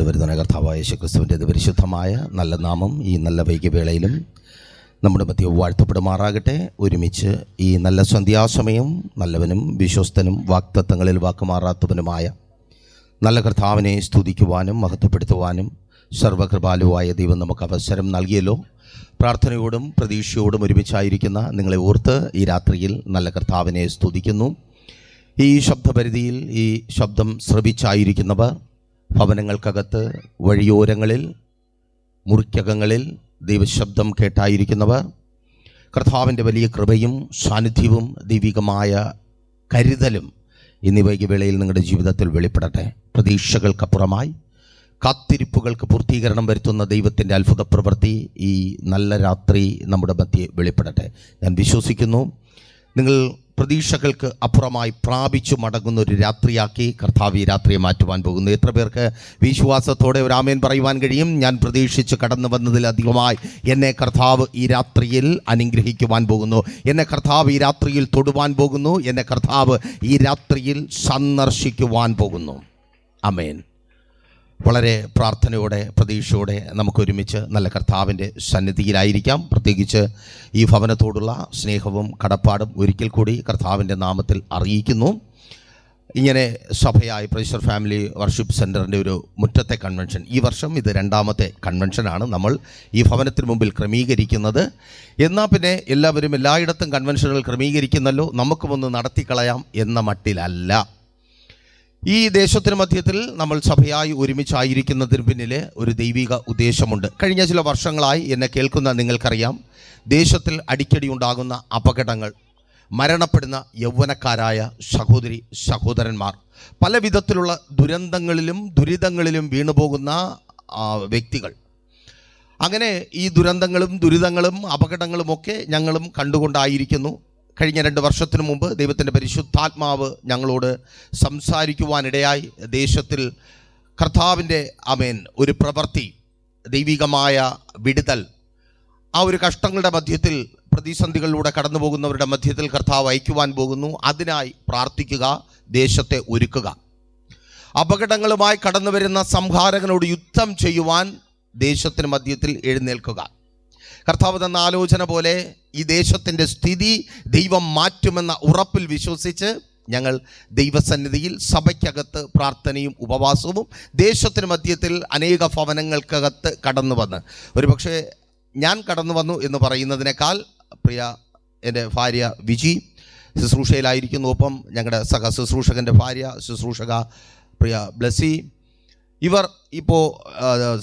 വരുന്ന കർത്താവായ യേശുക്രിസ്തുവിൻ്റെ പരിശുദ്ധമായ നല്ല നാമം ഈ നല്ല വൈകിവേളയിലും നമ്മുടെ മധ്യ വാഴ്ത്തപ്പെടുമാറാകട്ടെ. ഒരുമിച്ച് ഈ നല്ല സന്ധ്യാസമയം നല്ലവനും വിശ്വസ്തനും വാഗ്ദത്തങ്ങളിൽ വാക്കുമാറാത്തവനുമായ നല്ല കർത്താവിനെ സ്തുതിക്കുവാനും മഹത്വപ്പെടുത്തുവാനും സർവകൃപാലുവായ ദൈവം നമുക്ക് അവസരം നൽകിയല്ലോ. പ്രാർത്ഥനയോടും പ്രതീക്ഷയോടും ഒരുമിച്ചായിരിക്കുന്ന നിങ്ങളെ ഓർത്ത് ഈ രാത്രിയിൽ നല്ല കർത്താവിനെ സ്തുതിക്കുന്നു. ഈ ശബ്ദപരിധിയിൽ ഈ ശബ്ദം ശ്രവിച്ചായിരിക്കുന്നവർ ഭവനങ്ങൾക്കകത്ത്, വഴിയോരങ്ങളിൽ, മുറിക്കകങ്ങളിൽ ദൈവശബ്ദം കേട്ടായിരിക്കുന്നവർ, കർത്താവിൻ്റെ വലിയ കൃപയും സാന്നിധ്യവും ദൈവികമായ കരുതലും ഇന്ന് വൈകിവേളയിൽ നിങ്ങളുടെ ജീവിതത്തിൽ വെളിപ്പെടട്ടെ. പ്രതീക്ഷകൾക്കപ്പുറമായി കാത്തിരിപ്പുകൾക്ക് പൂർത്തീകരണം വരുത്തുന്ന ദൈവത്തിൻ്റെ അത്ഭുത പ്രവൃത്തി ഈ നല്ല രാത്രി നമ്മുടെ മധ്യേ വെളിപ്പെടട്ടെ. ഞാൻ വിശ്വസിക്കുന്നു നിങ്ങൾ പ്രതീക്ഷകൾക്ക് അപ്പുറമായി പ്രാപിച്ചു മടങ്ങുന്ന ഒരു രാത്രിയാക്കി കർത്താവ് ഈ രാത്രിയെ മാറ്റുവാൻ പോകുന്നു. എത്ര പേർക്ക് വിശ്വാസത്തോടെ ഒരു ആമേൻ പറയുവാൻ കഴിയും? ഞാൻ പ്രതീക്ഷിച്ച് കടന്നു വന്നതിലധികമായി എന്നെ കർത്താവ് ഈ രാത്രിയിൽ അനുഗ്രഹിക്കുവാൻ പോകുന്നു, എന്നെ കർത്താവ് ഈ രാത്രിയിൽ തൊടുവാൻ പോകുന്നു, എന്നെ കർത്താവ് ഈ രാത്രിയിൽ സന്ദർശിക്കുവാൻ പോകുന്നു. ആമേൻ. വളരെ പ്രാർത്ഥനയോടെ പ്രതീക്ഷയോടെ നമുക്കൊരുമിച്ച് നല്ല കർത്താവിൻ്റെ സന്നിധിയിലായിരിക്കാം. പ്രത്യേകിച്ച് ഈ ഭവനത്തോടുള്ള സ്നേഹവും കടപ്പാടും ഒരിക്കൽ കൂടി കർത്താവിൻ്റെ നാമത്തിൽ അറിയിക്കുന്നു. ഇങ്ങനെ സഭയായി പ്രൈസർ ഫാമിലി വർഷിപ്പ് സെൻറ്ററിൻ്റെ ഒരു മുറ്റത്തെ കൺവെൻഷൻ, ഈ വർഷം ഇത് 2ാമത്തെ കൺവെൻഷനാണ് നമ്മൾ ഈ ഭവനത്തിന് മുമ്പിൽ ക്രമീകരിക്കുന്നത്. എന്നാൽ പിന്നെ എല്ലാവരും എല്ലായിടത്തും കൺവെൻഷനുകൾ ക്രമീകരിക്കുന്നല്ലോ, നമുക്കുമൊന്ന് നടത്തിക്കളയാം എന്ന മട്ടിലല്ല. ഈ ദേശത്തിന് മധ്യത്തിൽ നമ്മൾ സഭയായി ഒരുമിച്ചായിരിക്കുന്നതിന് പിന്നിൽ ഒരു ദൈവിക ഉദ്ദേശമുണ്ട്. കഴിഞ്ഞ ചില വർഷങ്ങളായി എന്നെ കേൾക്കുന്ന നിങ്ങൾക്കറിയാം, ദേശത്തിൽ അടിക്കടി ഉണ്ടാകുന്ന അപകടങ്ങൾ, മരണപ്പെടുന്ന യൗവനക്കാരായ സഹോദരി സഹോദരന്മാർ, പല വിധത്തിലുള്ള ദുരിതങ്ങളിലും വീണുപോകുന്ന വ്യക്തികൾ. അങ്ങനെ ഈ ദുരിതങ്ങളും അപകടങ്ങളുമൊക്കെ ഞങ്ങളും കണ്ടുകൊണ്ടായിരിക്കുന്നു. കഴിഞ്ഞ 2 വർഷത്തിനു മുമ്പ് ദൈവത്തിൻ്റെ പരിശുദ്ധാത്മാവ് ഞങ്ങളോട് സംസാരിക്കുവാനിടയായി ദേശത്തിൽ കർത്താവിൻ്റെ ആമേൻ ഒരു പ്രവൃത്തി, ദൈവികമായ വിടുതൽ, ആ ഒരു കഷ്ടങ്ങളുടെ മധ്യത്തിൽ, പ്രതിസന്ധികളിലൂടെ കടന്നു പോകുന്നവരുടെ മധ്യത്തിൽ കർത്താവ് അയക്കുവാൻ പോകുന്നു. അതിനായി പ്രാർത്ഥിക്കുക, ദേശത്തെ ഒരുക്കുക. അപകടങ്ങളുമായി കടന്നു വരുന്ന സംഹാരകനോട് യുദ്ധം ചെയ്യുവാൻ ദേശത്തിന് മധ്യത്തിൽ എഴുന്നേൽക്കുക. കർത്താവ് തന്ന ആലോചന പോലെ ഈ ദേശത്തിൻ്റെ സ്ഥിതി ദൈവം മാറ്റുമെന്ന ഉറപ്പിൽ വിശ്വസിച്ച് ഞങ്ങൾ ദൈവസന്നിധിയിൽ സഭയ്ക്കകത്ത് പ്രാർത്ഥനയും ഉപവാസവും ദേശത്തിന് മധ്യത്തിൽ അനേക ഭവനങ്ങൾക്കകത്ത് കടന്നു വന്ന്, ഒരു പക്ഷേ ഞാൻ കടന്നു വന്നു എന്ന് പറയുന്നതിനേക്കാൾ പ്രിയ എൻ്റെ ഭാര്യ വിജി ശുശ്രൂഷയിലായിരിക്കുന്നു. ഒപ്പം ഞങ്ങളുടെ സഹ ശുശ്രൂഷകൻ്റെ ഭാര്യ ശുശ്രൂഷക പ്രിയ ബ്ലസ്സി, ഇവർ ഇപ്പോൾ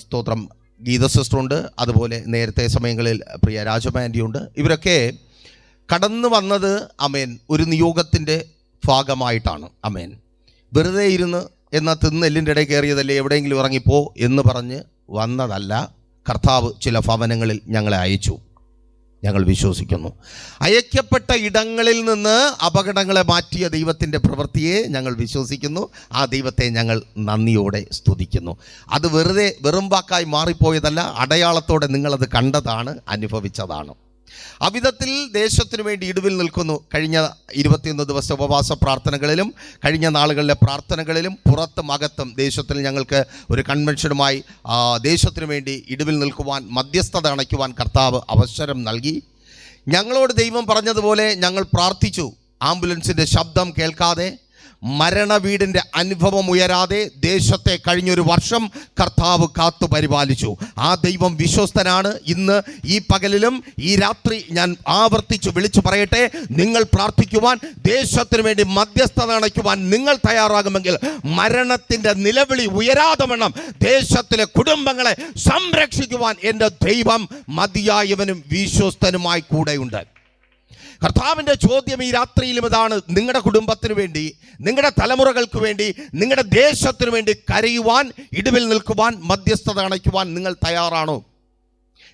സ്തോത്രം ഗീത സിസ്റ്ററുണ്ട്, അതുപോലെ നേരത്തെ സമയങ്ങളിൽ പ്രിയ രാജമാൻഡിയുണ്ട്. ഇവരൊക്കെ കടന്നു വന്നത് അമേൻ ഒരു നിയോഗത്തിൻ്റെ ഭാഗമായിട്ടാണ്. അമേൻ. വെറുതെ ഇരുന്ന് എന്നാൽ തിന്നെല്ലിൻ്റെ ഇടയിൽ കയറിയതല്ലേ, എവിടെയെങ്കിലും ഇറങ്ങിപ്പോ എന്ന് പറഞ്ഞ് വന്നതല്ല. കർത്താവ് ചില ഭവനങ്ങളിൽ ഞങ്ങളെ അയച്ചു. ഞങ്ങൾ വിശ്വസിക്കുന്നു അയക്കപ്പെട്ട ഇടങ്ങളിൽ നിന്ന് അപകടങ്ങളെ മാറ്റിയ ദൈവത്തിൻ്റെ പ്രവൃത്തിയെ ഞങ്ങൾ വിശ്വസിക്കുന്നു. ആ ദൈവത്തെ ഞങ്ങൾ നന്ദിയോടെ സ്തുതിക്കുന്നു. അത് വെറും വാക്കായി മാറിപ്പോയതല്ല, അടയാളത്തോടെ നിങ്ങളത് കണ്ടതാണ്, അനുഭവിച്ചതാണ്. അവിധത്തിൽ ദേശത്തിനു വേണ്ടി ഇടിവിൽ നിൽക്കുന്നു. കഴിഞ്ഞ 21 ദിവസത്തെ ഉപവാസ പ്രാർത്ഥനകളിലും കഴിഞ്ഞ നാളുകളിലെ പ്രാർത്ഥനകളിലും പുറത്തും അകത്തും ദേശത്തിൽ ഞങ്ങൾക്ക് ഒരു കൺവെൻഷനുമായി ദേശത്തിനു വേണ്ടി ഇടിവിൽ നിൽക്കുവാൻ, മധ്യസ്ഥത അണയ്ക്കുവാൻ കർത്താവ് അവസരം നൽകി. ഞങ്ങളോട് ദൈവം പറഞ്ഞതുപോലെ ഞങ്ങൾ പ്രാർത്ഥിച്ചു. ആംബുലൻസിൻ്റെ ശബ്ദം കേൾക്കാതെ, മരണവീടിൻ്റെ അനുഭവം ഉയരാതെ ദേശത്തെ കഴിഞ്ഞൊരു വർഷം കർത്താവ് കാത്തു പരിപാലിച്ചു. ആ ദൈവം വിശ്വസ്തനാണ്. ഇന്ന് ഈ പകലിലും ഈ രാത്രി ഞാൻ ആവർത്തിച്ച് വിളിച്ചു പറയട്ടെ, നിങ്ങൾ പ്രാർത്ഥിക്കുവാൻ, ദേശത്തിന് വേണ്ടി മധ്യസ്ഥത അണയ്ക്കുവാൻ നിങ്ങൾ തയ്യാറാകുമെങ്കിൽ മരണത്തിൻ്റെ നിലവിളി ഉയരാതെ വണ്ണം ദേശത്തിലെ കുടുംബങ്ങളെ സംരക്ഷിക്കുവാൻ എൻ്റെ ദൈവം മതിയായവനും വിശ്വസ്തനുമായി കൂടെയുണ്ട്. കർത്താവിൻ്റെ ചോദ്യം ഈ രാത്രിയിലും ഇതാണ്: നിങ്ങളുടെ കുടുംബത്തിന് വേണ്ടി, നിങ്ങളുടെ തലമുറകൾക്ക് വേണ്ടി, നിങ്ങളുടെ ദേശത്തിന് വേണ്ടി കരയുവാൻ, ഇടിവിൽ നിൽക്കുവാൻ, മധ്യസ്ഥത അണയ്ക്കുവാൻ നിങ്ങൾ തയ്യാറാണോ?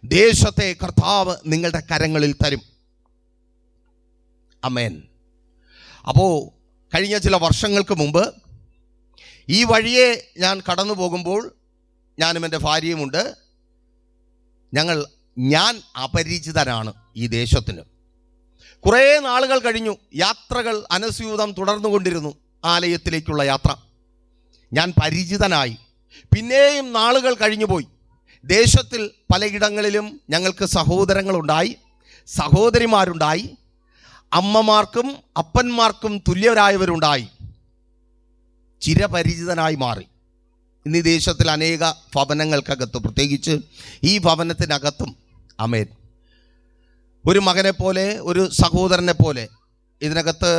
ദേശത്തെ കർത്താവ് നിങ്ങളുടെ കരങ്ങളിൽ തരും. ആമേൻ. അപ്പോൾ കഴിഞ്ഞ ചില വർഷങ്ങൾക്ക് മുമ്പ് ഈ വഴിയെ ഞാൻ കടന്നു പോകുമ്പോൾ, ഞാനും എൻ്റെ ഭാര്യയുമുണ്ട്. ഞാൻ അപരിചിതനാണ് ഈ ദേശത്തിന്. കുറേ നാളുകൾ കഴിഞ്ഞു, യാത്രകൾ അനസ്യൂതം തുടർന്നുകൊണ്ടിരുന്നു. ആലയത്തിലേക്കുള്ള യാത്ര ഞാൻ പരിചിതനായി. പിന്നെയും നാളുകൾ കഴിഞ്ഞുപോയി. ദേശത്തിൽ പലയിടങ്ങളിലും ഞങ്ങൾക്ക് സഹോദരങ്ങളുണ്ടായി, സഹോദരിമാരുണ്ടായി, അമ്മമാർക്കും അപ്പന്മാർക്കും തുല്യരായവരുണ്ടായി. ചിരപരിചിതനായി മാറി. ഇന്ന് ഈ ദേശത്തിൽ അനേക ഭവനങ്ങൾക്കകത്ത്, പ്രത്യേകിച്ച് ഈ ഭവനത്തിനകത്തും ആമേൻ, ഒരു മകനെ പോലെ, ഒരു സഹോദരനെ പോലെ ഇതിനകത്ത്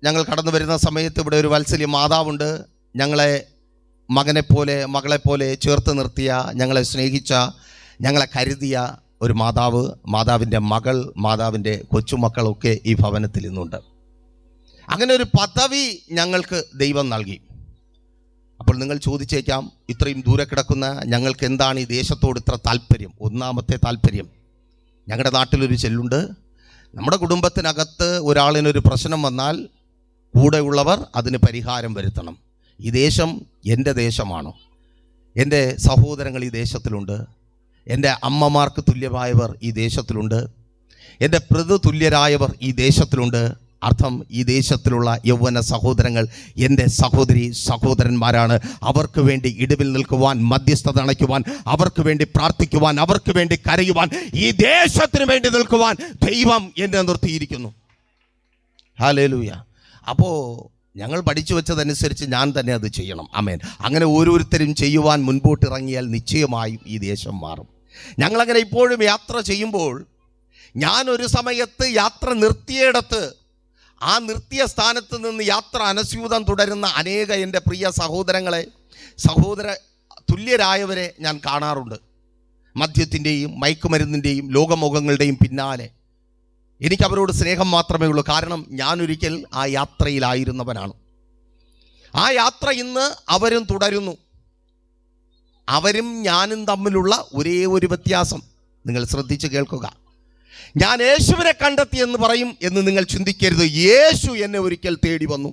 ഞങ്ങൾ കടന്നു വരുന്ന സമയത്ത് ഇവിടെ ഒരു വാത്സല്യ മാതാവുണ്ട്. ഞങ്ങളെ മകനെപ്പോലെ മകളെപ്പോലെ ചേർത്ത് നിർത്തിയ, ഞങ്ങളെ സ്നേഹിച്ച, ഞങ്ങളെ കരുതിയ ഒരു മാതാവ്, മാതാവിൻ്റെ മകൾ, മാതാവിൻ്റെ കൊച്ചുമക്കളൊക്കെ ഈ ഭവനത്തിൽ ഇന്നുണ്ട്. അങ്ങനെ ഒരു പദവി ഞങ്ങൾക്ക് ദൈവം നൽകി. അപ്പോൾ നിങ്ങൾ ചോദിച്ചേക്കാം, ഇത്രയും ദൂരെ കിടക്കുന്ന ഞങ്ങൾക്ക് എന്താണ് ഈ ദേശത്തോട് ഇത്ര താല്പര്യം? ഒന്നാമത്തെ താല്പര്യം, ഞങ്ങളുടെ നാട്ടിലൊരു ചെല്ലുണ്ട്. നമ്മുടെ കുടുംബത്തിനകത്ത് ഒരാളിനൊരു പ്രശ്നം വന്നാൽ കൂടെയുള്ളവർ അതിന് പരിഹാരം വരുത്തണം. ഈ ദേശം എൻ്റെ ദേശമാണോ? എൻ്റെ സഹോദരങ്ങൾ ഈ ദേശത്തിലുണ്ട്, എൻ്റെ അമ്മമാർക്ക് തുല്യമായവർ ഈ ദേശത്തിലുണ്ട്, എൻ്റെ തുല്യരായവർ ഈ ദേശത്തിലുണ്ട്. അർത്ഥം, ഈ ദേശത്തിലുള്ള യൗവന സഹോദരങ്ങൾ എൻ്റെ സഹോദരി സഹോദരന്മാരാണ്. അവർക്ക് വേണ്ടി ഇടിവിൽ നിൽക്കുവാൻ, മധ്യസ്ഥത അണയ്ക്കുവാൻ, അവർക്ക് വേണ്ടി പ്രാർത്ഥിക്കുവാൻ, അവർക്ക് വേണ്ടി കരയുവാൻ, ഈ ദേശത്തിന് വേണ്ടി നിൽക്കുവാൻ ദൈവം എന്നെ നിർത്തിയിരിക്കുന്നു. ഹല്ലേലൂയ. അപ്പോൾ ഞങ്ങൾ പഠിച്ചു വെച്ചതനുസരിച്ച് ഞാൻ തന്നെ അത് ചെയ്യണം. ആമേൻ. അങ്ങനെ ഓരോരുത്തരും ചെയ്യുവാൻ മുൻപോട്ട് ഇറങ്ങിയാൽ നിശ്ചയമായും ഈ ദേശം മാറും. ഞങ്ങളങ്ങനെ ഇപ്പോഴും യാത്ര ചെയ്യുമ്പോൾ, ഞാനൊരു സമയത്ത് യാത്ര നിർത്തിയിടത്ത്, ആ നിർത്തിയ സ്ഥാനത്ത് നിന്ന് യാത്ര അനസ്യൂതം തുടരുന്ന അനേക എൻ്റെ പ്രിയ സഹോദര തുല്യരായവരെ ഞാൻ കാണാറുണ്ട്. മദ്യത്തിൻ്റെയും മയക്കുമരുന്നിൻ്റെയും ലോകമോഹങ്ങളുടെയും പിന്നാലെ. എനിക്കവരോട് സ്നേഹം മാത്രമേ ഉള്ളൂ. കാരണം ഞാനൊരിക്കൽ ആ യാത്രയിലായിരുന്നവനാണ്. ആ യാത്ര ഇന്ന് അവരും തുടരുന്നു. അവരും ഞാനും തമ്മിലുള്ള ഒരേ ഒരു വ്യത്യാസം നിങ്ങൾ ശ്രദ്ധിച്ച് കേൾക്കുക. ഞാൻ യേശുവിനെ കണ്ടെത്തി എന്ന് പറയും എന്ന് നിങ്ങൾ ചിന്തിക്കരുത്. യേശു എന്നെ ഒരിക്കൽ തേടി വന്നു.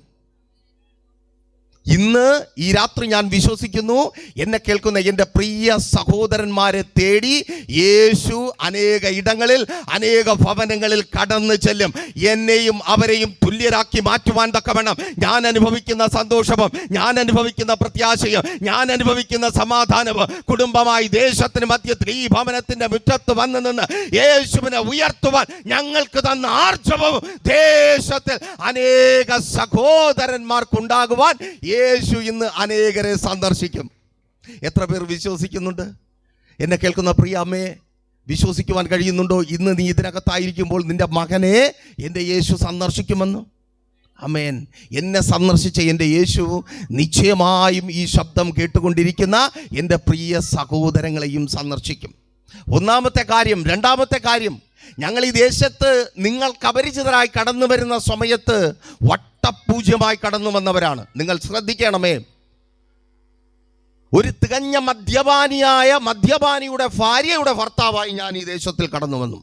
ഇന്ന് ഈ രാത്രി ഞാൻ വിശ്വസിക്കുന്നു, എന്നെ കേൾക്കുന്ന എൻ്റെ പ്രിയ സഹോദരന്മാരെ തേടി യേശു അനേക ഇടങ്ങളിൽ, അനേക ഭവനങ്ങളിൽ കടന്നു ചെല്ലും. എന്നെയും അവരെയും തുല്യരാക്കി മാറ്റുവാൻ തക്കവണ്ണം ഞാൻ അനുഭവിക്കുന്ന സന്തോഷവും, ഞാൻ അനുഭവിക്കുന്ന പ്രത്യാശയും, ഞാൻ അനുഭവിക്കുന്ന സമാധാനവും കുടുംബമായി ദേശത്തിന് മധ്യത്തിൽ ഈ ഭവനത്തിൻ്റെ മുറ്റത്ത് വന്നു നിന്ന് യേശുവിനെ ഉയർത്തുവാൻ ഞങ്ങൾക്ക് തന്ന ആർജവവും ദേശത്തിൽ അനേക സഹോദരന്മാർക്കുണ്ടാകുവാൻ യേശു ഇന്ന് അനേകരെ സന്ദർശിക്കും. എത്ര പേർ വിശ്വസിക്കുന്നുണ്ട്? എന്നെ കേൾക്കുന്ന പ്രിയ അമ്മയെ, വിശ്വസിക്കുവാൻ കഴിയുന്നുണ്ടോ? ഇന്ന് നീ ഇതിനകത്തായിരിക്കുമ്പോൾ നിന്റെ മകനെ എൻ്റെ യേശു സന്ദർശിക്കുമെന്ന്. ആമേൻ. എന്നെ സന്ദർശിച്ച എൻ്റെ യേശു നിശ്ചയമായും ഈ ശബ്ദം കേട്ടുകൊണ്ടിരിക്കുന്ന എൻ്റെ പ്രിയ സഹോദരങ്ങളെയും സന്ദർശിക്കും. ഒന്നാമത്തെ കാര്യം. രണ്ടാമത്തെ കാര്യം, ഞങ്ങൾ ഈ ദേശത്ത് നിങ്ങൾക്ക് അപരിചിതരായി കടന്നു വരുന്ന സമയത്ത് വട്ടപൂജ്യമായി കടന്നു വന്നവരാണ്. നിങ്ങൾ ശ്രദ്ധിക്കണമേ. ഒരു തികഞ്ഞ മദ്യപാനിയുടെ ഭാര്യയുടെ ഭർത്താവായി ഞാൻ ഈ ദേശത്തിൽ കടന്നു വന്നു.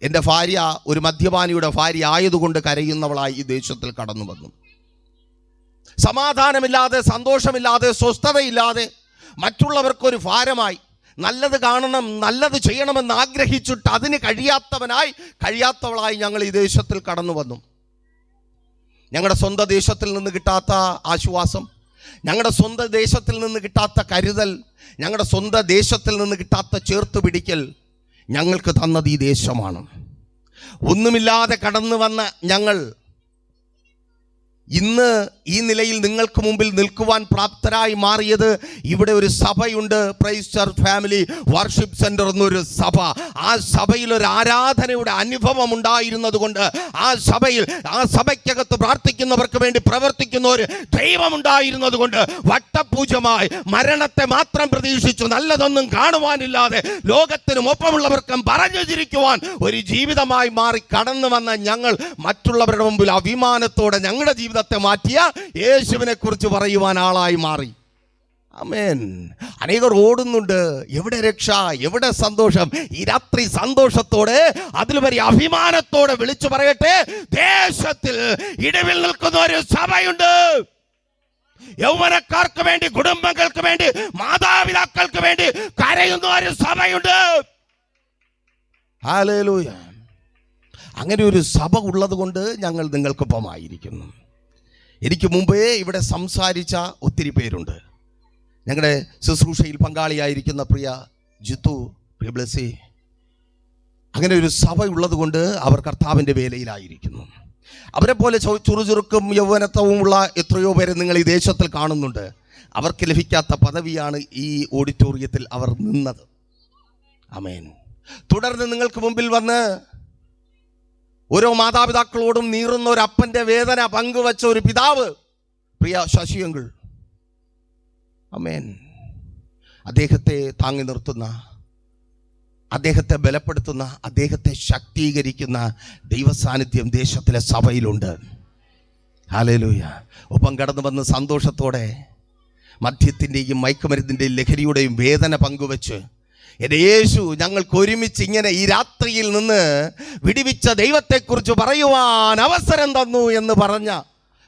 എൻ്റെ ഭാര്യ ഒരു മദ്യപാനിയുടെ ഭാര്യ ആയതുകൊണ്ട് കരയുന്നവളായി ഈ ദേശത്തിൽ കടന്നു വന്നു. സമാധാനമില്ലാതെ, സന്തോഷമില്ലാതെ, സ്വസ്ഥതയില്ലാതെ, മറ്റുള്ളവർക്കൊരു ഭാരമായി, നല്ലത് കാണണം, നല്ലത് ചെയ്യണമെന്ന് ആഗ്രഹിച്ചിട്ട് അതിന് കഴിയാത്തവളായി ഞങ്ങൾ ഈ ദേശത്തിൽ കടന്നു വന്നു. ഞങ്ങളുടെ സ്വന്തം ദേശത്തിൽ നിന്ന് കിട്ടാത്ത ആശ്വാസം, ഞങ്ങളുടെ സ്വന്തം ദേശത്തിൽ നിന്ന് കിട്ടാത്ത കരുതൽ, ഞങ്ങളുടെ സ്വന്തം ദേശത്തിൽ നിന്ന് കിട്ടാത്ത ചേർത്ത് പിടിക്കൽ ഞങ്ങൾക്ക് തന്നത് ഈ ദേശമാണ്. ഒന്നുമില്ലാതെ കടന്നു വന്ന ഞങ്ങൾ ഇന്ന് ഈ നിലയിൽ നിങ്ങൾക്ക് മുമ്പിൽ നിൽക്കുവാൻ പ്രാപ്തരായി മാറിയത് ഇവിടെ ഒരു സഭയുണ്ട്, praise church family worship centre എന്നൊരു സഭ. ആ സഭയിൽ ഒരു ആരാധനയുടെ അനുഭവം ഉണ്ടായിരുന്നത് കൊണ്ട്, ആ സഭയ്ക്കകത്ത് പ്രാർത്ഥിക്കുന്നവർക്ക് വേണ്ടി പ്രവർത്തിക്കുന്ന ഒരു ദൈവമുണ്ടായിരുന്നത് കൊണ്ട്, വട്ടപൂജ്യമായി മരണത്തെ മാത്രം പ്രതീക്ഷിച്ചു നല്ലതൊന്നും കാണുവാനില്ലാതെ ലോകത്തിനും ഒപ്പമുള്ളവർക്കും പറഞ്ഞു ചിരിക്കുവാൻ ഒരു ജീവിതമായി മാറി കടന്നു വന്ന ഞങ്ങൾ മറ്റുള്ളവരുടെ മുമ്പിൽ അഭിമാനത്തോടെ ഞങ്ങളുടെ ജീവിതത്തെ മാറ്റിയ യേശുവിനെ കുറിച്ച് പറയുവാൻ ആളായി മാറി. ആമേൻ. അനേകർ ഓടുന്നുണ്ട്. എവിടെ രക്ഷ, എവിടെ സന്തോഷം? ഈ രാത്രി സന്തോഷത്തോടെ, അതിലുപരി അഭിമാനത്തോടെ വിളിച്ചു പറയട്ടെ, ദേശത്തിൽ ഇടിവിൽ നിൽക്കുന്ന ഒരു സഭയുണ്ട്. യൗവനക്കാർക്ക് വേണ്ടി, കുടുംബങ്ങൾക്ക് വേണ്ടി, മാതാപിതാക്കൾക്ക് വേണ്ടി കരയുന്ന ഒരു സഭയുണ്ട്. ഹല്ലേലൂയ. അങ്ങനെ ഒരു സഭ ഉള്ളത് കൊണ്ട് ഞങ്ങൾ നിങ്ങൾക്കൊപ്പമായിരിക്കുന്നു. എനിക്ക് മുമ്പേ ഇവിടെ സംസാരിച്ച ഒത്തിരി പേരുണ്ട്. ഞങ്ങളുടെ ശുശ്രൂഷയിൽ പങ്കാളിയായിരിക്കുന്ന പ്രിയ ജിത്തു, പ്രിയ ബ്ലസ്സി, അങ്ങനെ ഒരു സഭ ഉള്ളത് കൊണ്ട് അവർ കർത്താവിൻ്റെ വേലയിലായിരിക്കുന്നു. അവരെ പോലെ ചുറുചുറുക്കും യൗവനത്വവും ഉള്ള എത്രയോ പേരെ നിങ്ങൾ ഈ ദേശത്തിൽ കാണുന്നുണ്ട്. അവർക്ക് ലഭിക്കാത്ത പദവിയാണ് ഈ ഓഡിറ്റോറിയത്തിൽ അവർ നിന്നത്. ആമേൻ. തുടർന്ന് നിങ്ങൾക്ക് മുമ്പിൽ വന്ന് ഓരോ മാതാപിതാക്കളോടും നീറുന്ന ഒരു അപ്പൻ്റെ വേദന പങ്കുവച്ച ഒരു പിതാവ്, പ്രിയ ശശിയങ്കിൾ. ആമേൻ. അദ്ദേഹത്തെ താങ്ങി നിർത്തുന്ന, അദ്ദേഹത്തെ ബലപ്പെടുത്തുന്ന, അദ്ദേഹത്തെ ശക്തീകരിക്കുന്ന ദൈവസാന്നിധ്യം ദേശത്തിലെ സഭയിലുണ്ട്. ഹല്ലേലൂയ. ഒപ്പം കടന്നു വന്ന് സന്തോഷത്തോടെ മദ്യത്തിൻ്റെയും മയക്കുമരുന്നിൻ്റെയും ലഹരിയുടെയും വേദന പങ്കുവച്ച്, എൻ്റെ യേശു ഞങ്ങൾക്ക് ഒരുമിച്ച് ഇങ്ങനെ ഈ രാത്രിയിൽ നിന്ന് വിടിവിച്ച ദൈവത്തെക്കുറിച്ച് പറയുവാൻ അവസരം തന്നു എന്ന് പറഞ്ഞ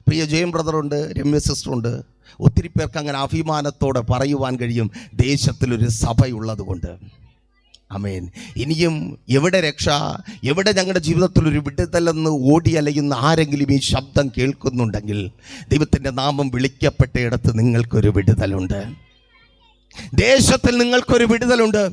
പ്രിയ ജയൻ ബ്രദറുണ്ട്, രമ്യ സിസ്റ്ററുണ്ട്. ഒത്തിരി പേർക്ക് അങ്ങനെ അഭിമാനത്തോടെ പറയുവാൻ കഴിയും, ദേശത്തിലൊരു സഭയുള്ളത് കൊണ്ട്. ആമേൻ. ഇനിയും എവിടെ രക്ഷ, എവിടെ ഞങ്ങളുടെ ജീവിതത്തിലൊരു വിടുതലെന്ന് ഓടി അലയുന്ന ആരെങ്കിലും ഈ ശബ്ദം കേൾക്കുന്നുണ്ടെങ്കിൽ, ദൈവത്തിൻ്റെ നാമം വിളിക്കപ്പെട്ടയിടത്ത് നിങ്ങൾക്കൊരു വിടുതലുണ്ട്. ദേശത്തിൽ നിങ്ങൾക്കൊരു വിടുതലുണ്ട്.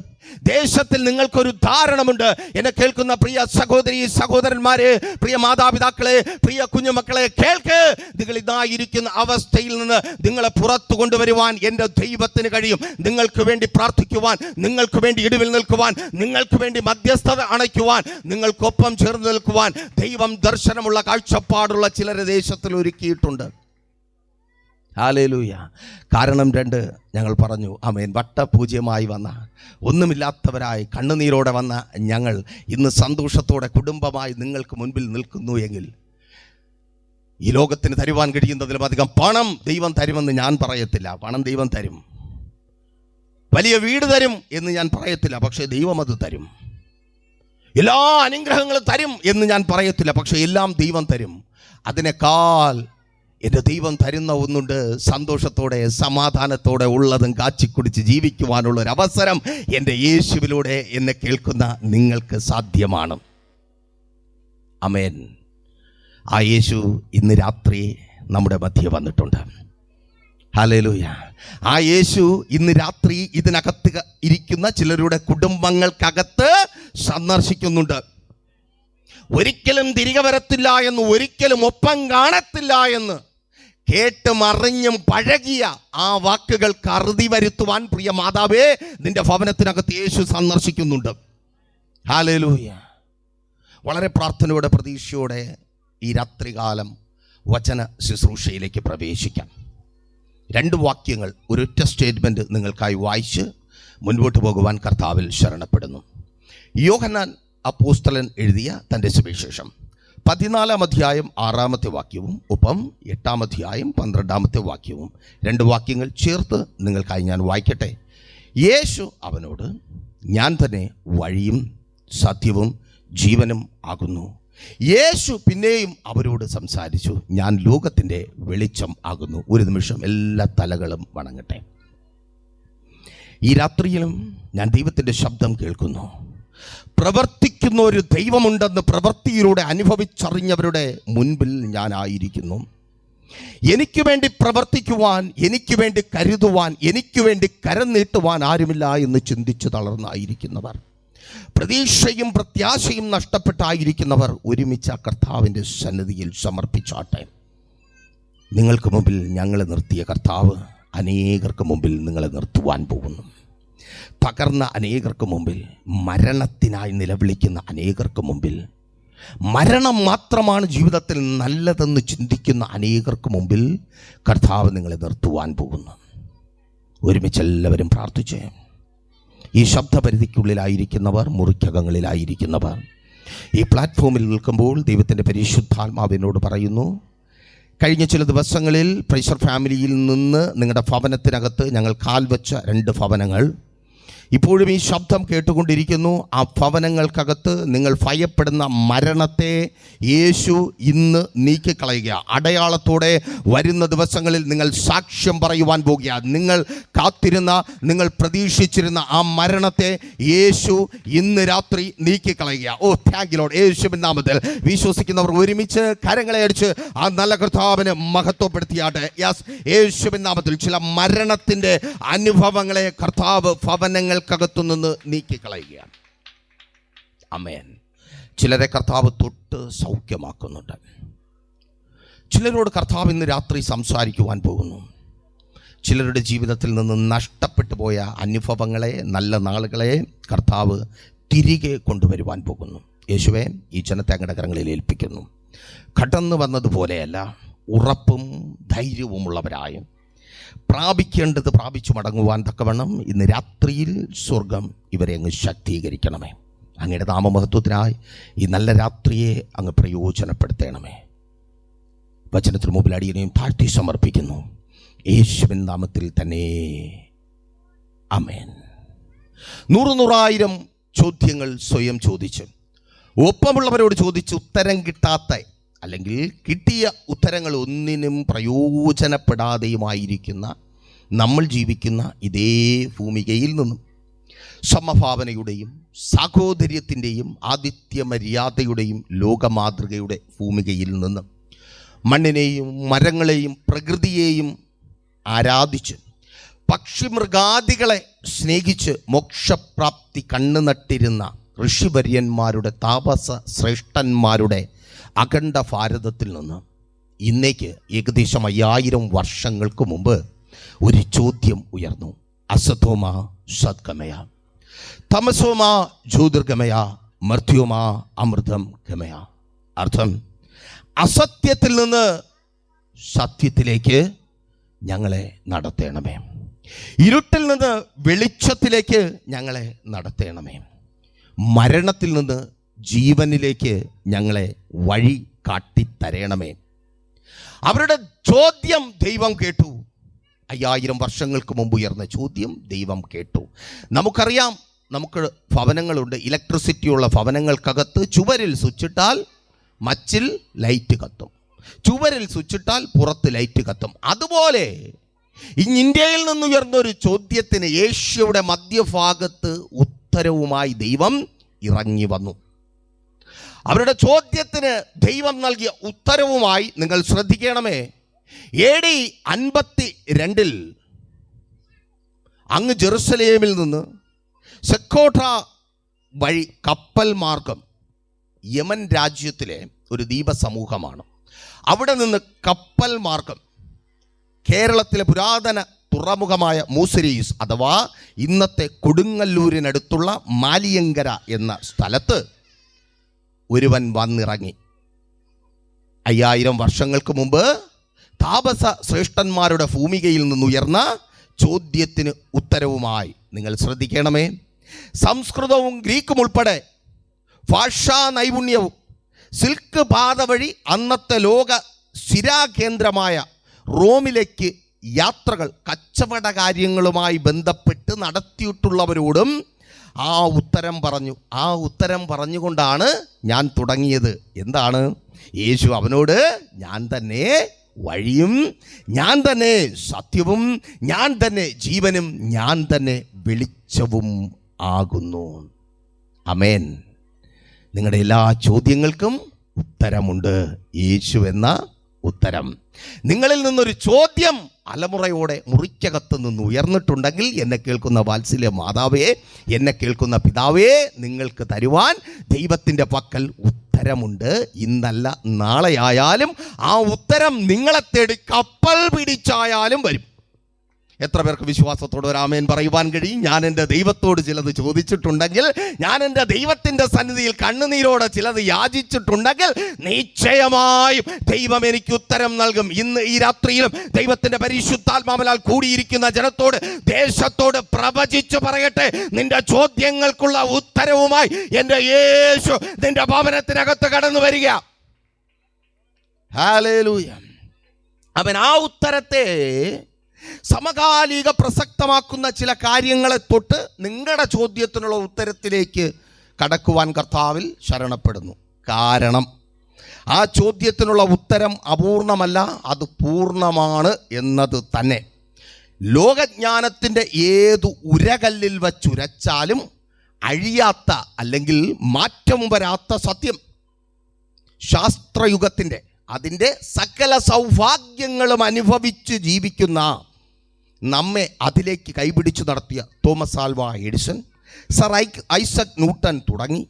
ദേശത്തിൽ നിങ്ങൾക്കൊരു ധാരണമുണ്ട്. എന്നെ കേൾക്കുന്ന പ്രിയ സഹോദരി സഹോദരന്മാരെ, പ്രിയ മാതാപിതാക്കളെ, പ്രിയ കുഞ്ഞുമക്കളെ, കേൾക്ക്. നിങ്ങൾ ഇതായിരിക്കുന്ന അവസ്ഥയിൽ നിന്ന് നിങ്ങളെ പുറത്തു കൊണ്ടുവരുവാൻ എൻ്റെ ദൈവത്തിന് കഴിയും. നിങ്ങൾക്ക് വേണ്ടി പ്രാർത്ഥിക്കുവാൻ, നിങ്ങൾക്ക് വേണ്ടി ഇടിവിൽ നിൽക്കുവാൻ, നിങ്ങൾക്ക് വേണ്ടി മധ്യസ്ഥത അണയ്ക്കുവാൻ, നിങ്ങൾക്കൊപ്പം ചേർന്ന് നിൽക്കുവാൻ ദൈവം ദർശനമുള്ള കാഴ്ചപ്പാടുള്ള ചിലരെ ദേശത്തിൽ ഒരുക്കിയിട്ടുണ്ട്. ഹല്ലേലൂയ. കാരണം 2 ഞങ്ങൾ പറഞ്ഞു. ആമേൻ. വട്ടപൂജ്യമായി വന്ന, ഒന്നുമില്ലാത്തവരായി കണ്ണുനീരോടെ വന്ന ഞങ്ങൾ ഇന്ന് സന്തോഷത്തോടെ കുടുംബമായി നിങ്ങൾക്ക് മുൻപിൽ നിൽക്കുന്നു എങ്കിൽ, ഈ ലോകത്തിന് തരുവാൻ കഴിയുന്നതിലും അധികം പണം ദൈവം തരുമെന്ന് ഞാൻ പറയത്തില്ല. പണം ദൈവം തരും, വലിയ വീട് തരും എന്ന് ഞാൻ പറയത്തില്ല, പക്ഷേ ദൈവം അത് തരും. എല്ലാ അനുഗ്രഹങ്ങളും തരും എന്ന് ഞാൻ പറയത്തില്ല, പക്ഷേ എല്ലാം ദൈവം തരും. അതിനേക്കാൾ എൻ്റെ ദൈവം തരുന്ന ഒന്നുണ്ട്. സന്തോഷത്തോടെ സമാധാനത്തോടെ ഉള്ളതും കാച്ചിക്കുടിച്ച് ജീവിക്കുവാനുള്ളൊരവസരം എൻ്റെ യേശുവിലൂടെ എന്നെ കേൾക്കുന്ന നിങ്ങൾക്ക് സാധ്യമാണ്. ആമേൻ. ആ യേശു ഇന്ന് രാത്രി നമ്മുടെ മധ്യേ വന്നിട്ടുണ്ട്. ഹല്ലേലൂയ. ആ യേശു ഇന്ന് രാത്രി ഇതിനകത്ത് ഇരിക്കുന്ന ചിലരുടെ കുടുംബങ്ങൾക്കകത്ത് സന്ദർശിക്കുന്നുണ്ട്. ഒരിക്കലും തിരികെ വരത്തില്ല എന്ന്, ഒരിക്കലും ഒപ്പം കാണത്തില്ല എന്ന് കേട്ടും അറിഞ്ഞും പഴകിയ ആ വാക്കുകൾക്ക് അറുതി വരുത്തുവാൻ പ്രിയ മാതാവേ, നിന്റെ ഭവനത്തിനകത്ത് യേശു സന്ദർശിക്കുന്നുണ്ട്. ഹല്ലേലൂയ. വളരെ പ്രാർത്ഥനയോടെ പ്രതീക്ഷയോടെ ഈ രാത്രികാലം വചന ശുശ്രൂഷയിലേക്ക് പ്രവേശിക്കാം. 2 വാക്യങ്ങൾ, ഒരൊറ്റ സ്റ്റേറ്റ്മെൻറ്റ് നിങ്ങൾക്കായി വായിച്ച് മുൻപോട്ട് പോകുവാൻ കർത്താവിൽ ശരണപ്പെടുന്നു. യോഹന്നാൻ അപ്പോസ്തലൻ എഴുതിയ തൻ്റെ സുവിശേഷം 14-ാം അധ്യായം 6-ാമത്തെ വാക്യവും ഒപ്പം 8-ാം അധ്യായം 12-ാമത്തെ വാക്യവും 2 വാക്യങ്ങൾ ചേർത്ത് നിങ്ങൾക്കായി ഞാൻ വായിക്കട്ടെ. യേശു അവനോട്, ഞാൻ തന്നെ വഴിയും സത്യവും ജീവനും ആകുന്നു. യേശു പിന്നെയും അവരോട് സംസാരിച്ചു, ഞാൻ ലോകത്തിൻ്റെ വെളിച്ചം ആകുന്നു. ഒരു നിമിഷം എല്ലാ തലകളും വണങ്ങട്ടെ. ഈ രാത്രിയിലും ഞാൻ ദൈവത്തിൻ്റെ ശബ്ദം കേൾക്കുന്നു. പ്രവർത്തിക്കുന്ന ഒരു ദൈവമുണ്ടെന്ന് പ്രവൃത്തിയിലൂടെ അനുഭവിച്ചറിഞ്ഞവരുടെ മുൻപിൽ ഞാനായിരിക്കുന്നു. എനിക്ക് വേണ്ടി പ്രവർത്തിക്കുവാൻ, എനിക്ക് വേണ്ടി കരുതുവാൻ, എനിക്ക് വേണ്ടി കരം നീട്ടുവാൻ ആരുമില്ല എന്ന് ചിന്തിച്ച് തളർന്നായിരിക്കുന്നവർ, പ്രതീക്ഷയും പ്രത്യാശയും നഷ്ടപ്പെട്ടായിരിക്കുന്നവർ ഒരുമിച്ച് ആ കർത്താവിൻ്റെ സന്നിധിയിൽ സമർപ്പിച്ചാട്ടെ. നിങ്ങൾക്ക് മുമ്പിൽ ഞങ്ങളെ നിർത്തിയ കർത്താവ് അനേകർക്ക് മുമ്പിൽ നിങ്ങളെ നിർത്തുവാൻ പോകുന്നു. തകർന്ന അനേകർക്ക് മുമ്പിൽ, മരണത്തിനായി നിലവിളിക്കുന്ന അനേകർക്ക് മുമ്പിൽ, മരണം മാത്രമാണ് ജീവിതത്തിൽ നല്ലതെന്ന് ചിന്തിക്കുന്ന അനേകർക്ക് മുമ്പിൽ കർത്താവ് നിങ്ങളെ നിർത്തുവാൻ പോകുന്നു. ഒരുമിച്ച് എല്ലാവരും പ്രാർത്ഥിച്ചേ. ഈ ശബ്ദപരിധിക്കുള്ളിലായിരിക്കുന്നവർ, മുറിക്കകങ്ങളിലായിരിക്കുന്നവർ, ഈ പ്ലാറ്റ്ഫോമിൽ നിൽക്കുമ്പോൾ ദൈവത്തിൻ്റെ പരിശുദ്ധാത്മാവിനോട് പറയുന്നു, കഴിഞ്ഞ ചില ദിവസങ്ങളിൽ പ്രൈസർ ഫാമിലിയിൽ നിന്ന് നിങ്ങളുടെ ഭവനത്തിനകത്ത് ഞങ്ങൾ കാൽ വെച്ച 2 ഭവനങ്ങൾ ഇപ്പോഴും ഈ ശബ്ദം കേട്ടുകൊണ്ടിരിക്കുന്നു. ആ ഭവനങ്ങൾക്കകത്ത് നിങ്ങൾ ഭയപ്പെടുന്ന മരണത്തെ യേശു ഇന്ന് നീക്കിക്കളയുക. അടയാളത്തോടെ വരുന്ന ദിവസങ്ങളിൽ നിങ്ങൾ സാക്ഷ്യം പറയുവാൻ പോകുക. നിങ്ങൾ കാത്തിരുന്ന, നിങ്ങൾ പ്രതീക്ഷിച്ചിരുന്ന ആ മരണത്തെ യേശു ഇന്ന് രാത്രി നീക്കിക്കളയുക. ഓ താങ്ക് യു ലോർഡ്. യേശുവിൻ നാമത്തിൽ വിശ്വസിക്കുന്നവർ ഒരുമിച്ച് കരങ്ങളെ അടിച്ച് ആ നല്ല കർത്താവിനെ മഹത്വപ്പെടുത്തിയാട്ടെ. യെസ്, യേശുവിൻ നാമത്തിൽ ചില മരണത്തിൻ്റെ അനുഭവങ്ങളെ കർത്താവ് ഭവനങ്ങൾക്കകത്തുനിന്ന് നീക്കിക്കളയുകയാണ്. ആമേൻ. ചിലരെ കർത്താവ് തൊട്ട് സൗഖ്യമാക്കുന്നുണ്ട്. ചിലരോട് കർത്താവ് ഇന്ന് രാത്രി സംസാരിക്കുവാൻ പോകുന്നു. ചിലരുടെ ജീവിതത്തിൽ നിന്ന് നഷ്ടപ്പെട്ടു പോയ അനുഭവങ്ങളെ, നല്ല നാളുകളെ കർത്താവ് തിരികെ കൊണ്ടുവരുവാൻ പോകുന്നു. യേശുവേ, ഈ ജനത്തെ അങ്ങയുടെ കരങ്ങളിൽ ഏൽപ്പിക്കുന്നു. കടന്നു വന്നതുപോലെയല്ല, ഉറപ്പും ധൈര്യവുമുള്ളവരായും പ്രാപിക്കേണ്ടത് പ്രാപിച്ചു മടങ്ങുവാൻ തക്കവണ്ണം ഇന്ന് രാത്രിയിൽ സ്വർഗം ഇവരെ അങ്ങ് ശക്തീകരിക്കണമേ. അങ്ങയുടെ നാമമഹത്വത്തിനായി ഈ നല്ല രാത്രിയെ അങ്ങ് പ്രയോജനപ്പെടുത്തണമേ. വചനത്തിന് മുമ്പിൽ അടിയനെയും താഴ്ത്തി സമർപ്പിക്കുന്നു, യേശുവിൻ നാമത്തിൽ തന്നെ. ആമേൻ. 100,000 ചോദ്യങ്ങൾ സ്വയം ചോദിച്ച്, ഒപ്പമുള്ളവരോട് ചോദിച്ച് ഉത്തരം കിട്ടാത്ത, അല്ലെങ്കിൽ കിട്ടിയ ഉത്തരങ്ങൾ ഒന്നിനും പ്രയോജനപ്പെടാതെയുമായിരിക്കുന്ന നമ്മൾ ജീവിക്കുന്ന ഇതേ ഭൂമികയിൽ നിന്നും സമഭാവനയുടെയും സാഹോദര്യത്തിൻ്റെയും ആതിഥ്യമര്യാദയുടെയും ലോകമാതൃകയുടെ ഭൂമികയിൽ നിന്നും മണ്ണിനെയും മരങ്ങളെയും പ്രകൃതിയെയും ആരാധിച്ച് പക്ഷിമൃഗാദികളെ സ്നേഹിച്ച് മോക്ഷപ്രാപ്തി കണ്ണുനട്ടിരുന്ന ഋഷിവര്യന്മാരുടെ, താപസ ശ്രേഷ്ഠന്മാരുടെ അഖണ്ഡ ഭാരതത്തിൽ നിന്ന് ഇന്നേക്ക് ഏകദേശം 5000 വർഷങ്ങൾക്ക് മുമ്പ് ഒരു ചോദ്യം ഉയർന്നു. അസതോമ സദ്ഗമയ, തമസോമ ജ്യോതിർഗമയ, മർത്യോമ അമൃതം ഗമയ. അർത്ഥം, അസത്യത്തിൽ നിന്ന് സത്യത്തിലേക്ക് ഞങ്ങളെ നടത്തണമേ, ഇരുട്ടിൽ നിന്ന് വെളിച്ചത്തിലേക്ക് ഞങ്ങളെ നടത്തണമേ, മരണത്തിൽ നിന്ന് ജീവനിലേക്ക് ഞങ്ങളെ വഴി കാട്ടിത്തരണമേ. അവരുടെ ചോദ്യം ദൈവം കേട്ടു. 5000 വർഷങ്ങൾക്ക് മുമ്പ് ഉയർന്ന ചോദ്യം ദൈവം കേട്ടു. നമുക്കറിയാം, നമുക്ക് ഭവനങ്ങളുണ്ട്, ഇലക്ട്രിസിറ്റിയുള്ള ഭവനങ്ങൾക്കകത്ത് ചുവരിൽ സ്വിച്ചിട്ടാൽ മച്ചിൽ ലൈറ്റ് കത്തും, ചുവരിൽ സ്വിച്ചിട്ടാൽ പുറത്ത് ലൈറ്റ് കത്തും. അതുപോലെ ഇന്ത്യയിൽ നിന്നുയർന്നൊരു ചോദ്യത്തിന് ഏഷ്യയുടെ മധ്യഭാഗത്ത് ഉത്തരവുമായി ദൈവം ഇറങ്ങി വന്നു. അവരുടെ ചോദ്യത്തിന് ദൈവം നൽകിയ ഉത്തരവുമായി നിങ്ങൾ ശ്രദ്ധിക്കണമേ. AD 52 അങ്ങ് ജെറുസലേമിൽ നിന്ന് സെക്കോട്ട വഴി കപ്പൽ മാർഗം യമൻ രാജ്യത്തിലെ ഒരു ദ്വീപ സമൂഹമാണ്. അവിടെ നിന്ന് കപ്പൽ മാർഗം കേരളത്തിലെ പുരാതന തുറമുഖമായ മൂസരീസ് അഥവാ ഇന്നത്തെ കൊടുങ്ങല്ലൂരിനടുത്തുള്ള മാലിയങ്കര എന്ന സ്ഥലത്ത് ഒരുവൻ വന്നിറങ്ങി. 5000 വർഷങ്ങൾക്ക് മുമ്പ് താപസ ശ്രേഷ്ഠന്മാരുടെ ഭൂമികയിൽ നിന്നുയർന്ന ചോദ്യത്തിന് ഉത്തരവുമായി നിങ്ങൾ ശ്രദ്ധിക്കണമേ. സംസ്കൃതവും ഗ്രീക്കും ഉൾപ്പെടെ ഭാഷാ നൈപുണ്യവും സിൽക്ക് പാത വഴി അന്നത്തെ ലോക സ്ഥിരാകേന്ദ്രമായ റോമിലേക്ക് യാത്രകൾ കച്ചവട കാര്യങ്ങളുമായി ബന്ധപ്പെട്ട് നടത്തിയിട്ടുള്ളവരോടും ആ ഉത്തരം പറഞ്ഞു. ആ ഉത്തരം പറഞ്ഞുകൊണ്ടാണ് ഞാൻ തുടങ്ങിയത്. എന്താണ്? യേശു അവനോട്, ഞാൻ തന്നെ വഴിയും, ഞാൻ തന്നെ സത്യവും, ഞാൻ തന്നെ ജീവനും, ഞാൻ തന്നെ വെളിച്ചവും ആകുന്നു. ആമേൻ. നിങ്ങളുടെ എല്ലാ ചോദ്യങ്ങൾക്കും ഉത്തരമുണ്ട്. യേശു എന്ന ഉത്തരം. നിങ്ങളിൽ നിന്നൊരു ചോദ്യം അലമുറയോടെ മുറിക്കകത്ത് നിന്ന് ഉയർന്നിട്ടുണ്ടെങ്കിൽ എന്നെ കേൾക്കുന്ന വാത്സല്യ മാതാവേ, എന്നെ കേൾക്കുന്ന പിതാവേ, നിങ്ങൾക്ക് തരുവാൻ ദൈവത്തിൻ്റെ പക്കൽ ഉത്തരമുണ്ട്. ഇന്നല്ല നാളെയായാലും ആ ഉത്തരം നിങ്ങളെ തേടി കപ്പൽ പിടിച്ചായാലും വരും. എത്ര പേർക്ക് വിശ്വാസത്തോടെ ഒരു ആമേൻ പറയുവാൻ കഴിയും? ഞാൻ എൻ്റെ ദൈവത്തോട് ചിലത് ചോദിച്ചിട്ടുണ്ടെങ്കിൽ, ഞാൻ എൻ്റെ ദൈവത്തിൻ്റെ സന്നിധിയിൽ കണ്ണുനീരോടെ ചിലത് യാചിച്ചിട്ടുണ്ടെങ്കിൽ നിശ്ചയമായും ദൈവം എനിക്ക് ഉത്തരം നൽകും. ഇന്ന് ഈ രാത്രിയിലും ദൈവത്തിൻ്റെ പരിശുദ്ധാത്മാവിനാൽ കൂടിയിരിക്കുന്ന ജനത്തോട്, ദേശത്തോട് പ്രവചിച്ചു പറയട്ടെ, നിന്റെ ചോദ്യങ്ങൾക്കുള്ള ഉത്തരവുമായി എൻ്റെ യേശു നിന്റെ ഭവനത്തിനകത്ത് കടന്നു വരിക. ഹല്ലേലൂയ. അവൻ ആ ഉത്തരത്തെ സമകാലിക പ്രസക്തമാക്കുന്ന ചില കാര്യങ്ങളെ തൊട്ട് നിങ്ങളുടെ ചോദ്യത്തിനുള്ള ഉത്തരത്തിലേക്ക് കടക്കുവാൻ കർത്താവിൽ ശരണപ്പെടുന്നു. കാരണം ആ ചോദ്യത്തിനുള്ള ഉത്തരം അപൂർണമല്ല, അത് പൂർണ്ണമാണ് എന്നത് തന്നെ. ലോകജ്ഞാനത്തിൻ്റെ ഏതു ഉരകല്ലിൽ വച്ചുരച്ചാലും അഴിയാത്ത അല്ലെങ്കിൽ മാറ്റം വരാത്ത സത്യം, ശാസ്ത്രയുഗത്തിൻ്റെ അതിൻ്റെ സകല സൗഭാഗ്യങ്ങളും അനുഭവിച്ച് ജീവിക്കുന്ന നമ്മെ അതിലേക്ക് കൈപിടിച്ചു നടത്തിയ Thomas Alva Edison, sir Isaac Newton തുടങ്ങി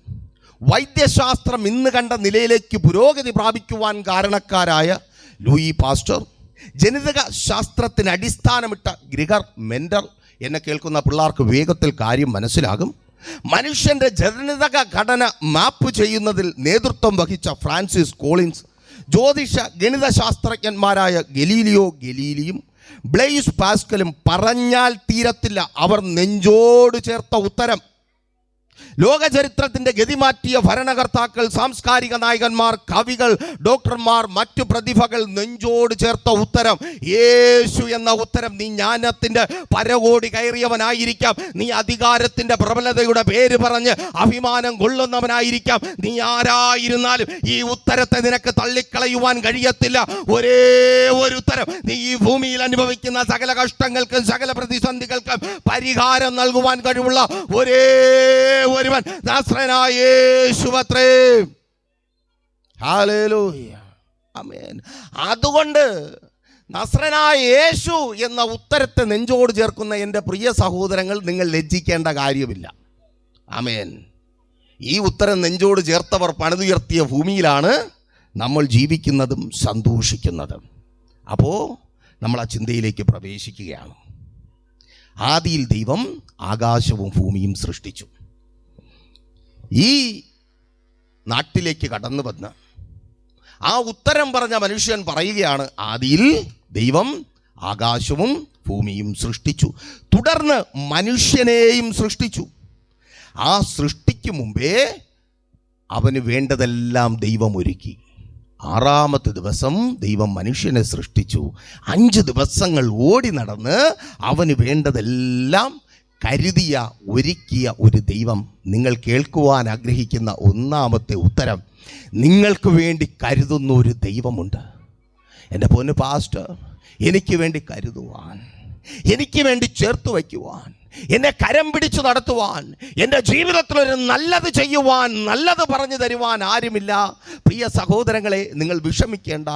വൈദ്യശാസ്ത്രം ഇന്ന് കണ്ട നിലയിലേക്ക് പുരോഗതി പ്രാപിക്കുവാൻ കാരണക്കാരായ ലൂയി പാസ്റ്റർ, ജനിതക ശാസ്ത്രത്തിന് അടിസ്ഥാനമിട്ട ഗ്രിഗർ മെൻഡൽ, എന്നെ കേൾക്കുന്ന പിള്ളേർക്ക് വേഗത്തിൽ കാര്യം മനസ്സിലാകും. മനുഷ്യൻ്റെ ജനിതക ഘടന മാപ്പ് ചെയ്യുന്നതിൽ നേതൃത്വം വഹിച്ച ഫ്രാൻസിസ് കോളിൻസ്, ജ്യോതിഷ ഗണിത ശാസ്ത്രജ്ഞന്മാരായ ഗലീലിയോ ഗലീലിയും ബ്ലെയ്സ് പാസ്കലും പറഞ്ഞാൽ തീരത്തില്ല അവർ നെഞ്ചോട് ചേർത്ത ഉത്തരം. ലോകചരിത്രത്തിൻ്റെ ഗതിമാറ്റിയ ഭരണകർത്താക്കൾ, സാംസ്കാരിക നായകന്മാർ, കവികൾ, ഡോക്ടർമാർ, മറ്റു പ്രതിഭകൾ നെഞ്ചോട് ചേർത്ത ഉത്തരം യേശു എന്ന ഉത്തരം. നീ ജ്ഞാനത്തിൻ്റെ പരകോടി കയറിയവനായിരിക്കാം, നീ അധികാരത്തിൻ്റെ പ്രബലതയുടെ പേര് പറഞ്ഞ് അഭിമാനം കൊള്ളുന്നവനായിരിക്കാം, നീ ആരായിരുന്നാലും ഈ ഉത്തരത്തെ നിനക്ക് തള്ളിക്കളയുവാൻ കഴിയത്തില്ല. ഒരേ ഒരു ഉത്തരം, നീ ഈ ഭൂമിയിൽ അനുഭവിക്കുന്ന സകല കഷ്ടങ്ങൾക്കും സകല പ്രതിസന്ധികൾക്കും പരിഹാരം നൽകുവാൻ കഴിവുള്ള ഒരേ ഒരുവൻ നസ്രയനായ യേശുവത്രേ. ഹല്ലേലൂയ, ആമേൻ. അതുകൊണ്ട് നസ്രയനായ യേശു എന്ന ഉത്തരത്തെ നെഞ്ചോട് ചേർക്കുന്ന എൻ്റെ പ്രിയ സഹോദരങ്ങൾ, നിങ്ങൾ ലജ്ജിക്കേണ്ട കാര്യമില്ല. ആമേൻ. ഈ ഉത്തരം നെഞ്ചോട് ചേർത്തവർ പണിതുയർത്തിയ ഭൂമിയിലാണ് നമ്മൾ ജീവിക്കുന്നതും സന്തോഷിക്കുന്നതും. അപ്പോൾ നമ്മൾ ആ ചിന്തയിലേക്ക് പ്രവേശിക്കുകയാണ്. ആദിയിൽ ദൈവം ആകാശവും ഭൂമിയും സൃഷ്ടിച്ചു. ഈ നാട്ടിലേക്ക് കടന്നു വന്ന് ആ ഉത്തരം പറഞ്ഞ മനുഷ്യൻ പറയുകയാണ്, ആദിയിൽ ദൈവം ആകാശവും ഭൂമിയും സൃഷ്ടിച്ചു, തുടർന്ന് മനുഷ്യനെയും സൃഷ്ടിച്ചു. ആ സൃഷ്ടിക്ക് മുമ്പേ അവന് വേണ്ടതെല്ലാം ദൈവം ഒരുക്കി. ആറാമത്തെ ദിവസം ദൈവം മനുഷ്യനെ സൃഷ്ടിച്ചു. 5 ദിവസങ്ങൾ ഓടി നടന്ന് അവന് വേണ്ടതെല്ലാം കരുതിയ ഒരുക്കിയ ഒരു ദൈവം. നിങ്ങൾ കേൾക്കുവാൻ ആഗ്രഹിക്കുന്ന ഒന്നാമത്തെ ഉത്തരം, നിങ്ങൾക്ക് വേണ്ടി കരുതുന്ന ഒരു ദൈവമുണ്ട്. എൻ്റെ പൊന്നു പാസ്റ്റർ, എനിക്ക് വേണ്ടി കരുതുവാൻ, എനിക്ക് വേണ്ടി ചേർത്ത് വയ്ക്കുവാൻ, എന്നെ കരം പിടിച്ചു നടത്തുവാൻ, എൻ്റെ ജീവിതത്തിലൊരു നല്ലത് ചെയ്യുവാൻ, നല്ലത് പറഞ്ഞു തരുവാൻ ആരുമില്ല. പ്രിയ സഹോദരങ്ങളെ, നിങ്ങൾ വിഷമിക്കേണ്ട.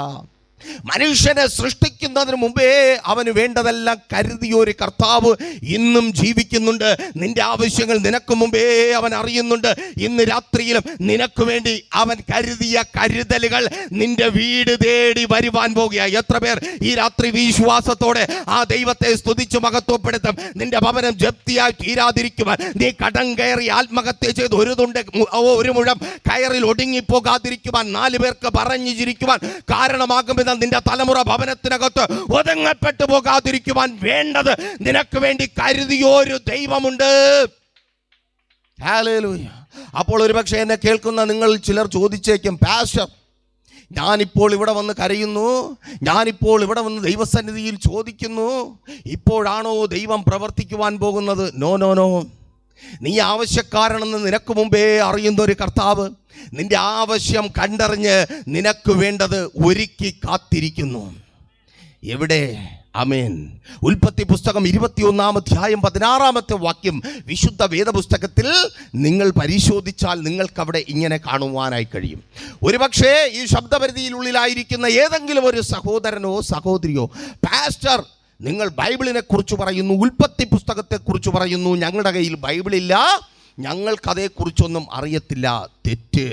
മനുഷ്യനെ സൃഷ്ടിക്കുന്നതിന് മുമ്പേ അവന് വേണ്ടതെല്ലാം കരുതിയൊരു കർത്താവ് ഇന്നും ജീവിക്കുന്നുണ്ട്. നിന്റെ ആവശ്യങ്ങൾ നിനക്ക് മുമ്പേ അവൻ അറിയുന്നുണ്ട്. ഇന്ന് രാത്രിയിലും നിനക്ക് വേണ്ടി അവൻ കരുതിയ കരുതലുകൾ നിന്റെ വീട് തേടി വരുവാൻ പോകുക. എത്ര പേർ ഈ രാത്രി വിശ്വാസത്തോടെ ആ ദൈവത്തെ സ്തുതിച്ച് മഹത്വപ്പെടുത്തും? നിന്റെ ഭവനം ജപ്തിയായി തീരാതിരിക്കുവാൻ, നീ കടം കയറി ആത്മഹത്യ ചെയ്ത് ഒരു മുഴം കയറിൽ ഒടുങ്ങിപ്പോകാതിരിക്കുവാൻ, 4 പേർക്ക് പറഞ്ഞു ചിരിക്കുവാൻ കാരണമാകും നിന്റെ തലമുറ ഭവനത്തിനകത്ത് ഒതുങ്ങപ്പെട്ടു പോകാതിരിക്കുവാൻ വേണ്ടത് നിനക്ക് വേണ്ടി കരുതിയൊരു ദൈവമുണ്ട്. ഹല്ലേലൂയ. അപ്പോൾ ഒരുപക്ഷെ എന്നെ കേൾക്കുന്ന നിങ്ങൾ ചിലർ ചോദിച്ചേക്കും, പാസ്റ്റർ, ഞാനിപ്പോൾ ഇവിടെ വന്ന് കരയുന്നു, ഞാനിപ്പോൾ ഇവിടെ വന്ന് ദൈവസന്നിധിയിൽ ചോദിക്കുന്നു, ഇപ്പോഴാണോ ദൈവം പ്രവർത്തിക്കുവാൻ പോകുന്നത്? No no no. നീ ആവശ്യക്കാരനെന്ന് നിനക്ക് മുമ്പേ അറിയുന്ന ഒരു കർത്താവ് നിന്റെ ആവശ്യം കണ്ടറിഞ്ഞ് നിനക്ക് വേണ്ടത് ഒരുക്കി കാത്തിരിക്കുന്നു. എവിടെ? ആമേൻ. ഉൽപ്പത്തി പുസ്തകം 21-ാം അധ്യായം 16-ാമത്തെ വാക്യം വിശുദ്ധ വേദപുസ്തകത്തിൽ നിങ്ങൾ പരിശോധിച്ചാൽ നിങ്ങൾക്കവിടെ ഇങ്ങനെ കാണുവാനായി കഴിയും. ഒരുപക്ഷേ ഈ ശബ്ദപരിധിയിലുള്ളിലായിരിക്കുന്ന ഏതെങ്കിലും ഒരു സഹോദരനോ സഹോദരിയോ, പാസ്റ്റർ, നിങ്ങൾ ബൈബിളിനെ കുറിച്ച് പറയുന്നു, ഉൽപ്പത്തി പുസ്തകത്തെക്കുറിച്ച് പറയുന്നു, ഞങ്ങളുടെ കയ്യിൽ ബൈബിളില്ല, ഞങ്ങൾക്കതേക്കുറിച്ചൊന്നും അറിയത്തില്ല. തെറ്റ്.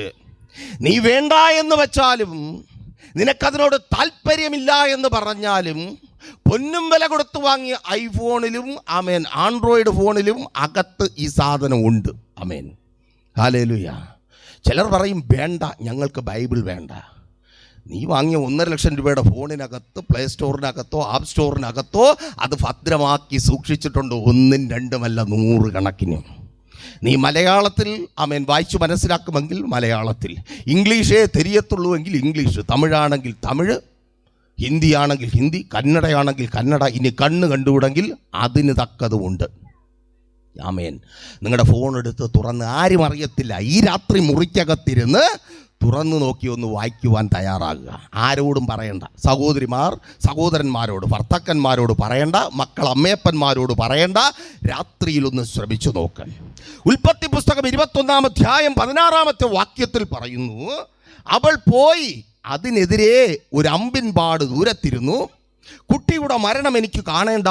നീ വേണ്ട എന്ന് വെച്ചാലും, നിനക്കതിനോട് താല്പര്യമില്ല എന്ന് പറഞ്ഞാലും, പൊന്നും വില കൊടുത്ത് വാങ്ങിയ ഐഫോണിലും ആമേൻ ആൻഡ്രോയിഡ് ഫോണിലും അകത്ത് ഈ സാധനം ഉണ്ട്. ആമേൻ. ഹല്ലേലൂയ. ചിലർ പറയും, വേണ്ട, ഞങ്ങൾക്ക് ബൈബിൾ വേണ്ട. നീ വാങ്ങിയ 1.5 ലക്ഷം രൂപയുടെ ഫോണിനകത്ത് പ്ലേ സ്റ്റോറിനകത്തോ ആപ്പ് സ്റ്റോറിനകത്തോ അത് ഭദ്രമാക്കി സൂക്ഷിച്ചിട്ടുണ്ട്. 1ഉം 2ഉമല്ല, 100 കണക്കിന്. നീ മലയാളത്തിൽ ആമേൻ വായിച്ചു മനസ്സിലാക്കുമെങ്കിൽ മലയാളത്തിൽ, ഇംഗ്ലീഷേ തെരിയത്തുള്ളൂ എങ്കിൽ ഇംഗ്ലീഷ്, തമിഴാണെങ്കിൽ തമിഴ്, ഹിന്ദിയാണെങ്കിൽ ഹിന്ദി, കന്നഡയാണെങ്കിൽ കന്നഡ. ഇനി കണ്ണ് കണ്ടുകൂടെങ്കിൽ അതിന് തക്കതുമുണ്ട്. ആമേൻ. നിങ്ങളുടെ ഫോൺ എടുത്ത് തുറന്ന്, ആരും അറിയത്തില്ല, ഈ രാത്രി മുറിക്കകത്തിരുന്ന് തുറന്നു നോക്കി ഒന്ന് വായിക്കുവാൻ തയ്യാറാകുക. ആരോടും പറയണ്ട. സഹോദരിമാർ സഹോദരന്മാരോട്, ഭർത്താക്കന്മാരോട് പറയണ്ട, മക്കൾ അമ്മയപ്പന്മാരോട് പറയണ്ട. രാത്രിയിലൊന്ന് ശ്രമിച്ചു നോക്കാൻ. ഉൽപ്പത്തി പുസ്തകം 21-ാം അധ്യായം 16-ാമത്തെ വാക്യത്തിൽ പറയുന്നു, അവൾ പോയി അതിനെതിരെ ഒരു അമ്പിൻ പാട് ദൂരത്തിരുന്നു. കുട്ടിയുടെ മരണം എനിക്ക് കാണേണ്ട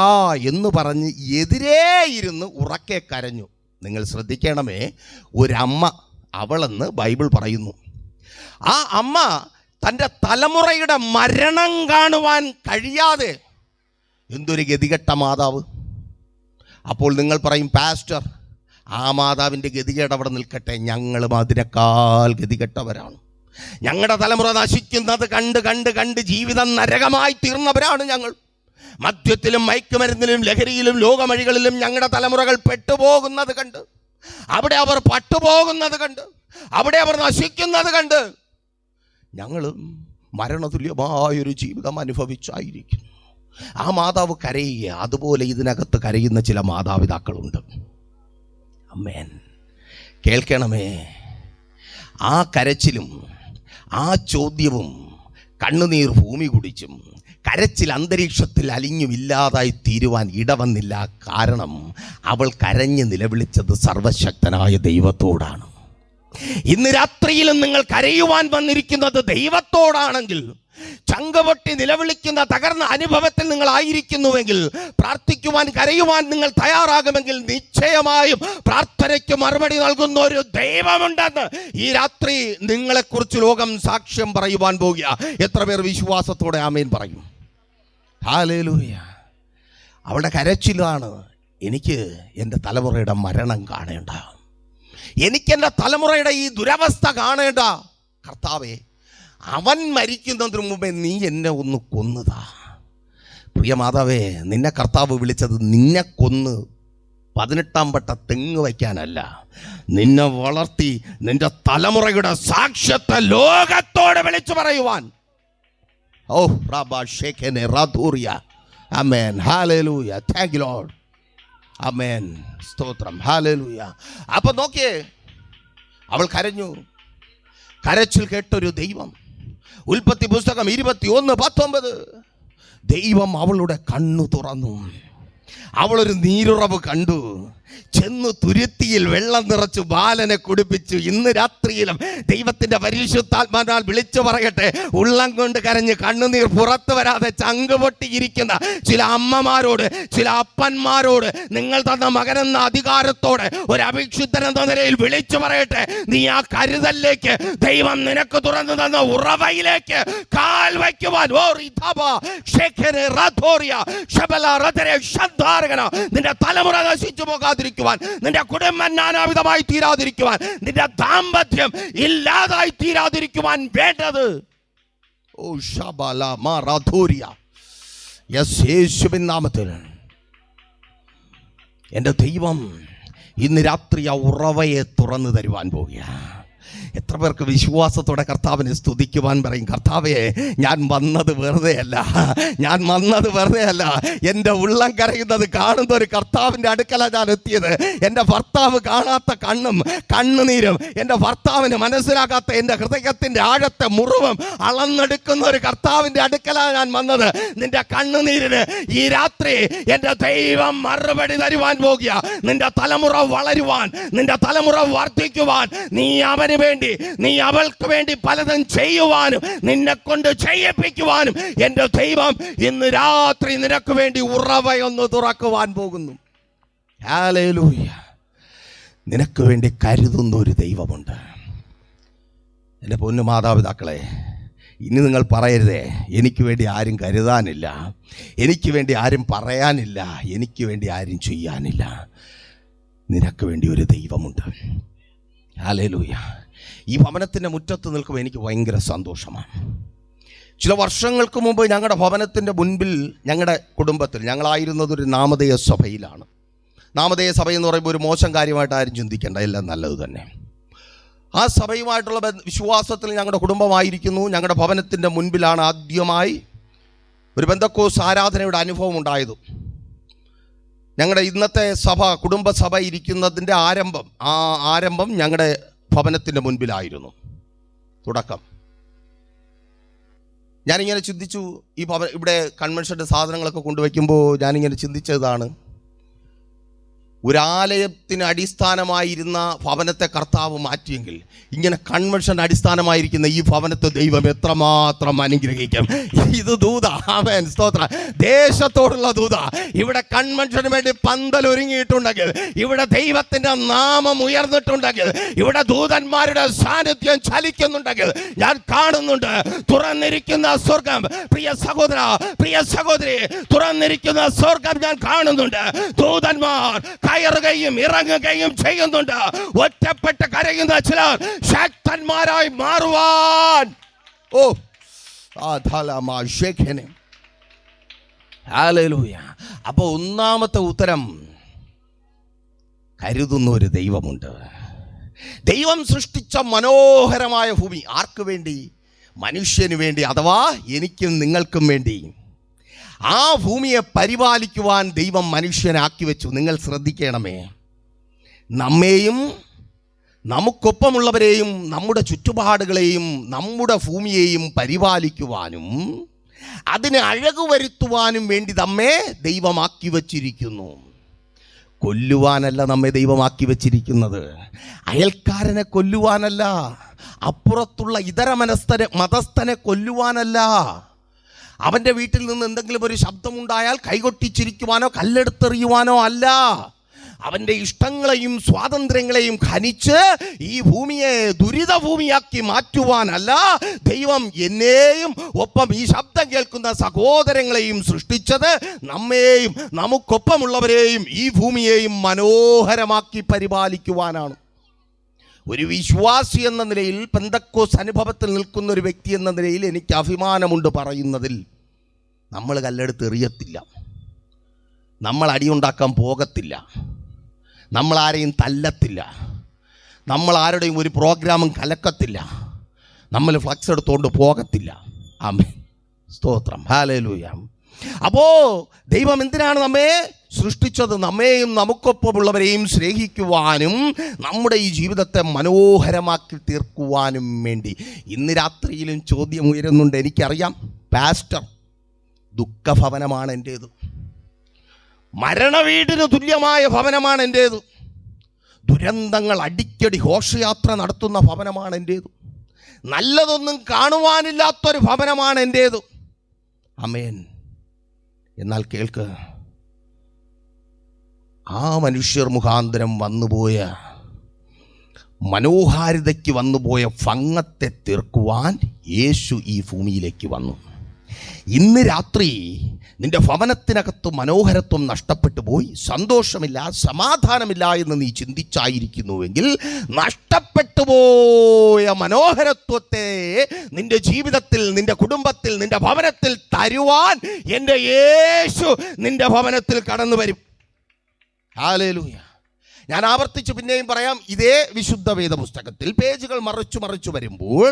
എന്ന് പറഞ്ഞ് എതിരേ ഇരുന്ന് ഉറക്കെ കരഞ്ഞു. നിങ്ങൾ ശ്രദ്ധിക്കണമേ, ഒരമ്മ, അവളെന്ന് ബൈബിൾ പറയുന്നു. ആ അമ്മ തൻ്റെ തലമുറയുടെ മരണം കാണുവാൻ കഴിയാതെ, എന്തൊരു ഗതികെട്ട മാതാവ്. അപ്പോൾ നിങ്ങൾ പറയും, പാസ്റ്റർ, ആ മാതാവിൻ്റെ ഗതികേട് അവിടെ നിൽക്കട്ടെ, ഞങ്ങളും അതിനേക്കാൾ ഗതികെട്ടവരാണ്. ഞങ്ങളുടെ തലമുറ നശിക്കുന്നത് കണ്ട് കണ്ട് കണ്ട് ജീവിതം നരകമായി തീർന്നവരാണ് ഞങ്ങൾ. മദ്യത്തിലും മയക്കുമരുന്നിലും ലഹരിയിലും ലോകമഴികളിലും ഞങ്ങളുടെ തലമുറകൾ പെട്ടുപോകുന്നത് കണ്ട്, അവിടെ അവർ പട്ടുപോകുന്നത് കണ്ട്, അവിടെ അവർ നശിക്കുന്നത് കണ്ട് ഞങ്ങളും മരണതുല്യമായൊരു ജീവിതം അനുഭവിച്ചായിരിക്കുന്നു. ആ മാതാവ് കരയുക. അതുപോലെ ഇതിനകത്ത് കരയുന്ന ചില മാതാപിതാക്കളുണ്ട്. അമ്മേൻ, കേൾക്കണമേ. ആ കരച്ചിലും ആ ചോദ്യവും കണ്ണുനീർ ഭൂമി കുടിച്ചും കരച്ചിൽ അന്തരീക്ഷത്തിൽ അലിഞ്ഞുമില്ലാതായി തീരുവാൻ ഇടവന്നില്ല. കാരണം അവൾ കരഞ്ഞ് നിലവിളിച്ചത് സർവശക്തനായ ദൈവത്തോടാണ്. ഇന്ന് രാത്രിയിലും നിങ്ങൾ കരയുവാൻ വന്നിരിക്കുന്നത് ദൈവത്തോടാണെങ്കിൽ, ചങ്കപൊട്ടി നിലവിളിക്കുന്ന തകർന്ന അനുഭവത്തിൽ നിങ്ങൾ ആയിരിക്കുന്നുവെങ്കിൽ, പ്രാർത്ഥിക്കുവാൻ കരയുവാൻ നിങ്ങൾ തയ്യാറാകുമെങ്കിൽ, നിശ്ചയമായും പ്രാർത്ഥനയ്ക്ക് മറുപടി നൽകുന്ന ഒരു ദൈവമുണ്ടെന്ന് ഈ രാത്രി നിങ്ങളെക്കുറിച്ച് ലോകം സാക്ഷ്യം പറയുവാൻ പോകുക. എത്ര പേർ വിശ്വാസത്തോടെ ആമേൻ പറയും? ഹല്ലേലൂയ. അവളുടെ കരച്ചിലാണ്, എനിക്ക് എൻ്റെ തലമുറയുടെ മരണം കാണേണ്ട, എനിക്കെൻ്റെ തലമുറയുടെ ഈ ദുരവസ്ഥ കാണേണ്ട. കർത്താവേ, അവൻ മരിക്കുന്നതിന് മുമ്പേ നീ എന്നെ ഒന്ന് കൊന്നതാ. പ്രിയ മാതാവേ, നിന്നെ കർത്താവ് വിളിച്ചത് നിന്നെ കൊന്ന് 18-ാം പട്ട തെങ്ങ് വയ്ക്കാനല്ല, നിന്നെ വളർത്തി നിന്റെ തലമുറയുടെ സാക്ഷ്യത്തെ ലോകത്തോട് വിളിച്ചു പറയുവാൻ. ഓ റാബാ ഷേഖനെ റാദൂറിയ. ആമേൻ. ഹല്ലേലൂയ. Thank you lord. ആമേൻ. സ്തോത്രം. ഹല്ലേലൂയ. അപ്പൊ നോക്കിയേ, അവൾ കരഞ്ഞു. കരച്ചിൽ കേട്ടൊരു ദൈവം. ഉൽപ്പത്തി പുസ്തകം 21:19. ദൈവം അവളുടെ കണ്ണു തുറന്നു. അവളൊരു നീരുറവ് കണ്ടു. ചെന്നു തുരുത്തിയിൽ വെള്ളം നിറച്ചു ബാലനെ കുടിപ്പിച്ചു. ഇന്ന് രാത്രിയിലും ദൈവത്തിൻ്റെ പരിശുദ്ധാത്മാവിനാൽ വിളിച്ചു പറയട്ടെ, ഉള്ളം കൊണ്ട് കരഞ്ഞ് കണ്ണുനീർ പുറത്തു വരാതെ ചങ്ക് പൊട്ടിയിരിക്കുന്ന ചില അമ്മമാരോട്, ചില അപ്പന്മാരോട്, നിങ്ങൾ തന്ന മകനെന്ന അധികാരത്തോടെ ഒരു അഭിഷിക്തൻ എന്ന നിലയിൽ വിളിച്ചു പറയട്ടെ, നീ ആ കരുതലിലേക്ക്, ദൈവം നിനക്ക് തുറന്നു തന്ന ഉറവയിലേക്ക് കാൽ വയ്ക്കുവാൻ. നിന്റെ തലമുറ നശിച്ചു പോകാതിരിക്കുവാൻ, നിന്റെ കുടുംബം നാനാവിധമായി തീരാതിരിക്കുവാൻ, നിന്റെ ദാമ്പത്യം ഇല്ലാതായി തീരാതിരിക്കുവാൻ വേണ്ടത് യേശുവിൻ നാമത്തിൽ എൻ്റെ ദൈവം ഇന്ന് രാത്രി ആ ഉറവയെ തുറന്നു തരുവാൻ പോവുക. എത്ര പേർക്ക് വിശ്വാസത്തോടെ കർത്താവിനെ സ്തുതിക്കുവാൻ പറയും? കർത്താവേ, ഞാൻ വന്നത് വെറുതെ അല്ല, ഞാൻ വന്നത് വെറുതെ അല്ല. എൻ്റെ ഉള്ളം കരയുന്നത് കാണുന്ന ഒരു കർത്താവിൻ്റെ അടുക്കല ഞാൻ എത്തിയത്. എൻ്റെ ഭർത്താവ് കാണാത്ത കണ്ണും കണ്ണുനീരും, എൻ്റെ ഭർത്താവിന് മനസ്സിലാക്കാത്ത എൻ്റെ ഹൃദയത്തിൻ്റെ ആഴത്തെ മുറിവും അളന്നെടുക്കുന്ന ഒരു കർത്താവിൻ്റെ അടുക്കല ഞാൻ വന്നത്. നിന്റെ കണ്ണുനീരിന് ഈ രാത്രി എൻ്റെ ദൈവം മറുപടി തരുവാൻ പോകുക. നിന്റെ തലമുറ വളരുവാൻ, നിന്റെ തലമുറ വർദ്ധിക്കുവാൻ, നീ അവന് വേണ്ടി, നീ അവൾക്ക് വേണ്ടി പലതും ചെയ്യുവാനും നിന്നെ കൊണ്ട് ചെയ്യിപ്പിക്കുവാനും എൻ്റെ ദൈവം ഇന്ന് രാത്രി നിനക്ക് വേണ്ടി ഉറവയൊന്ന് തുറക്കുവാൻ പോകുന്നു. ഹല്ലേലൂയ. നിനക്ക് വേണ്ടി കരുതുന്ന ഒരു ദൈവമുണ്ട്. എൻ്റെ പൊന്നു മാതാപിതാക്കളെ, ഇനി നിങ്ങൾ പറയരുതേ, എനിക്ക് വേണ്ടി ആരും കരുതാനില്ല, എനിക്ക് വേണ്ടി ആരും പറയാനില്ല, എനിക്ക് വേണ്ടി ആരും ചെയ്യാനില്ല. നിനക്ക് വേണ്ടി ഒരു ദൈവമുണ്ട്. ഹല്ലേലൂയ. ഈ ഭവനത്തിൻ്റെ മുറ്റത്ത് നിൽക്കുമ്പോൾ എനിക്ക് ഭയങ്കര സന്തോഷമാണ്. ചില വർഷങ്ങൾക്ക് മുമ്പ് ഞങ്ങളുടെ ഭവനത്തിൻ്റെ മുൻപിൽ, ഞങ്ങളുടെ കുടുംബത്തിൽ, ഞങ്ങളായിരുന്നതൊരു നാമധേയ സഭയിലാണ്. നാമധേയ സഭയെന്ന് പറയുമ്പോൾ ഒരു മോശം കാര്യമായിട്ട് ആരും ചിന്തിക്കേണ്ട, എല്ലാം നല്ലത് തന്നെ. ആ സഭയുമായിട്ടുള്ള വിശ്വാസത്തിൽ ഞങ്ങളുടെ കുടുംബമായിരിക്കുന്നു. ഞങ്ങളുടെ ഭവനത്തിൻ്റെ മുൻപിലാണ് ആദ്യമായി ഒരു പെന്തക്കോസ് ആരാധനയുടെ അനുഭവം ഉണ്ടായത്. ഞങ്ങളുടെ ഇന്നത്തെ സഭ, കുടുംബസഭ ഇരിക്കുന്നതിൻ്റെ ആരംഭം ഞങ്ങളുടെ ഭവനത്തിൻ്റെ മുൻപിലായിരുന്നു. തുടക്കം ഞാനിങ്ങനെ ചിന്തിച്ചു, ഇവിടെ കൺവെൻഷൻ്റെ സാധനങ്ങളൊക്കെ കൊണ്ടുവയ്ക്കുമ്പോൾ ഞാനിങ്ങനെ ചിന്തിച്ചതാണ്, ഒരാലയത്തിന് അടിസ്ഥാനമായിരുന്ന ഭവനത്തെ കർത്താവ് മാറ്റിയെങ്കിൽ ഇങ്ങനെ കൺവെൻഷൻ അടിസ്ഥാനമായിരിക്കുന്ന ഈ ഭവനത്തെ ദൈവം എത്രമാത്രം അനുഗ്രഹിക്കും. ഇത് ദൂത, ആമേൻ, സ്തോത്രം, ദേശത്തോടുള്ള ദൂത. ഇവിടെ കൺവെൻഷന് വേണ്ടി പന്തൽ ഒരുങ്ങിയിട്ടുണ്ടെങ്കിൽ, ഇവിടെ ദൈവത്തിൻ്റെ നാമം ഉയർന്നിട്ടുണ്ടെങ്കിൽ, ഇവിടെ ദൂതന്മാരുടെ സാന്നിധ്യം ചലിക്കുന്നുണ്ടെങ്കിൽ ഞാൻ കാണുന്നുണ്ട് തുറന്നിരിക്കുന്ന സ്വർഗം. പ്രിയ സഹോദര, പ്രിയ സഹോദരി, തുറന്നിരിക്കുന്ന സ്വർഗം ഞാൻ കാണുന്നുണ്ട്. ദൂതന്മാർ കയറുകയും ഇറങ്ങുകയും ചെയ്യുന്നുണ്ട്. ഒറ്റപ്പെട്ട് കരയുന്ന ചിലർ ശക്തന്മാരായി മാറുവാൻ അപ്പൊ ഒന്നാമത്തെ ഉത്തരം, കരുതുന്ന ഒരു ദൈവമുണ്ട്. ദൈവം സൃഷ്ടിച്ച മനോഹരമായ ഭൂമി ആർക്ക് വേണ്ടി? മനുഷ്യന് വേണ്ടി, അഥവാ എനിക്കും നിങ്ങൾക്കും വേണ്ടി. ആ ഭൂമിയെ പരിപാലിക്കുവാൻ ദൈവം മനുഷ്യനാക്കി വെച്ചു. നിങ്ങൾ ശ്രദ്ധിക്കണമേ, നമ്മെയും നമുക്കൊപ്പമുള്ളവരെയും നമ്മുടെ ചുറ്റുപാടുകളെയും നമ്മുടെ ഭൂമിയെയും പരിപാലിക്കുവാനും അതിന് അഴകു വരുത്തുവാനും വേണ്ടി നമ്മെ ദൈവമാക്കി വച്ചിരിക്കുന്നു. കൊല്ലുവാനല്ല നമ്മെ ദൈവമാക്കി വച്ചിരിക്കുന്നത്, അയൽക്കാരനെ കൊല്ലുവാനല്ല, അപ്പുറത്തുള്ള ഇതര മതസ്ഥനെ കൊല്ലുവാനല്ല, അവൻ്റെ വീട്ടിൽ നിന്ന് എന്തെങ്കിലും ഒരു ശബ്ദമുണ്ടായാൽ കൈകൊട്ടിച്ചിരിക്കുവാനോ കല്ലെടുത്തെറിയുവാനോ അല്ല, അവൻ്റെ ഇഷ്ടങ്ങളെയും സ്വാതന്ത്ര്യങ്ങളെയും ഖനിച്ച് ഈ ഭൂമിയെ ദുരിത ഭൂമിയാക്കി മാറ്റുവാനല്ല ദൈവം എന്നെയും ഒപ്പം ഈ ശബ്ദം കേൾക്കുന്ന സഹോദരങ്ങളെയും സൃഷ്ടിച്ചത്. നമ്മെയും നമുക്കൊപ്പമുള്ളവരെയും ഈ ഭൂമിയെയും മനോഹരമാക്കി പരിപാലിക്കുവാനാണ്. ഒരു വിശ്വാസി എന്ന നിലയിൽ, പെന്തക്കോസ് അനുഭവത്തിൽ നിൽക്കുന്ന ഒരു വ്യക്തി എന്ന നിലയിൽ എനിക്ക് അഭിമാനമുണ്ട് പറയുന്നതിൽ. നമ്മൾ കല്ലെടുത്ത് എറിയത്തില്ല, നമ്മൾ അടിയുണ്ടാക്കാൻ പോകത്തില്ല, നമ്മൾ ആരെയും തല്ലത്തില്ല, നമ്മൾ ആരുടെയും ഒരു പ്രോഗ്രാമും കലക്കത്തില്ല, നമ്മൾ ഫ്ലക്സ് എടുത്തുകൊണ്ട് പോകത്തില്ല. ആമേൻ, സ്തോത്രം, ഹല്ലേലൂയ. അപ്പോൾ ദൈവം എന്തിനാണ് നമ്മെ സൃഷ്ടിച്ചത്? നമ്മെയും നമുക്കൊപ്പമുള്ളവരെയും സ്നേഹിക്കുവാനും നമ്മുടെ ഈ ജീവിതത്തെ മനോഹരമാക്കി തീർക്കുവാനും വേണ്ടി. ഇന്ന് രാത്രിയിലും ചോദ്യം ഉയരുന്നുണ്ട്, എനിക്കറിയാം പാസ്റ്റർ, ദുഃഖഭവനമാണ് എൻ്റേത്, മരണവീടിന് തുല്യമായ ഭവനമാണ് എൻ്റേത്, ദുരന്തങ്ങൾ അടിക്കടി ഘോഷയാത്ര നടത്തുന്ന ഭവനമാണ് എൻ്റേത്, നല്ലതൊന്നും കാണുവാനില്ലാത്തൊരു ഭവനമാണ് എൻ്റേത്. ആമേൻ. എന്നാൽ കേൾക്ക്, ആ മനുഷ്യർ മുഖാന്തരം വന്നുപോയ മനോഹാരിതയ്ക്ക് വന്നുപോയ ഭംഗത്തെ തീർക്കുവാൻ യേശു ഈ ഭൂമിയിലേക്ക് വന്നു. ഇന്ന് രാത്രി നിന്റെ ഭവനത്തിനകത്ത് മനോഹരത്വം നഷ്ടപ്പെട്ടു പോയി, സന്തോഷമില്ല, സമാധാനമില്ല എന്ന് നീ ചിന്തിച്ചായിരിക്കുന്നുവെങ്കിൽ, നഷ്ടപ്പെട്ടു പോയ മനോഹരത്വത്തെ നിന്റെ ജീവിതത്തിൽ, നിന്റെ കുടുംബത്തിൽ, നിന്റെ ഭവനത്തിൽ തരുവാൻ എൻ്റെ യേശു നിന്റെ ഭവനത്തിൽ കടന്നു വരും. ഹല്ലേലൂയ. ഞാൻ ആവർത്തിച്ച് പിന്നെയും പറയാം, ഇതേ വിശുദ്ധ വേദപുസ്തകത്തിൽ പേജുകൾ മറിച്ചു വരുമ്പോൾ,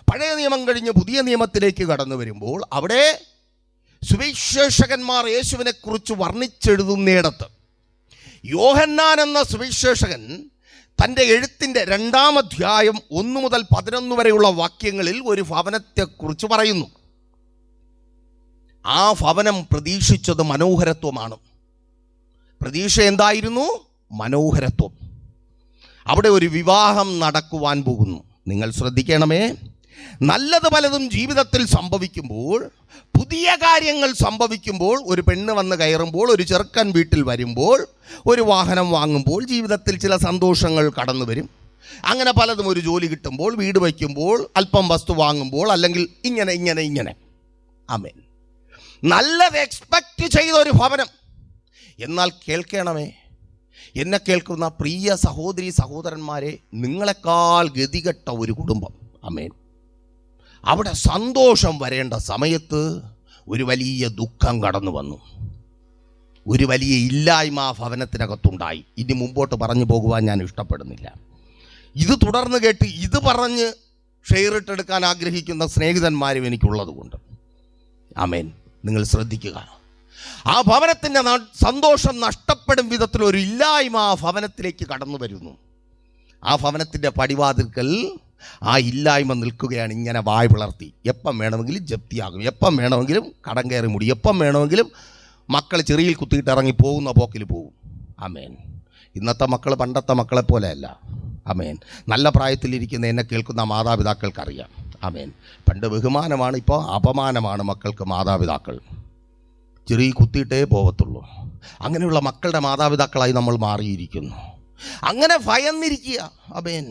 പഴയ നിയമം കഴിഞ്ഞ് പുതിയ നിയമത്തിലേക്ക് കടന്നു വരുമ്പോൾ, അവിടെ സുവിശേഷകന്മാർ യേശുവിനെ കുറിച്ച് വർണ്ണിച്ചെഴുതുന്നിടത്ത് യോഹന്നാൻ എന്ന സുവിശേഷകൻ തൻ്റെ എഴുത്തിൻ്റെ 2-ാം അധ്യായം 1 മുതൽ 11 വരെയുള്ള വാക്യങ്ങളിൽ ഒരു ഭവനത്തെക്കുറിച്ച് പറയുന്നു. ആ ഭവനം പ്രതീക്ഷിച്ചത് മനോഹരത്വമാണ്. പ്രതീക്ഷ എന്തായിരുന്നു? മനോഹരത്വം. അവിടെ ഒരു വിവാഹം നടക്കുവാൻ പോകുന്നു. നിങ്ങൾ ശ്രദ്ധിക്കണമേ, നല്ലത് പലതും ജീവിതത്തിൽ സംഭവിക്കുമ്പോൾ, പുതിയ കാര്യങ്ങൾ സംഭവിക്കുമ്പോൾ, ഒരു പെണ്ണ് വന്ന് കയറുമ്പോൾ, ഒരു ചെറുക്കൻ വീട്ടിൽ വരുമ്പോൾ, ഒരു വാഹനം വാങ്ങുമ്പോൾ, ജീവിതത്തിൽ ചില സന്തോഷങ്ങൾ കടന്നു വരും. അങ്ങനെ പലതും, ഒരു ജോലി കിട്ടുമ്പോൾ, വീട് വയ്ക്കുമ്പോൾ, അല്പം വസ്തു വാങ്ങുമ്പോൾ, അല്ലെങ്കിൽ ഇങ്ങനെ. ആമേൻ. നല്ലത് എക്സ്പെക്റ്റ് ചെയ്തൊരു ഭവനം. എന്നാൽ കേൾക്കണമേ, എന്നെ കേൾക്കുന്ന പ്രിയ സഹോദരി സഹോദരന്മാരെ, നിങ്ങളെക്കാൾ ഗതികെട്ട ഒരു കുടുംബം. ആമേൻ. അവിടെ സന്തോഷം വരേണ്ട സമയത്ത് ഒരു വലിയ ദുഃഖം കടന്നു വന്നു, ഒരു വലിയ ഇല്ലായ്മ ആ ഭവനത്തിനകത്തുണ്ടായി. ഇനി മുമ്പോട്ട് പറഞ്ഞു പോകുവാൻ ഞാൻ ഇഷ്ടപ്പെടുന്നില്ല. ഇത് തുടർന്ന് കേട്ട് ഇത് പറഞ്ഞ് ഷെയർ ഇട്ടെടുക്കാൻ ആഗ്രഹിക്കുന്ന സ്നേഹിതന്മാരും എനിക്കുള്ളത് കൊണ്ട്, ആമേൻ, നിങ്ങൾ ശ്രദ്ധിക്കുക. ആ ഭവനത്തിൻ്റെ സന്തോഷം നഷ്ടപ്പെടും വിധത്തിൽ ഒരു ഇല്ലായ്മ ആ ഭവനത്തിലേക്ക് കടന്നു വരുന്നു. ആ ഭവനത്തിൻ്റെ പടിവാതിൽക്കൽ ആ ഇല്ലായ്മ നിൽക്കുകയാണ്, ഇങ്ങനെ വായ് പിളർത്തി. എപ്പം വേണമെങ്കിലും ജപ്തിയാകും, എപ്പം വേണമെങ്കിലും കടം കയറി മുടി, എപ്പം വേണമെങ്കിലും മക്കൾ ചെറിയിൽ കുത്തിയിട്ട് ഇറങ്ങി പോകുന്ന പോക്കിൽ പോകും. ആമേൻ. ഇന്നത്തെ മക്കൾ പണ്ടത്തെ മക്കളെ പോലെയല്ല. ആമേൻ. നല്ല പ്രായത്തിലിരിക്കുന്ന എന്നെ കേൾക്കുന്ന മാതാപിതാക്കൾക്കറിയാം. ആമേൻ. പണ്ട് ബഹുമാനമാണ്, ഇപ്പോൾ അപമാനമാണ് മക്കൾക്ക് മാതാപിതാക്കൾ. ചെറിയ കുത്തിയിട്ടേ പോകത്തുള്ളൂ. അങ്ങനെയുള്ള മക്കളുടെ മാതാപിതാക്കളായി നമ്മൾ മാറിയിരിക്കുന്നു. അങ്ങനെ ഭയന്നിരിക്കുക. ആമേൻ.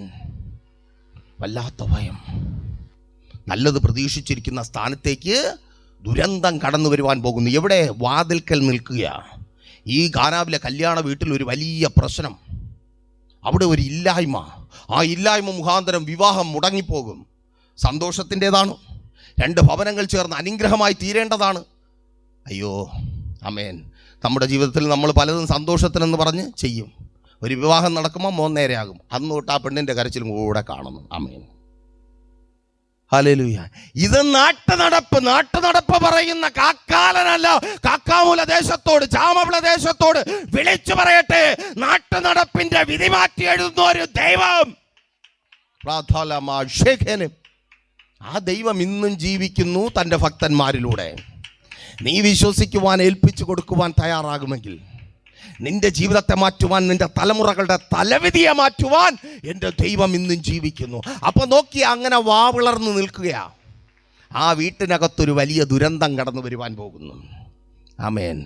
വല്ലാത്ത ഭയം. നല്ലത് പ്രതീക്ഷിച്ചിരിക്കുന്ന സ്ഥാനത്തേക്ക് ദുരന്തം കടന്നു വരുവാൻ പോകുന്നു. എവിടെ? വാതിൽക്കൽ നിൽക്കുക. ഈ ഖാനാവിലെ കല്യാണ വീട്ടിൽ ഒരു വലിയ പ്രശ്നം, അവിടെ ഒരു ഇല്ലായ്മ. ആ ഇല്ലായ്മ മുഖാന്തരം വിവാഹം മുടങ്ങിപ്പോകും. സന്തോഷത്തിൻ്റെതാണ്. 2 ഭവനങ്ങൾ ചേർന്ന് അനുഗ്രഹമായി തീരേണ്ടതാണ്. അയ്യോ ആമേൻ. നമ്മുടെ ജീവിതത്തിൽ നമ്മൾ പലതും സന്തോഷത്തിനെന്ന് പറഞ്ഞ് ചെയ്യും. ഒരു വിവാഹം നടക്കുമ്പോൾ മോൻ നേരെയാകും. അന്ന് തൊട്ട് ആ പെണ്ണിൻ്റെ കരച്ചിലും കൂടെ കാണുന്നു. ആമേൻ. ഹല്ലേലൂയ. ഇത് നാട്ടുനടപ്പ് പറയുന്ന കാക്കാലനല്ല, കാക്കാമൂല ദേശത്തോട്, ചാമവിള ദേശത്തോട് വിളിച്ചു പറയട്ടെ, നാട്ടുനടപ്പിന്റെ വിധി മാറ്റി എഴുതുന്ന ഒരു ദൈവം, ആ ദൈവം ഇന്നും ജീവിക്കുന്നു തൻ്റെ ഭക്തന്മാരിലൂടെ. നീ വിശ്വസിക്കുവാൻ, ഏൽപ്പിച്ചു കൊടുക്കുവാൻ തയ്യാറാകുമെങ്കിൽ നിന്റെ ജീവിതത്തെ മാറ്റുവാൻ, നിന്റെ തലമുറകളുടെ തലവിധിയെ മാറ്റുവാൻ എൻ്റെ ദൈവം ഇന്നും ജീവിക്കുന്നു. അപ്പോൾ നോക്കി, അങ്ങനെ വാവിളർന്ന് നിൽക്കുകയാ. ആ വീട്ടിനകത്തൊരു വലിയ ദുരന്തം കടന്നു വരുവാൻ പോകുന്നു. ആമേൻ.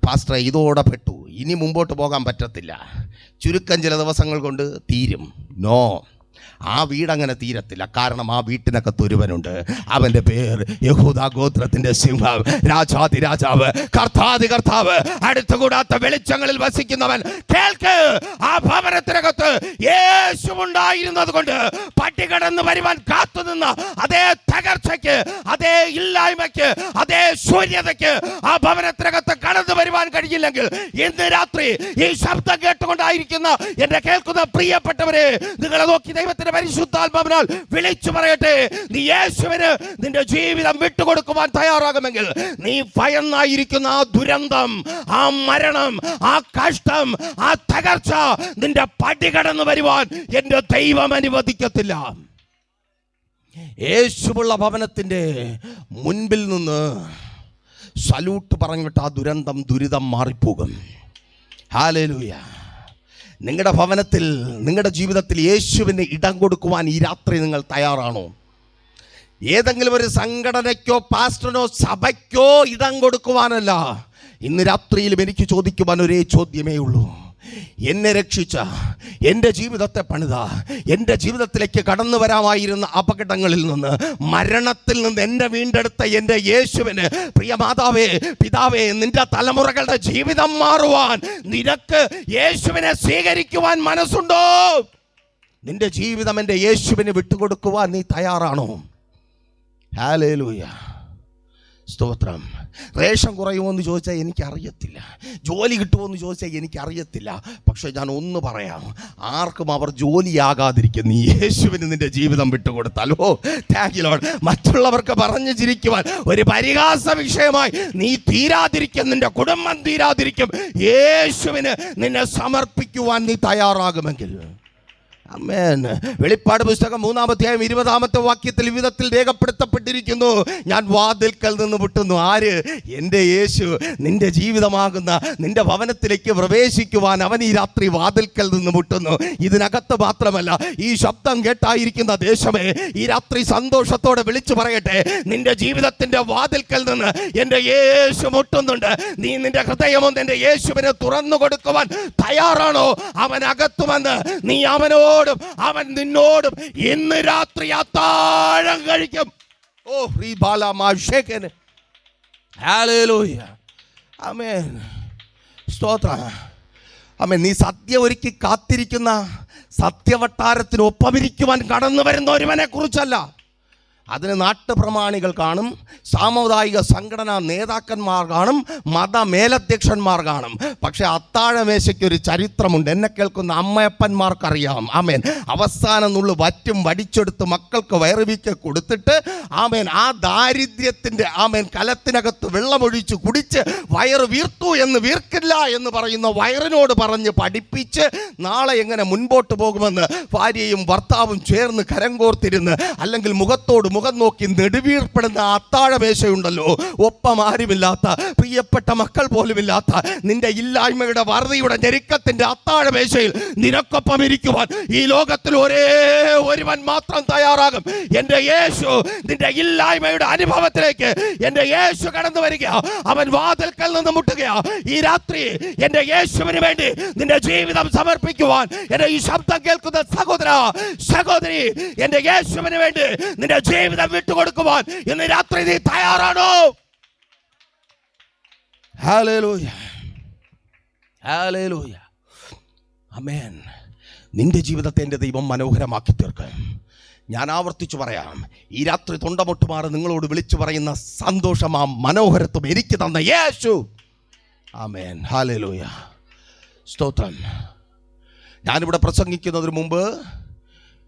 പാസ്റ്ററെ, ഇതോടെ പെട്ടു, ഇനി മുമ്പോട്ട് പോകാൻ പറ്റത്തില്ല, ചുരുക്കം ചില ദിവസങ്ങൾ കൊണ്ട് തീരും. നോ, ആ വീടങ്ങനെ തീരത്തില്ല. കാരണം ആ വീട്ടിനകത്ത് ഒരുവനുണ്ട്. അവൻ്റെ പേര് യഹൂദാ ഗോത്രത്തിൻ്റെ സിംഹം, രാജാതി രാജാവ്, കർത്താതി കർത്താവ്, അടുത്തുകൂടാത്ത വെളിച്ചങ്ങളിൽ വസിക്കുന്നവൻ. കേൾക്ക്, ആ ഭവനത്തിനകത്ത് യേശു ഉണ്ടായിരുന്നത് കൊണ്ട് പട്ടി കടന്നു വരുവാൻ കാത്തുനിന്ന അതേ തകർച്ചയ്ക്ക്, അതേ ഇല്ലായ്മയ്ക്ക്, അതേ ശൂന്യതയ്ക്ക് ആ ഭവനത്തിനകത്ത് കടന്നു വരുവാൻ കഴിയില്ലെങ്കിൽ, ഇന്ന് രാത്രി ഈ ശബ്ദം കേട്ടുകൊണ്ടായിരിക്കുന്ന എന്നെ കേൾക്കുന്ന പ്രിയപ്പെട്ടവരെ, നിങ്ങളെ നോക്കി ദൈവത്തിന്റെ പരിശുദ്ധാത്മാവിനാൽ വിളിച്ചു പറയട്ടെ, നീ യേശുവിന് നിന്റെ ജീവിതം വിട്ടുകൊടുക്കുവാൻ തയ്യാറാകുമെങ്കിൽ, നീ ഭയന്നായിരിക്കുന്ന ആ ദുരന്തം, ആ മരണം, ആ കഷ്ടം, ആ തകർച്ച നിന്റെ പടി കടന്നു വരുവാൻ എന്റെ ദൈവം അനുവദിക്കത്തില്ല. യേശുവുള്ള ഭവനത്തിന്റെ മുൻപിൽ നിന്ന് സല്യൂട്ട് പറഞ്ഞിട്ട് ആ ദുരിതം മാറിപ്പോകും. ഹല്ലേലൂയ. നിങ്ങളുടെ ഭവനത്തിൽ, നിങ്ങളുടെ ജീവിതത്തിൽ യേശുവിന് ഇടം കൊടുക്കുവാൻ ഈ രാത്രി നിങ്ങൾ തയ്യാറാണോ? ഏതെങ്കിലും ഒരു സംഘടനയ്ക്കോ പാസ്റ്ററിനോ സഭയ്ക്കോ ഇടം കൊടുക്കുവാനല്ല. ഇന്ന് രാത്രിയിലും എനിക്ക് ചോദിക്കുവാൻ ഒരേ ചോദ്യമേ ഉള്ളൂ. എന്നെ രക്ഷിച്ച, എൻ്റെ ജീവിതത്തെ പണിത, എൻ്റെ ജീവിതത്തിലേക്ക് കടന്നു വരാമായിരുന്ന അപകടങ്ങളിൽ നിന്ന്, മരണത്തിൽ നിന്ന് എന്നെ വീണ്ടെടുത്ത എൻ്റെ യേശുവിന്, പ്രിയ മാതാവേ, പിതാവേ, നിന്റെ തലമുറകളുടെ ജീവിതം മാറുവാൻ നിനക്ക് യേശുവിനെ സ്വീകരിക്കുവാൻ മനസ്സുണ്ടോ? നിന്റെ ജീവിതം എൻ്റെ യേശുവിന് വിട്ടുകൊടുക്കുവാൻ നീ തയ്യാറാണോ? ഹല്ലേലൂയ. സ്തോത്രം. റേഷൻ കുറയുമോ എന്ന് ചോദിച്ചാൽ എനിക്കറിയത്തില്ല, ജോലി കിട്ടുമോ എന്ന് ചോദിച്ചാൽ എനിക്കറിയത്തില്ല. പക്ഷെ ഞാൻ ഒന്ന് പറയാം, ആർക്കും അവർ ജോലിയാകാതിരിക്കും നീ യേശുവിന് നിന്റെ ജീവിതം വിട്ടുകൊടുത്താലോ. Thank you Lord. മറ്റുള്ളവർക്ക് പറഞ്ഞു ചിരിക്കുവാൻ ഒരു പരിഹാസ വിഷയമായി നീ തീരാതിരിക്കും, നിന്റെ കുടുംബം തീരാതിരിക്കും. യേശുവിന് നിന്നെ സമർപ്പിക്കുവാൻ നീ തയ്യാറാകുമെങ്കിൽ. ആമേൻ. വെളിപ്പാട് പുസ്തകം 3-ാം അധ്യായം 20-ാമത്തെ വാക്യത്തിൽ വിധത്തിൽ രേഖപ്പെടുത്തപ്പെട്ടിരിക്കുന്നു, ഞാൻ വാതിൽക്കൽ നിന്ന് മുട്ടുന്നു. ആര്? എൻ്റെ യേശു. നിന്റെ ജീവിതമാകുന്ന നിന്റെ ഭവനത്തിലേക്ക് പ്രവേശിക്കുവാൻ അവൻ ഈ രാത്രി വാതിൽക്കൽ നിന്ന് മുട്ടുന്നു. ഇതിനകത്ത് മാത്രമല്ല, ഈ ശബ്ദം കേട്ടായിരിക്കുന്ന ദേശമേ, ഈ രാത്രി സന്തോഷത്തോടെ വിളിച്ചു പറയട്ടെ, നിന്റെ ജീവിതത്തിന്റെ വാതിൽക്കൽ നിന്ന് എൻ്റെ യേശു മുട്ടുന്നുണ്ട്. നീ നിന്റെ ഹൃദയമോ നിന്റെ യേശുവിനെ തുറന്നു കൊടുക്കുവാൻ തയ്യാറാണോ? അവൻ അകത്തുമെന്ന് നീ അവനോടും അവൻ നിന്നോടും ഇന്ന് രാത്രി അത്താഴം കഴിക്കും. ഓ ഹല്ലേലൂയ. ആമേൻ. സ്തോത്രം. ആമേൻ. നീ സദ്യ ഒരുക്കി കാത്തിരിക്കുന്ന സത്യവട്ടാരത്തിന് ഒപ്പമിരിക്കുവാൻ കടന്നു വരുന്ന ഒരുവനെ കുറിച്ചല്ല, അതിന് നാട്ടുപ്രമാണികൾ കാണും, സാമുദായിക സംഘടനാ നേതാക്കന്മാർ കാണും, മതമേലധ്യക്ഷന്മാർ കാണും. പക്ഷെ അത്താഴമേശയ്ക്കൊരു ചരിത്രമുണ്ട്. എന്നെ കേൾക്കുന്ന അമ്മയപ്പന്മാർക്കറിയാം. ആമേൻ. അവസാനം നുള്ളു വറ്റും വടിച്ചെടുത്ത് മക്കൾക്ക് വയറുവീക്ക് കൊടുത്തിട്ട് ആമേൻ ആ ദാരിദ്ര്യത്തിൻ്റെ ആമേൻ കലത്തിനകത്ത് വെള്ളമൊഴിച്ച് കുടിച്ച് വയറ് വീർത്തു എന്ന് വീർക്കില്ല എന്ന് പറയുന്ന വയറിനോട് പറഞ്ഞ് പഠിപ്പിച്ച് നാളെ എങ്ങനെ മുൻപോട്ട് പോകുമെന്ന് ഭാര്യയും ഭർത്താവും ചേർന്ന് കരം കോർത്തിരുന്ന് അല്ലെങ്കിൽ മുഖത്തോട് മുഖം നോക്കി നെടുവീർപ്പെടുന്ന അത്താഴമേശയുണ്ടല്ലോ, ഒപ്പം ആരുമില്ലാത്ത പ്രിയപ്പെട്ട മക്കൾ പോലുമില്ലാത്ത നിന്റെ ഇല്ലായ്മയുടെ വറുതിയുടെ ഞെരുക്കത്തിന്റെ അത്താഴമേശയിൽ നിനക്കൊപ്പം ഇരിക്കുവാൻ ഈ ലോകത്തിൽ ഒരേ ഒരുവൻ മാത്രം തയ്യാറാകും. എൻ്റെ യേശു. നിന്റെ ഇല്ലായ്മയുടെ അനുഭവത്തിലേക്ക് എൻ്റെ യേശു കടന്നു വരിക. അവൻ വാതിൽക്കൽ നിന്ന് മുട്ടുക. ഈ രാത്രി എൻ്റെ യേശുവിന് വേണ്ടി നിന്റെ ജീവിതം സമർപ്പിക്കുവാൻ എൻ്റെ ഈ ശബ്ദം കേൾക്കുന്ന സഹോദര സഹോദരി, എൻ്റെ യേശുവിന് വേണ്ടി നിന്റെ ജീവിതം വിട്ടുകൊടുക്കുവാൻ ഇന്ന് രാത്രി നീ തയ്യാറാണോ? ഹല്ലേലൂയ, ഹല്ലേലൂയ, ആമേൻ. നിന്റെ ജീവിതത്തെ എൻ്റെ ദൈവം മനോഹരമാക്കി തീർക്കും. ഞാൻ ആവർത്തിച്ചു പറയാം, ഈ രാത്രി തൊണ്ടമുട്ടുമാറ് നിങ്ങളോട് വിളിച്ചു പറയുന്ന സന്തോഷം, ആ മനോഹരത്വം എനിക്ക് തന്ന യേശു. ആമേൻ, ഹല്ലേലൂയ, സ്തോത്രം. ഞാനിവിടെ പ്രസംഗിക്കുന്നതിന് മുമ്പ്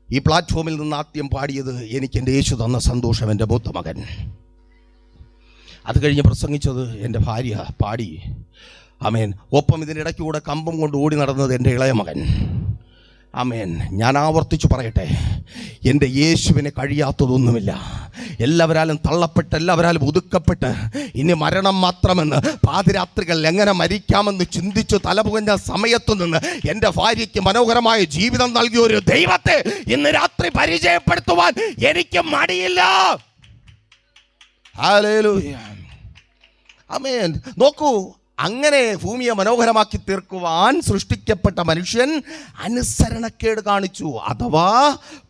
ഈ പ്ലാറ്റ്ഫോമിൽ നിന്ന് ആദ്യം പാടിയത് എനിക്ക് എൻ്റെ യേശു തന്ന സന്തോഷം, എൻ്റെ മൂത്ത മകൻ. അത് കഴിഞ്ഞ് പ്രസംഗിച്ചത് എൻ്റെ ഭാര്യ പാടി. ആമേൻ. ഒപ്പം ഇതിനിടയ്ക്ക് കൂടെ കമ്പം കൊണ്ട് ഓടി നടന്നത് എൻ്റെ ഇളയ മകൻ. ആമേൻ. ഞാൻ ആവർത്തിച്ചു പറയട്ടെ, എൻ്റെ യേശുവിന് കഴിയാത്തതൊന്നുമില്ല. എല്ലാവരാലും തള്ളപ്പെട്ട്, എല്ലാവരാലും ഒതുക്കപ്പെട്ട്, ഇനി മരണം മാത്രമെന്ന് പാതിരാത്രികൾ എങ്ങനെ മരിക്കാമെന്ന് ചിന്തിച്ച് തലപുകഞ്ഞ സമയത്തു നിന്ന് എൻ്റെ ഭാര്യയ്ക്ക് മനോഹരമായ ജീവിതം നൽകിയ ഒരു ദൈവത്തെ ഇന്ന് രാത്രി പരിചയപ്പെടുത്തുവാൻ എനിക്ക് മടിയില്ല. ഹല്ലേലൂയ, ആമേൻ. നോക്കൂ, അങ്ങനെ ഭൂമിയെ മനോഹരമാക്കി തീർക്കുവാൻ സൃഷ്ടിക്കപ്പെട്ട മനുഷ്യൻ അനുസരണക്കേട് കാണിച്ചു, അഥവാ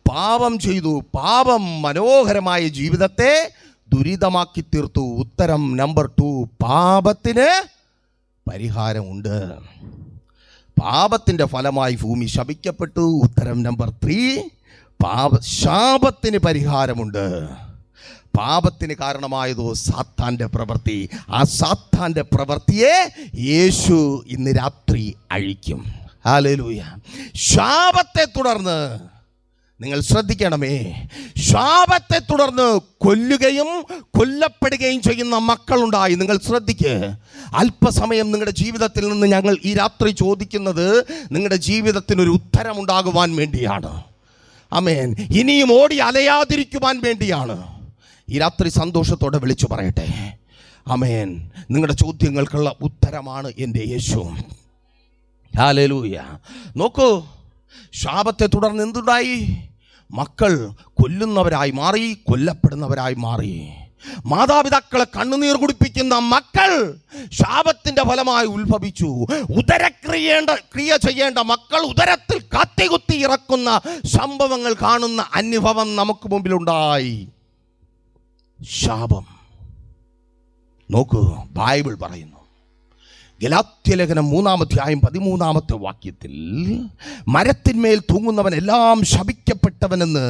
പാപം ചെയ്തു. പാപം മനോഹരമായ ജീവിതത്തെ ദുരിതമാക്കി തീർത്തു. ഉത്തരം നമ്പർ 2, പാപത്തിന് പരിഹാരമുണ്ട്. പാപത്തിൻ്റെ ഫലമായി ഭൂമി ശപിക്കപ്പെട്ടു. ഉത്തരം നമ്പർ 3, ശാപത്തിന് പരിഹാരമുണ്ട്. പാപത്തിന് കാരണമായതോ സാത്താൻ്റെ പ്രവൃത്തി. ആ സാത്താൻ്റെ പ്രവൃത്തിയെ യേശു ഇന്ന് രാത്രി അഴിക്കും. ഹല്ലേലൂയ. ശാപത്തെ തുടർന്ന് നിങ്ങൾ ശ്രദ്ധിക്കണമേ, ശാപത്തെ തുടർന്ന് കൊല്ലുകയും കൊല്ലപ്പെടുകയും ചെയ്യുന്ന മക്കളുണ്ടായി. നിങ്ങൾ ശ്രദ്ധിക്കുക. അല്പസമയം നിങ്ങളുടെ ജീവിതത്തിൽ നിന്ന് ഞങ്ങൾ ഈ രാത്രി ചോദിക്കുന്നത് നിങ്ങളുടെ ജീവിതത്തിനൊരു ഉത്തരമുണ്ടാകുവാൻ വേണ്ടിയാണ്. ആമേൻ. ഇനിയും ഓടി അലയാതിരിക്കുവാൻ വേണ്ടിയാണ്. ഈ രാത്രി സന്തോഷത്തോടെ വിളിച്ചു പറയട്ടെ, ആമേൻ, നിങ്ങളുടെ ചോദ്യങ്ങൾക്കുള്ള ഉത്തരമാണ് എൻ്റെ യേശു. ഹല്ലേലൂയ. നോക്കൂ, ശാപത്തെ തുടർന്ന് എന്തുണ്ടായി? മക്കൾ കൊല്ലുന്നവരായി മാറി, കൊല്ലപ്പെടുന്നവരായി മാറി. മാതാപിതാക്കളെ കണ്ണുനീർ കുടിപ്പിക്കുന്ന മക്കൾ ശാപത്തിന്റെ ഫലമായി ഉത്ഭവിച്ചു. ക്രിയ ചെയ്യേണ്ട മക്കൾ ഉദരത്തിൽ കത്തികുത്തി ഇറക്കുന്ന സംഭവങ്ങൾ കാണുന്ന അനുഭവം നമുക്ക് മുമ്പിലുണ്ടായി. ശാപം. നോക്കൂ, ബൈബിൾ പറയുന്നു, ഗലാത്യലേഖനം 3:13 മരത്തിന്മേൽ തൂങ്ങുന്നവൻ എല്ലാം ശപിക്കപ്പെട്ടവനെന്ന്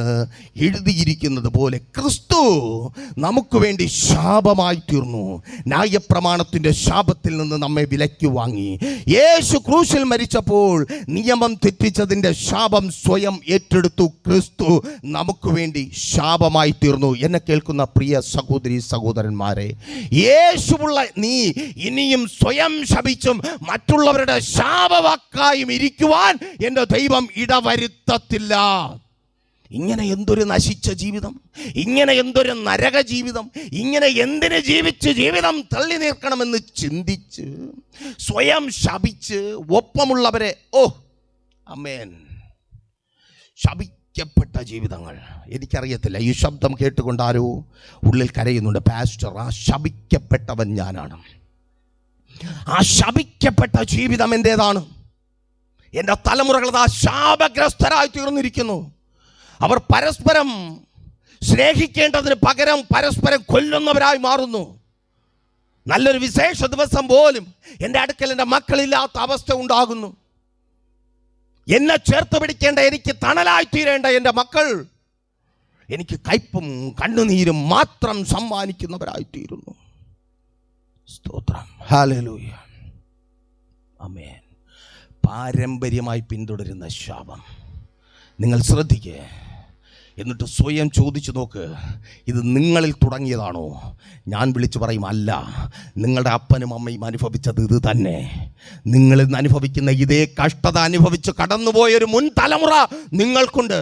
എഴുതിയിരിക്കുന്നത് പോലെ ക്രിസ്തു നമുക്ക് വേണ്ടി ശാപമായി തീർന്നു. ന്യായപ്രമാണത്തിൻ്റെ ശാപത്തിൽ നിന്ന് നമ്മെ വിലയ്ക്ക് വാങ്ങി. യേശു ക്രൂശിൽ മരിച്ചപ്പോൾ നിയമം തെറ്റിച്ചതിൻ്റെ ശാപം സ്വയം ഏറ്റെടുത്തു. ക്രിസ്തു നമുക്ക് വേണ്ടി ശാപമായി തീർന്നു. എന്നെ കേൾക്കുന്ന പ്രിയ സഹോദരി സഹോദരന്മാരെ, യേശുവുള്ള നീ ഇനിയും സ്വയം ശപിച്ചും മറ്റുള്ളവരുടെ ശാപവാക്കായും ഇരിക്കുവാൻ എൻ്റെ ദൈവം ഇടവരുത്തത്തില്ല. ഇങ്ങനെ എന്തൊരു നശിച്ച ജീവിതം, ഇങ്ങനെ എന്തൊരു നരക ജീവിതം, ഇങ്ങനെ എന്തിന് ജീവിച്ച് ജീവിതം തള്ളി നീർക്കണമെന്ന് ചിന്തിച്ച് സ്വയം ശപിച്ച് ഒപ്പമുള്ളവരെ ആമേൻ ശപിക്കപ്പെട്ട ജീവിതങ്ങൾ. എനിക്കറിയത്തില്ല, ഈ ശബ്ദം കേട്ടുകൊണ്ടാരോ ഉള്ളിൽ കരയുന്നുണ്ട്, പാസ്റ്റർ, ആ ശപിക്കപ്പെട്ടവൻ ഞാനാണ്. ആ ശപിക്കപ്പെട്ട ജീവിതം എൻ്റേതാണ്. എൻ്റെ തലമുറകൾ ആ ശാപഗ്രസ്തരായി തീർന്നിരിക്കുന്നു. അവർ പരസ്പരം സ്നേഹിക്കേണ്ടതിന് പകരം പരസ്പരം കൊല്ലുന്നവരായി മാറുന്നു. നല്ലൊരു വിശേഷ ദിവസം പോലും എൻ്റെ അടുക്കൽ എൻ്റെ മക്കളില്ലാത്ത അവസ്ഥ ഉണ്ടാകുന്നു. എന്നെ ചേർത്ത് പിടിക്കേണ്ട, എനിക്ക് തണലായി തീരേണ്ട എൻ്റെ മക്കൾ എനിക്ക് കയ്പും കണ്ണുനീരും മാത്രം സമ്മാനിക്കുന്നവരായിത്തീരുന്നു. സ്തോത്രം. ഹല്ലേലൂയ. ആമേൻ. പാരമ്പര്യമായി പിന്തുടരുന്ന ശാപം നിങ്ങൾ ശ്രദ്ധിക്കുക. എന്നിട്ട് സ്വയം ചോദിച്ചു നോക്ക്, ഇത് നിങ്ങളിൽ തുടങ്ങിയതാണോ? ഞാൻ വിളിച്ചു പറയും, അല്ല. നിങ്ങളുടെ അപ്പനും അമ്മയും അനുഭവിച്ചത് ഇത് തന്നെ. നിങ്ങളിൽ നിന്ന് അനുഭവിക്കുന്ന ഇതേ കഷ്ടത അനുഭവിച്ച് കടന്നുപോയൊരു മുൻ തലമുറ നിങ്ങൾക്കുണ്ട്.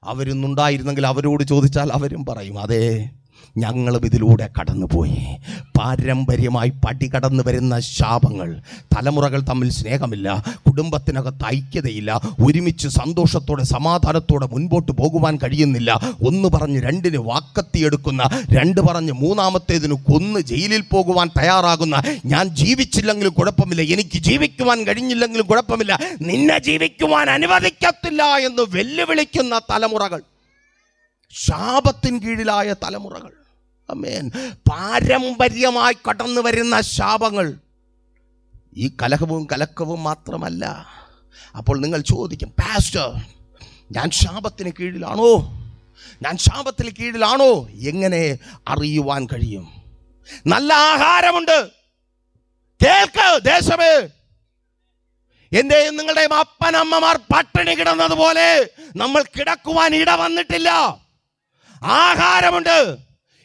അവരൊന്നുണ്ടായിരുന്നെങ്കിൽ അവരോട് ചോദിച്ചാൽ അവരും പറയും, അതെ, ഞങ്ങളും ഇതിലൂടെ കടന്നുപോയി. പാരമ്പര്യമായി പടി കടന്നു വരുന്ന ശാപങ്ങൾ. തലമുറകൾ തമ്മിൽ സ്നേഹമില്ല, കുടുംബത്തിനകത്ത് ഐക്യതയില്ല, ഒരുമിച്ച് സന്തോഷത്തോടെ സമാധാനത്തോടെ മുൻപോട്ട് പോകുവാൻ കഴിയുന്നില്ല. ഒന്ന് പറഞ്ഞ് രണ്ടിന് വാക്കത്തിയെടുക്കുന്ന, രണ്ട് പറഞ്ഞ് മൂന്നാമത്തേതിന് കൊന്ന് ജയിലിൽ പോകുവാൻ തയ്യാറാകുന്ന, ഞാൻ ജീവിച്ചില്ലെങ്കിലും കുഴപ്പമില്ല, എനിക്ക് ജീവിക്കുവാൻ കഴിഞ്ഞില്ലെങ്കിലും കുഴപ്പമില്ല, നിന്നെ ജീവിക്കുവാൻ അനുവദിക്കത്തില്ല എന്ന് വെല്ലുവിളിക്കുന്ന തലമുറകൾ, ശാപത്തിൻ കീഴിലായ തലമുറകൾ. ആമേൻ. പാരമ്പര്യമായി കടന്നു വരുന്ന ശാപങ്ങൾ. ഈ കലഹവും കലക്കവും മാത്രമല്ല. അപ്പോൾ നിങ്ങൾ ചോദിക്കും, പാസ്റ്റർ, ഞാൻ ശാപത്തിന് കീഴിലാണോ? ഞാൻ ശാപത്തിന് കീഴിലാണോ? എങ്ങനെ അറിയുവാൻ കഴിയും? നല്ല ആഹാരമുണ്ട്. കേൾക്ക് ദേശമേ, എന്റെയും നിങ്ങളുടെയും അപ്പനമ്മമാർ പട്ടിണി കിടന്നതുപോലെ നമ്മൾ കിടക്കുവാൻ ഇട വന്നിട്ടില്ല. ആഹാരമുണ്ട്.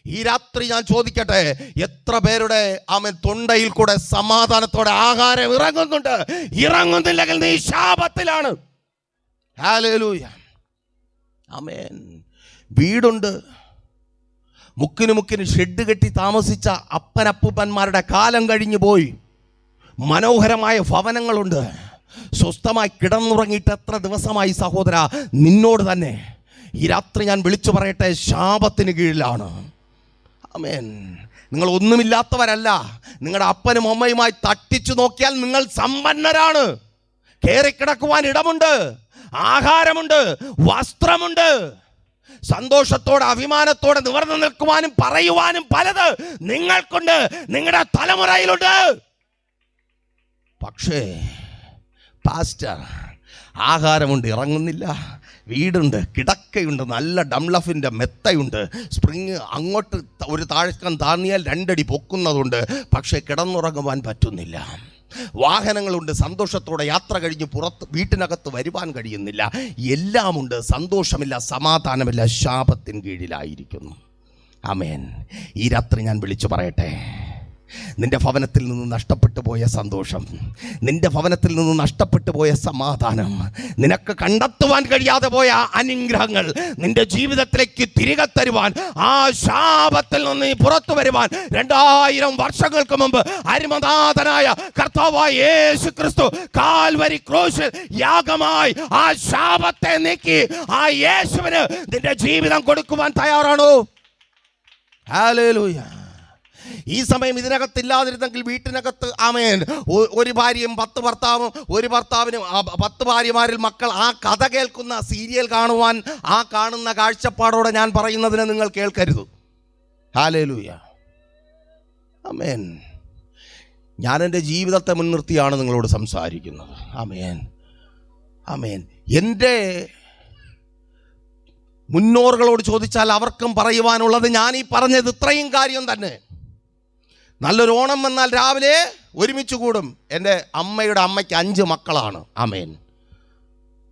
ഈ രാത്രി ഞാൻ ചോദിക്കട്ടെ, എത്ര പേരുടെ ആമേൻ തൊണ്ടയിൽ കൂടെ സമാധാനത്തോടെ ആഹാരം ഇറങ്ങുന്നുണ്ട്? ഇറങ്ങുന്നില്ലെങ്കിൽ നീ ശാപത്തിലാണ്. ഹല്ലേലൂയ. ആമേൻ. വീടുണ്ട്. മുക്കിന് ഷെഡ് കെട്ടി താമസിച്ച അപ്പനപ്പൂപ്പന്മാരുടെ കാലം കഴിഞ്ഞു പോയി. മനോഹരമായ ഭവനങ്ങളുണ്ട്. സ്വസ്ഥമായി കിടന്നുറങ്ങിയിട്ട് എത്ര ദിവസമായി സഹോദര? നിന്നോട് തന്നെ ഈ രാത്രി ഞാൻ വിളിച്ചു പറയട്ടെ, ശാപത്തിന് കീഴിലാണ്. ആമേൻ. നിങ്ങൾ ഒന്നുമില്ലാത്തവരല്ല. നിങ്ങളുടെ അപ്പനും അമ്മയുമായി തട്ടിച്ചു നോക്കിയാൽ നിങ്ങൾ സമ്പന്നരാണ്. കയറിക്കിടക്കുവാൻ ഇടമുണ്ട്, ആഹാരമുണ്ട്, വസ്ത്രമുണ്ട്. സന്തോഷത്തോടെ അഭിമാനത്തോടെ നിവർന്നു നിൽക്കുവാനും പറയുവാനും പലത് നിങ്ങൾക്കുണ്ട്, നിങ്ങളുടെ തലമുറയിലുണ്ട്. പക്ഷേ പാസ്റ്റർ, ആഹാരമുണ്ട്, ഇറങ്ങുന്നില്ല. വീടുണ്ട്, കിടക്കയുണ്ട്, നല്ല ഡംലഫിൻ്റെ മെത്തയുണ്ട്, സ്പ്രിങ് അങ്ങോട്ട് ഒരു താഴ്ക്കം താഴ്ന്നിയാൽ 2 അടി പൊക്കുന്നതുണ്ട്. പക്ഷേ കിടന്നുറങ്ങുവാൻ പറ്റുന്നില്ല. വാഹനങ്ങളുണ്ട്, സന്തോഷത്തോടെ യാത്ര കഴിഞ്ഞ് വീട്ടിനകത്ത് വരുവാൻ കഴിയുന്നില്ല. എല്ലാമുണ്ട്, സന്തോഷമില്ല, സമാധാനമില്ല, ശാപത്തിന് കീഴിലായിരിക്കുന്നു. ആമേൻ. ഈ രാത്രി ഞാൻ വിളിച്ചു പറയട്ടെ, നിന്റെ ഭവനത്തിൽ നിന്ന് നഷ്ടപ്പെട്ടു പോയ സന്തോഷം, നിന്റെ ഭവനത്തിൽ നിന്ന് നഷ്ടപ്പെട്ടു പോയ സമാധാനം, നിനക്ക് കണ്ടെത്തുവാൻ കഴിയാതെ പോയ അനുഗ്രഹങ്ങൾ നിന്റെ ജീവിതത്തിലേക്ക് തിരികെ തരുവാൻ, ആ ശാപത്തിൽ നിന്ന് പുറത്തു വരുവാൻ 2000 വർഷങ്ങൾക്ക് മുമ്പ് അരിമനാഥനായ കർത്താവായ യേശു ക്രിസ്തു കാൽവരി ക്രൂശിൽ യാഗമായി ആ ശാപത്തെ നീക്കി ആ യേശുവിന് നിന്റെ ജീവിതം കൊടുക്കുവാൻ തയ്യാറാണോ? ഹല്ലേലൂയ. ഈ സമയം ഇതിനകത്തില്ലാതിരുന്നെങ്കിൽ വീട്ടിനകത്ത് ആമേൻ ഒരു ഭാര്യയും 10 ഭർത്താവും, ഒരു ഭർത്താവിനും 10 ഭാര്യമാരിൽ മക്കൾ. ആ കഥ കേൾക്കുന്ന, സീരിയൽ കാണുവാൻ ആ കാണുന്ന കാഴ്ചപ്പാടോടെ ഞാൻ പറയുന്നതിനെ നിങ്ങൾ കേൾക്കരുത്. ഹല്ലേലൂയ. ആമേൻ. ഞാൻ എൻ്റെ ജീവിതത്തെ മുൻനിർത്തിയാണ് നിങ്ങളോട് സംസാരിക്കുന്നത്. ആമേൻ. ആമേൻ. എൻ്റെ മുന്നോറുകളോട് ചോദിച്ചാൽ അവർക്കും പറയുവാനുള്ളത് ഞാൻ ഈ പറഞ്ഞത് ഇത്രയും കാര്യം തന്നെ. നല്ലൊരു ഓണം വന്നാൽ രാവിലെ ഒരുമിച്ച് കൂടും. എൻ്റെ അമ്മയുടെ അമ്മയ്ക്ക് 5 മക്കളാണ്. ആമേൻ.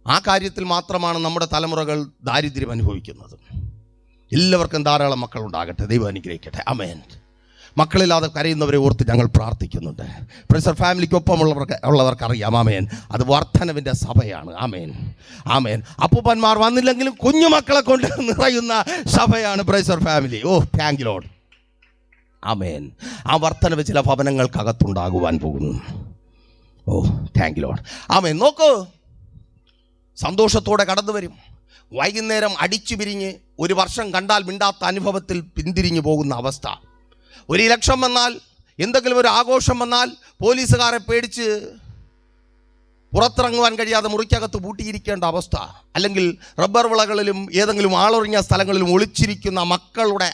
ആ കാര്യത്തിൽ മാത്രമാണ് നമ്മുടെ തലമുറകൾ ദാരിദ്ര്യം അനുഭവിക്കുന്നത്. എല്ലാവർക്കും ധാരാളം മക്കളുണ്ടാകട്ടെ, ദൈവം അനുഗ്രഹിക്കട്ടെ. ആമേൻ. മക്കളില്ലാതെ കരയുന്നവരെ ഓർത്ത് ഞങ്ങൾ പ്രാർത്ഥിക്കുന്നുണ്ട്. പ്രൈസർ ഫാമിലിക്കൊപ്പമുള്ളവർക്ക് അറിയാം. ആമേൻ. അത് വർധനവിൻ്റെ സഭയാണ്. ആമേൻ. ആമേൻ. അപ്പൂപ്പന്മാർ വന്നില്ലെങ്കിലും കുഞ്ഞുമക്കളെ കൊണ്ട് നിറയുന്ന സഭയാണ് പ്രൈസർ family. Oh, thank you lord. ആമേൻ. ആ വർധനവ് ചില ഭവനങ്ങൾക്കകത്തുണ്ടാകുവാൻ പോകുന്നു. Oh, thank you lord. ആമേൻ. നോക്കൂ, സന്തോഷത്തോടെ കടന്നു വരും. വൈകുന്നേരം അടിച്ചു പിരിഞ്ഞ് 1 വർഷം കണ്ടാൽ മിണ്ടാത്ത അനുഭവത്തിൽ പിന്തിരിഞ്ഞു പോകുന്ന അവസ്ഥ. ഒരു ഇലക്ഷൻ വന്നാൽ, എന്തെങ്കിലും ഒരു ആഘോഷം വന്നാൽ പോലീസുകാരെ പേടിച്ച് പുറത്തിറങ്ങുവാൻ കഴിയാതെ മുറിക്കകത്ത് പൂട്ടിയിരിക്കേണ്ട അവസ്ഥ. അല്ലെങ്കിൽ റബ്ബർ വിളകളിലും ഏതെങ്കിലും ആളൊഴിഞ്ഞ സ്ഥലങ്ങളിലും ഒളിച്ചിരിക്കുന്ന മക്കളുടെ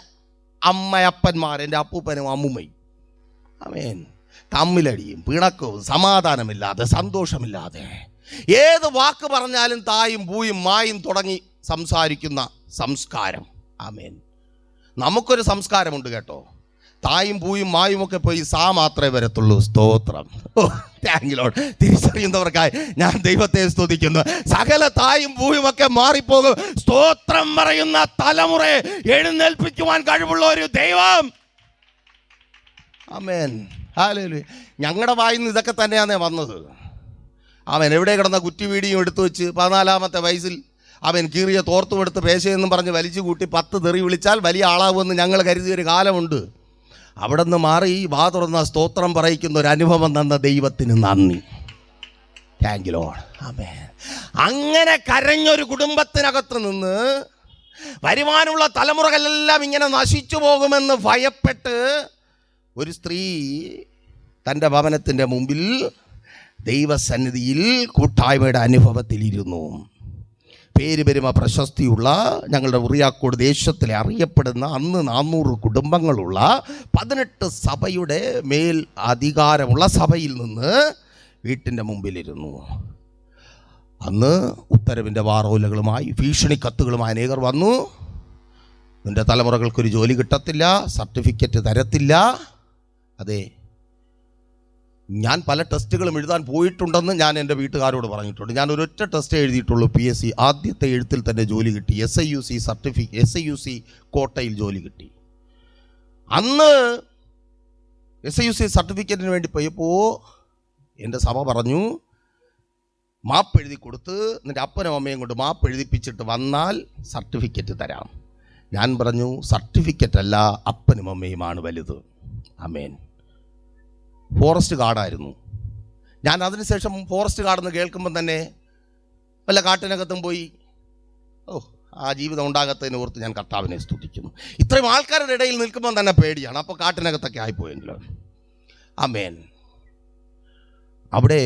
അമ്മയപ്പന്മാർ, എൻ്റെ അപ്പൂപ്പനും അമ്മൂമ്മയും. ആമേൻ. തമ്മിലടിയും പിണക്കവും സമാധാനമില്ലാതെ സന്തോഷമില്ലാതെ ഏത് വാക്ക് പറഞ്ഞാലും തായും പൂയും മായും തുടങ്ങി സംസാരിക്കുന്ന സംസ്കാരം. ആമേൻ. നമുക്കൊരു സംസ്കാരമുണ്ട് കേട്ടോ. തായും പൂയും മായും ഒക്കെ പോയി സാ മാത്രമേ വരത്തുള്ളൂ. സ്തോത്രം. ഓ താങ്ക് യു ലോർഡ്. തിരിച്ചറിയുന്നവർക്കായി ഞാൻ ദൈവത്തെ സ്തുതിക്കുന്നു. സകല തായും പൂയും ഒക്കെ മാറിപ്പോകും. സ്തോത്രം പറയുന്ന തലമുറയെ എഴുന്നേൽപ്പിക്കുവാൻ കഴിവുള്ള ഒരു ദൈവം. ആമേൻ. ഹല്ലേലൂയ. ഞങ്ങളുടെ വായിൽ നിന്ന് ഇതൊക്കെ തന്നെയാണ് വന്നത്. അവൻ എവിടെ കിടന്ന കുറ്റി വീടിയും എടുത്തു വെച്ച് 14-ാമത്തെ വയസ്സിൽ അവൻ കീറിയ തോർത്തുമെടുത്ത് പേശയെന്നും പറഞ്ഞ് വലിച്ചു കൂട്ടി 10 തെറി വിളിച്ചാൽ വലിയ ആളാവുമെന്ന് ഞങ്ങൾ കരുതിയൊരു കാലമുണ്ട്. അവിടെ നിന്ന് മാറി വാ തുറന്ന സ്തോത്രം പറയിക്കുന്ന ഒരു അനുഭവം തന്ന ദൈവത്തിന് നന്ദി. Thank you lord. ആമേൻ. അങ്ങനെ കരഞ്ഞൊരു കുടുംബത്തിനകത്ത് നിന്ന് വരുവാനുള്ള തലമുറകളെല്ലാം ഇങ്ങനെ നശിച്ചു പോകുമെന്ന് ഭയപ്പെട്ട് ഒരു സ്ത്രീ തൻ്റെ ഭവനത്തിൻ്റെ മുമ്പിൽ ദൈവസന്നിധിയിൽ കൂട്ടായ്മയുടെ അനുഭവത്തിലിരുന്നു. പേര് പെരുമ പ്രശസ്തിയുള്ള ഞങ്ങളുടെ ഉറിയാക്കോട് ദേശത്തിലെ അറിയപ്പെടുന്ന അന്ന് 400 കുടുംബങ്ങളുള്ള 18 സഭയുടെ മേൽ അധികാരമുള്ള സഭയിൽ നിന്ന് വീട്ടിൻ്റെ മുമ്പിലിരുന്നു. അന്ന് ഉത്തരവിൻ്റെ വാറോലകളുമായി ഭീഷണി കത്തുകളുമായി അനേകർ വന്നു. നിൻ്റെ തലമുറകൾക്കൊരു ജോലി കിട്ടത്തില്ല, സർട്ടിഫിക്കറ്റ് തരത്തില്ല. അതെ, ഞാൻ പല ടെസ്റ്റുകളും എഴുതാൻ പോയിട്ടുണ്ടെന്ന് ഞാൻ എൻ്റെ വീട്ടുകാരോട് പറഞ്ഞിട്ടുണ്ട്. ഞാൻ ഒരൊറ്റ ടെസ്റ്റ് എഴുതിയിട്ടുള്ളൂ. PSC ആദ്യത്തെ എഴുത്തിൽ തന്നെ ജോലി കിട്ടി. SIUC കോട്ടയിൽ ജോലി കിട്ടി. അന്ന് SIUC സർട്ടിഫിക്കറ്റിന് വേണ്ടി പോയപ്പോൾ എൻ്റെ സഭ പറഞ്ഞു, മാപ്പ് എഴുതി കൊടുത്ത് നിൻ്റെ അപ്പനും അമ്മയും കൊണ്ട് മാപ്പ് എഴുതിപ്പിച്ചിട്ട് വന്നാൽ സർട്ടിഫിക്കറ്റ് തരാം. ഞാൻ പറഞ്ഞു, സർട്ടിഫിക്കറ്റ് അല്ല, അപ്പനും അമ്മയുമാണ് വലുത്. ആമേൻ. ഫോറസ്റ്റ് ഗാർഡായിരുന്നു ഞാൻ. അതിനുശേഷം ഫോറസ്റ്റ് ഗാർഡെന്ന് കേൾക്കുമ്പം തന്നെ വല്ല കാട്ടിനകത്തും പോയി ആ ജീവിതം ഉണ്ടാകത്തതിനെ ഓർത്ത് ഞാൻ കർത്താവിനെ സ്തുതിക്കുന്നു. ഇത്രയും ആൾക്കാരുടെ ഇടയിൽ നിൽക്കുമ്പം തന്നെ പേടിയാണ്. അപ്പോൾ കാട്ടിനകത്തൊക്കെ ആയിപ്പോയെങ്കിലും. ആമേൻ. അവിടെ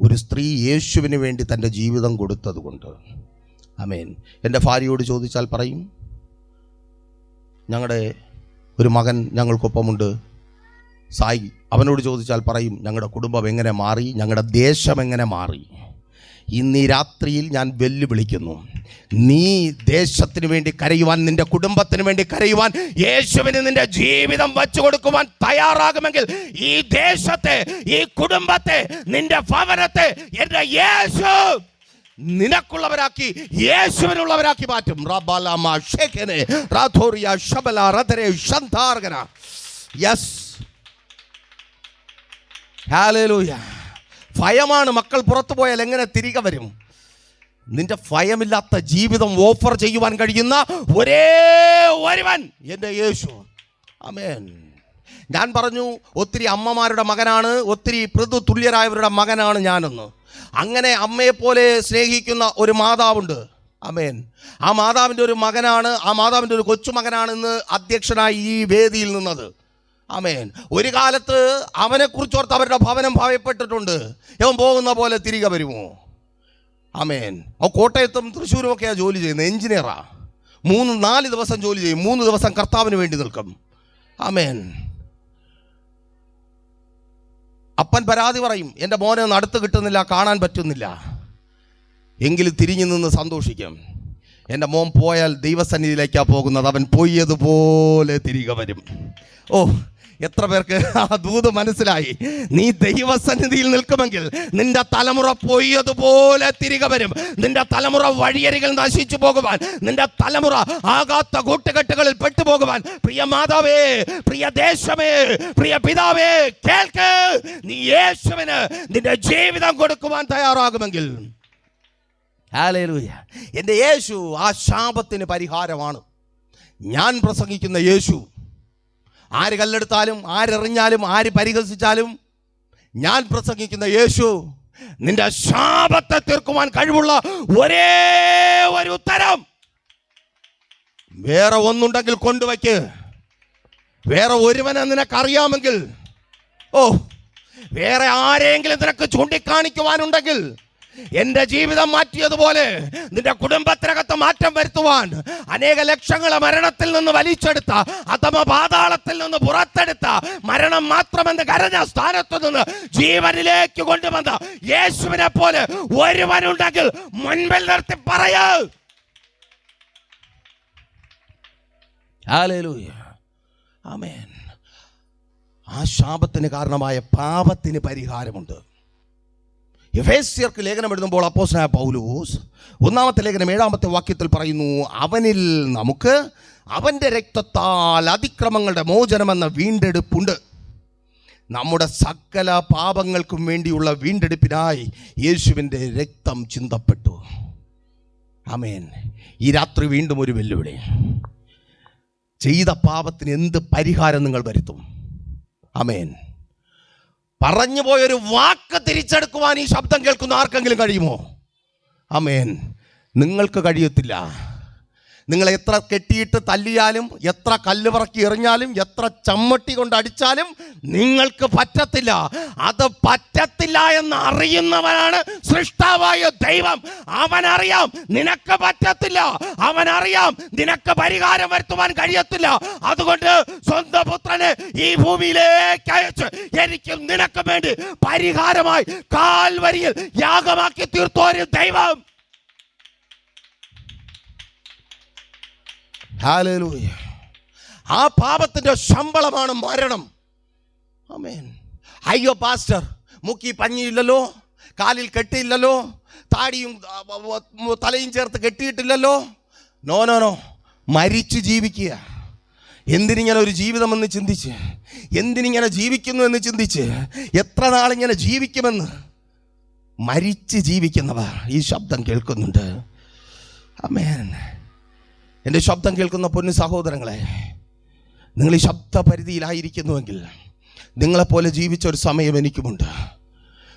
ഒരു സ്ത്രീ യേശുവിന് വേണ്ടി തൻ്റെ ജീവിതം കൊടുത്തത് കൊണ്ട്, ആമേൻ, എൻ്റെ ഭാര്യയോട് ചോദിച്ചാൽ പറയും, ഞങ്ങളുടെ ഒരു മകൻ ഞങ്ങൾക്കൊപ്പമുണ്ട് സായി. അവനോട് ചോദിച്ചാൽ പറയും, ഞങ്ങളുടെ കുടുംബം എങ്ങനെ മാറി, ഞങ്ങളുടെ ദേശം എങ്ങനെ മാറി. ഇന്ന് ഈ രാത്രിയിൽ ഞാൻ വെല്ലുവിളിക്കുന്നു, നീ ദേശത്തിന് വേണ്ടി കരയുവാൻ, നിന്റെ കുടുംബത്തിന് വേണ്ടി കരയുവാൻ, യേശുവിന് നിന്റെ ജീവിതം വച്ചു കൊടുക്കുവാൻ തയ്യാറാകുമെങ്കിൽ ഈ ദേശത്തെ, ഈ കുടുംബത്തെ, നിന്റെ ഭവനത്തെ എൻ്റെ യേശു നിനക്കുള്ളവരാക്കി, യേശുവിനുള്ളവരാക്കി മാറ്റും. Yes, hallelujah. ഭയമാണ്. മക്കൾ പുറത്തു പോയാൽ എങ്ങനെ തിരികെ വരും? നിന്റെ ഭയമില്ലാത്ത ജീവിതം ഓഫർ ചെയ്യുവാൻ കഴിയുന്ന ഒരേ ഒരുവൻ എൻ്റെ യേശു. ആമേൻ. ഞാൻ പറഞ്ഞു, ഒത്തിരി അമ്മമാരുടെ മകനാണ്, ഒത്തിരി പൃഥു തുല്യരായവരുടെ മകനാണ് ഞാനെന്ന്. അങ്ങനെ അമ്മയെപ്പോലെ സ്നേഹിക്കുന്ന ഒരു മാതാവുണ്ട്. ആമേൻ. ആ മാതാവിൻ്റെ ഒരു മകനാണ്, ആ മാതാവിൻ്റെ ഒരു കൊച്ചുമകനാണ് ഇന്ന് അധ്യക്ഷനായി ഈ വേദിയിൽ നിന്നത്. ആമേൻ. ഒരു കാലത്ത് അവനെക്കുറിച്ചോർത്ത് അവരുടെ ഭവനം ഭയപ്പെട്ടിട്ടുണ്ട്. അവൻ പോകുന്ന പോലെ തിരികെ വരുമോ? ആമേൻ. അവൻ കോട്ടയത്തും തൃശ്ശൂരും ഒക്കെയാണ് ജോലി ചെയ്യുന്നത്. എഞ്ചിനീയറാ. 3-4 ദിവസം ജോലി ചെയ്യും. 3 ദിവസം കർത്താവിന് വേണ്ടി നിൽക്കും. ആമേൻ. അപ്പൻ പരാതി പറയും, എൻ്റെ മോനെ ഒന്നും അടുത്ത് കിട്ടുന്നില്ല, കാണാൻ പറ്റുന്നില്ല. എങ്കിലും തിരിഞ്ഞു നിന്ന് സന്തോഷിക്കും. എൻ്റെ മോൻ പോയാൽ ദൈവസന്നിധിയിലേക്കാണ് പോകുന്നത്, അവൻ പോയതുപോലെ തിരികെ വരും. ഓ, എത്ര പേർക്ക് ആ ദൂത് മനസ്സിലായി? നീ ദൈവസന്നിധിയിൽ നിൽക്കുമെങ്കിൽ നിന്റെ തലമുറ പോയതുപോലെ തിരികെ വരും. നിന്റെ തലമുറ വഴിയരികൾ നശിച്ചു പോകുവാൻ, നിന്റെ തലമുറ ആകാത്ത കൂട്ടുകെട്ടുകളിൽ പെട്ടുപോകുവാൻ, പ്രിയ മാതാവേ, പ്രിയ ദേശമേ, പ്രിയ പിതാവേ, കേൾക്ക്. നീ യേശുവിന് നിന്റെ ജീവിതം കൊടുക്കുവാൻ തയ്യാറാകുമെങ്കിൽ, ഹല്ലേലൂയ, എൻ്റെ യേശു ആ ശാപത്തിന് പരിഹാരമാണ്. ഞാൻ പ്രസംഗിക്കുന്ന യേശു, ആര് കല്ലെടുത്താലും, ആരെറിഞ്ഞാലും, ആര് പരിഹസിച്ചാലും, ഞാൻ പ്രസംഗിക്കുന്ന യേശു നിന്റെ ശാപത്തെ തീർക്കുവാൻ കഴിവുള്ള ഒരേ ഒരു ഉത്തരം. വേറെ ഒന്നുണ്ടെങ്കിൽ കൊണ്ടുവയ്ക്ക്. വേറെ ഒരുവനെ നിനക്കറിയാമെങ്കിൽ, വേറെ ആരെങ്കിലും നിനക്ക് ചൂണ്ടിക്കാണിക്കുവാനുണ്ടെങ്കിൽ, എൻ്റെ ജീവിതം മാറ്റിയതുപോലെ നിന്റെ കുടുംബത്തിനകത്ത് മാറ്റം വരുത്തുവാൻ, അനേക ലക്ഷങ്ങളെ മരണത്തിൽ നിന്ന് വലിച്ചെടുത്ത, അഥമ പാതാളത്തിൽ നിന്ന് പുറത്തെടുത്ത, മരണം മാത്രമെന്ന് കരഞ്ഞ സ്ഥാനത്തു നിന്ന് ജീവനിലേക്ക് കൊണ്ടുവന്ന യേശുവിനെ പോലെ ഒരുവനുണ്ടെങ്കിൽ മുൻപിൽ നിർത്തി പറയൂ, ഹല്ലേലൂയ, ആമേൻ. ആ ശാപത്തിന് കാരണമായ പാപത്തിന് പരിഹാരമുണ്ട്. എഫേസ്യർക്ക് ലേഖനം എഴുതുമ്പോൾ അപ്പോസ്തലനായ പൗലോസ് 1-ാമത്തെ ലേഖനം 7-ാമത്തെ വാക്യത്തിൽ പറയുന്നു, അവനിൽ നമുക്ക് അവൻ്റെ രക്തത്താൽ അതിക്രമങ്ങളുടെ മോചനമെന്ന വീണ്ടെടുപ്പുണ്ട്. നമ്മുടെ സകല പാപങ്ങൾക്കും വേണ്ടിയുള്ള വീണ്ടെടുപ്പിനായി യേശുവിൻ്റെ രക്തം ചിന്തപ്പെട്ടു. ആമേൻ. ഈ രാത്രി വീണ്ടും ഒരു വെല്ലുവിളി. ചെയ്ത പാപത്തിന് എന്ത് പരിഹാരം നിങ്ങൾ വരുത്തും? ആമേൻ. പറഞ്ഞു പോയൊരു വാക്ക് തിരിച്ചെടുക്കുവാൻ ഈ ശബ്ദം കേൾക്കുന്ന ആർക്കെങ്കിലും കഴിയുമോ? ആമേൻ. നിങ്ങൾക്ക് കഴിയത്തില്ല. നിങ്ങൾ എത്ര കെട്ടിയിട്ട് തല്ലിയാലും, എത്ര കല്ല് പറക്കി എറിഞ്ഞാലും, എത്ര ചമ്മട്ടി കൊണ്ട് അടിച്ചാലും നിങ്ങൾക്ക് പറ്റത്തില്ല. അത് പറ്റത്തില്ല എന്ന് അറിയുന്നവനാണ് സൃഷ്ടാവായ ദൈവം. അവനറിയാം നിനക്ക് പറ്റത്തില്ല, അവനറിയാം നിനക്ക് പരിഹാരം വരുത്തുവാൻ കഴിയത്തില്ല. അതുകൊണ്ട് സ്വന്തം പുത്രനെ ഈ ഭൂമിയിലേക്ക് അയച്ച് എനിക്കും നിനക്ക് വേണ്ടി പരിഹാരമായി കാൽവരിയിൽ യാഗമാക്കി തീർത്തോരു ദൈവം. ഹല്ലേലൂയ. ആ പാപത്തിന്റെ ശമ്പളമാണ് മരണം. ആമേൻ. അയ്യോ പാസ്റ്റർ, മുക്കി പഞ്ഞിയില്ലല്ലോ, കാലിൽ കെട്ടിയില്ലല്ലോ, താടിയും തലയും ചേർത്ത് കെട്ടിയിട്ടില്ലല്ലോ. നോ നോ നോ, മരിച്ചു ജീവിക്കുക. എന്തിനിങ്ങനെ ഒരു ജീവിതമെന്ന് ചിന്തിച്ച്, എന്തിനിങ്ങനെ ജീവിക്കുന്നു എന്ന് ചിന്തിച്ച്, എത്ര നാളിങ്ങനെ ജീവിക്കുമെന്ന് മരിച്ച് ജീവിക്കുന്നവർ ഈ ശബ്ദം കേൾക്കുന്നുണ്ട്. ആമേൻ. എൻ്റെ ശബ്ദം കേൾക്കുന്ന പൊന്നു സഹോദരങ്ങളെ, നിങ്ങൾ ഈ ശബ്ദ പരിധിയിലായിരിക്കുന്നുവെങ്കിൽ നിങ്ങളെപ്പോലെ ജീവിച്ച ഒരു സമയം എനിക്കുമുണ്ട്.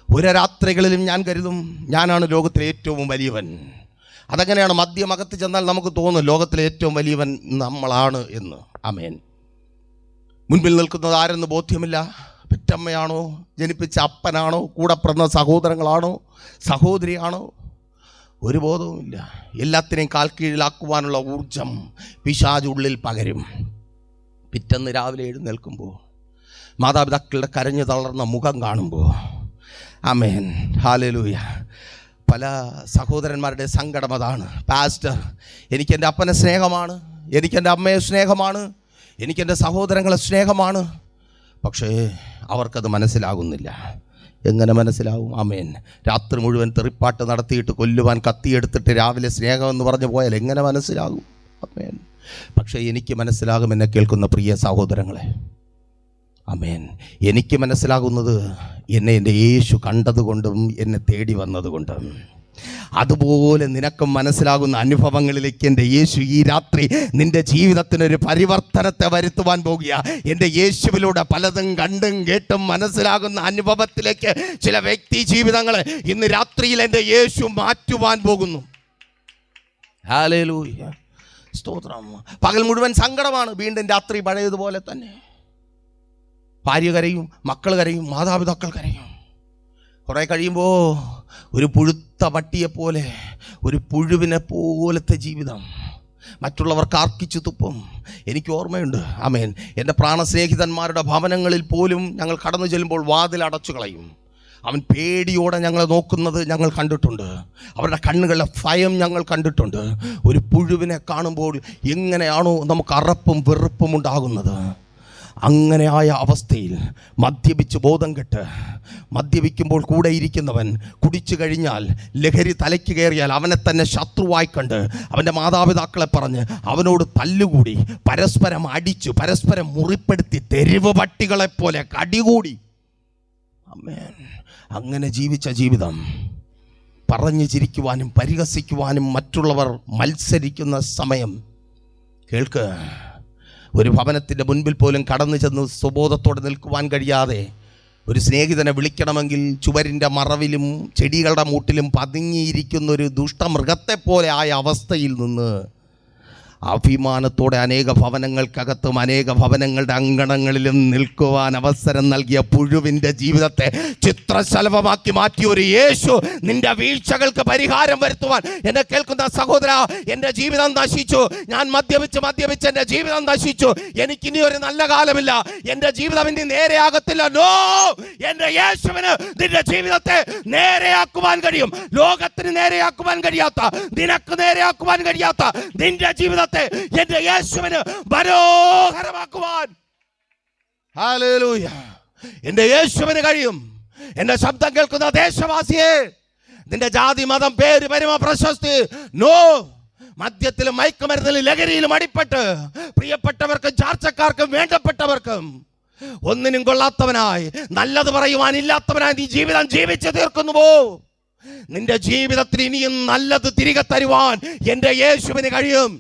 ഒരു രാത്രികളിലും ഞാൻ കരുതും ഞാനാണ് ലോകത്തിലെ ഏറ്റവും വലിയവൻ. അതങ്ങനെയാണ്. മദ്യമകത്ത് ചെന്നാൽ നമുക്ക് തോന്നും ലോകത്തിലെ ഏറ്റവും വലിയവൻ നമ്മളാണ് എന്ന്. ആമേൻ. മുൻപിൽ നിൽക്കുന്നത് ആരെന്ന് ബോധ്യമില്ല. പെറ്റമ്മയാണോ, ജനിപ്പിച്ച അപ്പനാണോ, കൂടെ പിറന്ന സഹോദരങ്ങളാണോ, സഹോദരിയാണോ, ഒരു ബോധവുമില്ല. എല്ലാത്തിനെയും കാൽ കീഴിലാക്കുവാനുള്ള ഊർജം പിശാചുള്ളിൽ പകരും. പിറ്റന്ന് രാവിലെ എഴുന്നേൽക്കുമ്പോൾ, മാതാപിതാക്കളുടെ കരഞ്ഞു തളർന്ന മുഖം കാണുമ്പോൾ, ആമേൻ, ഹല്ലേലൂയ, പല സഹോദരന്മാരുടെ സങ്കടം അതാണ്. പാസ്റ്റർ, എനിക്കെൻ്റെ അപ്പനെ സ്നേഹമാണ്, എനിക്കെൻ്റെ അമ്മയെ സ്നേഹമാണ്, എനിക്കെൻ്റെ സഹോദരങ്ങളെ സ്നേഹമാണ്. പക്ഷേ അവർക്കത് മനസ്സിലാകുന്നില്ല. എങ്ങനെ മനസ്സിലാവും? ആമേൻ. രാത്രി മുഴുവൻ തെറിപ്പാട്ട് നടത്തിയിട്ട് കൊല്ലുവാൻ കത്തിയെടുത്തിട്ട് രാവിലെ സ്നേഹമെന്ന് പറഞ്ഞു പോയാൽ എങ്ങനെ മനസ്സിലാകും? ആമേൻ. പക്ഷേ എനിക്ക് മനസ്സിലാകും, എന്നെ കേൾക്കുന്ന പ്രിയ സഹോദരങ്ങളെ. ആമേൻ. എനിക്ക് മനസ്സിലാകുന്നത് എന്നെ എൻ്റെ യേശു കണ്ടതുകൊണ്ടും എന്നെ തേടി വന്നതുകൊണ്ടും. അതുപോലെ നിനക്കും മനസ്സിലാകുന്ന അനുഭവങ്ങളിലേക്ക് എൻ്റെ യേശു ഈ രാത്രി നിന്റെ ജീവിതത്തിനൊരു പരിവർത്തനത്തെ വരുത്തുവാൻ പോകുക. എൻ്റെ യേശുവിലൂടെ പലതും കണ്ടും കേട്ടും മനസ്സിലാകുന്ന അനുഭവത്തിലേക്ക് ചില വ്യക്തി ജീവിതങ്ങളെ ഇന്ന് രാത്രിയിൽ എൻ്റെ യേശു മാറ്റുവാൻ പോകുന്നു. ഹല്ലേലൂയ, സ്തോത്രം. പകൽ മുഴുവൻ സങ്കടമാണ്, വീണ്ടും രാത്രി പഴയതുപോലെ തന്നെ. ഭാര്യ കരയും, മക്കൾ കരയും, മാതാപിതാക്കൾ കരയും. കുറേ കഴിയുമ്പോൾ ഒരു പുഴുത്ത പട്ടിയെപ്പോലെ, ഒരു പുഴുവിനെ പോലത്തെ ജീവിതം. മറ്റുള്ളവർക്ക് ആർക്കിച്ചു തുപ്പും. എനിക്ക് ഓർമ്മയുണ്ട്, ആമേൻ, എൻ്റെ പ്രാണസ്നേഹിതന്മാരുടെ ഭവനങ്ങളിൽ പോലും ഞങ്ങൾ കടന്നു ചെല്ലുമ്പോൾ വാതിൽ അടച്ചു കളയും. അവൻ പേടിയോടെ ഞങ്ങളെ നോക്കുന്നത് ഞങ്ങൾ കണ്ടിട്ടുണ്ട്. അവരുടെ കണ്ണുകളിലെ ഭയം ഞങ്ങൾ കണ്ടിട്ടുണ്ട്. ഒരു പുഴുവിനെ കാണുമ്പോൾ എങ്ങനെയാണോ നമുക്ക് അറപ്പും വെറുപ്പും ഉണ്ടാകുന്നത്, അങ്ങനെയായ അവസ്ഥയിൽ മദ്യപിച്ച് ബോധം കെട്ട്, മദ്യപിക്കുമ്പോൾ കൂടെ ഇരിക്കുന്നവൻ കുടിച്ചു കഴിഞ്ഞാൽ ലഹരി തലയ്ക്ക് കയറിയാൽ അവനെ തന്നെ ശത്രുവായി കണ്ട് അവൻ്റെ മാതാപിതാക്കളെ പറഞ്ഞ് അവനോട് തല്ലുകൂടി, പരസ്പരം അടിച്ചു, പരസ്പരം മുറിപ്പെടുത്തി, തെരുവ് പട്ടികളെപ്പോലെ കടികൂടി. ആമേൻ. അങ്ങനെ ജീവിച്ച ജീവിതം പറഞ്ഞു ചിരിക്കുവാനും പരിഹസിക്കുവാനും മറ്റുള്ളവർ മത്സരിക്കുന്ന സമയം കേൾക്ക്. ഒരു ഭവനത്തിൻ്റെ മുൻപിൽ പോലും കടന്നു ചെന്ന് സുബോധത്തോടെ നിൽക്കുവാൻ കഴിയാതെ ഒരു സ്നേഹിതനെ വിളിക്കണമെങ്കിൽ ചുവരിൻ്റെ മറവിലും ചെടികളുടെ മൂട്ടിലും പതുങ്ങിയിരിക്കുന്നൊരു ദുഷ്ടമൃഗത്തെപ്പോലെ ആയ അവസ്ഥയിൽ നിന്ന് അഭിമാനത്തോടെ അനേക ഭവനങ്ങൾക്കകത്തും അനേക ഭവനങ്ങളുടെ അങ്കണങ്ങളിലും നിൽക്കുവാൻ അവസരം നൽകിയ പുഴുവിൻ്റെ ജീവിതത്തെ ചിത്രശലഭമാക്കി മാറ്റിയ ഒരു യേശു നിന്റെ വീഴ്ചകൾക്ക് പരിഹാരം വരുത്തുവാൻ. എന്നെ കേൾക്കുന്ന സഹോദര, എൻ്റെ ജീവിതം നശിച്ചു, ഞാൻ മദ്യപിച്ച് എൻ്റെ ജീവിതം നശിച്ചു, എനിക്കിനി ഒരു നല്ല കാലമില്ല, എൻ്റെ ജീവിതം ഇനി നേരെയാകത്തില്ല. നോ, എൻ്റെ യേശുവിന് നിന്റെ ജീവിതത്തെ നേരെയാക്കുവാൻ കഴിയും. ലോകത്തിന് നേരെയാക്കുവാൻ കഴിയാത്ത, നിനക്ക് നേരെയാക്കുവാൻ കഴിയാത്ത നിന്റെ ജീവിതത്തെ ജീവിതത്തെ എൻ്റെ യേശുവിന് മനോഹരമാക്കുവാൻ ഹല്ലേലൂയ എൻ്റെ യേശുവിന് കഴിയും. എൻ്റെ ശബ്ദം കേൾക്കുന്ന ദേശവാസിയെ, നിന്റെ ജാതി, മതം, പേര്, പെരുമ, പ്രശസ്തി, നോ. മദ്യത്തിലും മയക്കുമരുന്നിലും ലഹരിയിലും അടിപ്പെട്ട് പ്രിയപ്പെട്ടവർക്കും ചാർച്ചക്കാർക്കും വേണ്ടപ്പെട്ടവർക്കും ഒന്നിനും കൊള്ളാത്തവനായി, നല്ലത് പറയുവാനില്ലാത്തവനായി നീ ജീവിതം ജീവിച്ചു തീർക്കുന്നുവോ? നിന്റെ ജീവിതത്തിൽ ഇനിയും നല്ലത് തിരികെ തരുവാൻ എൻ്റെ യേശുവിന് കഴിയും.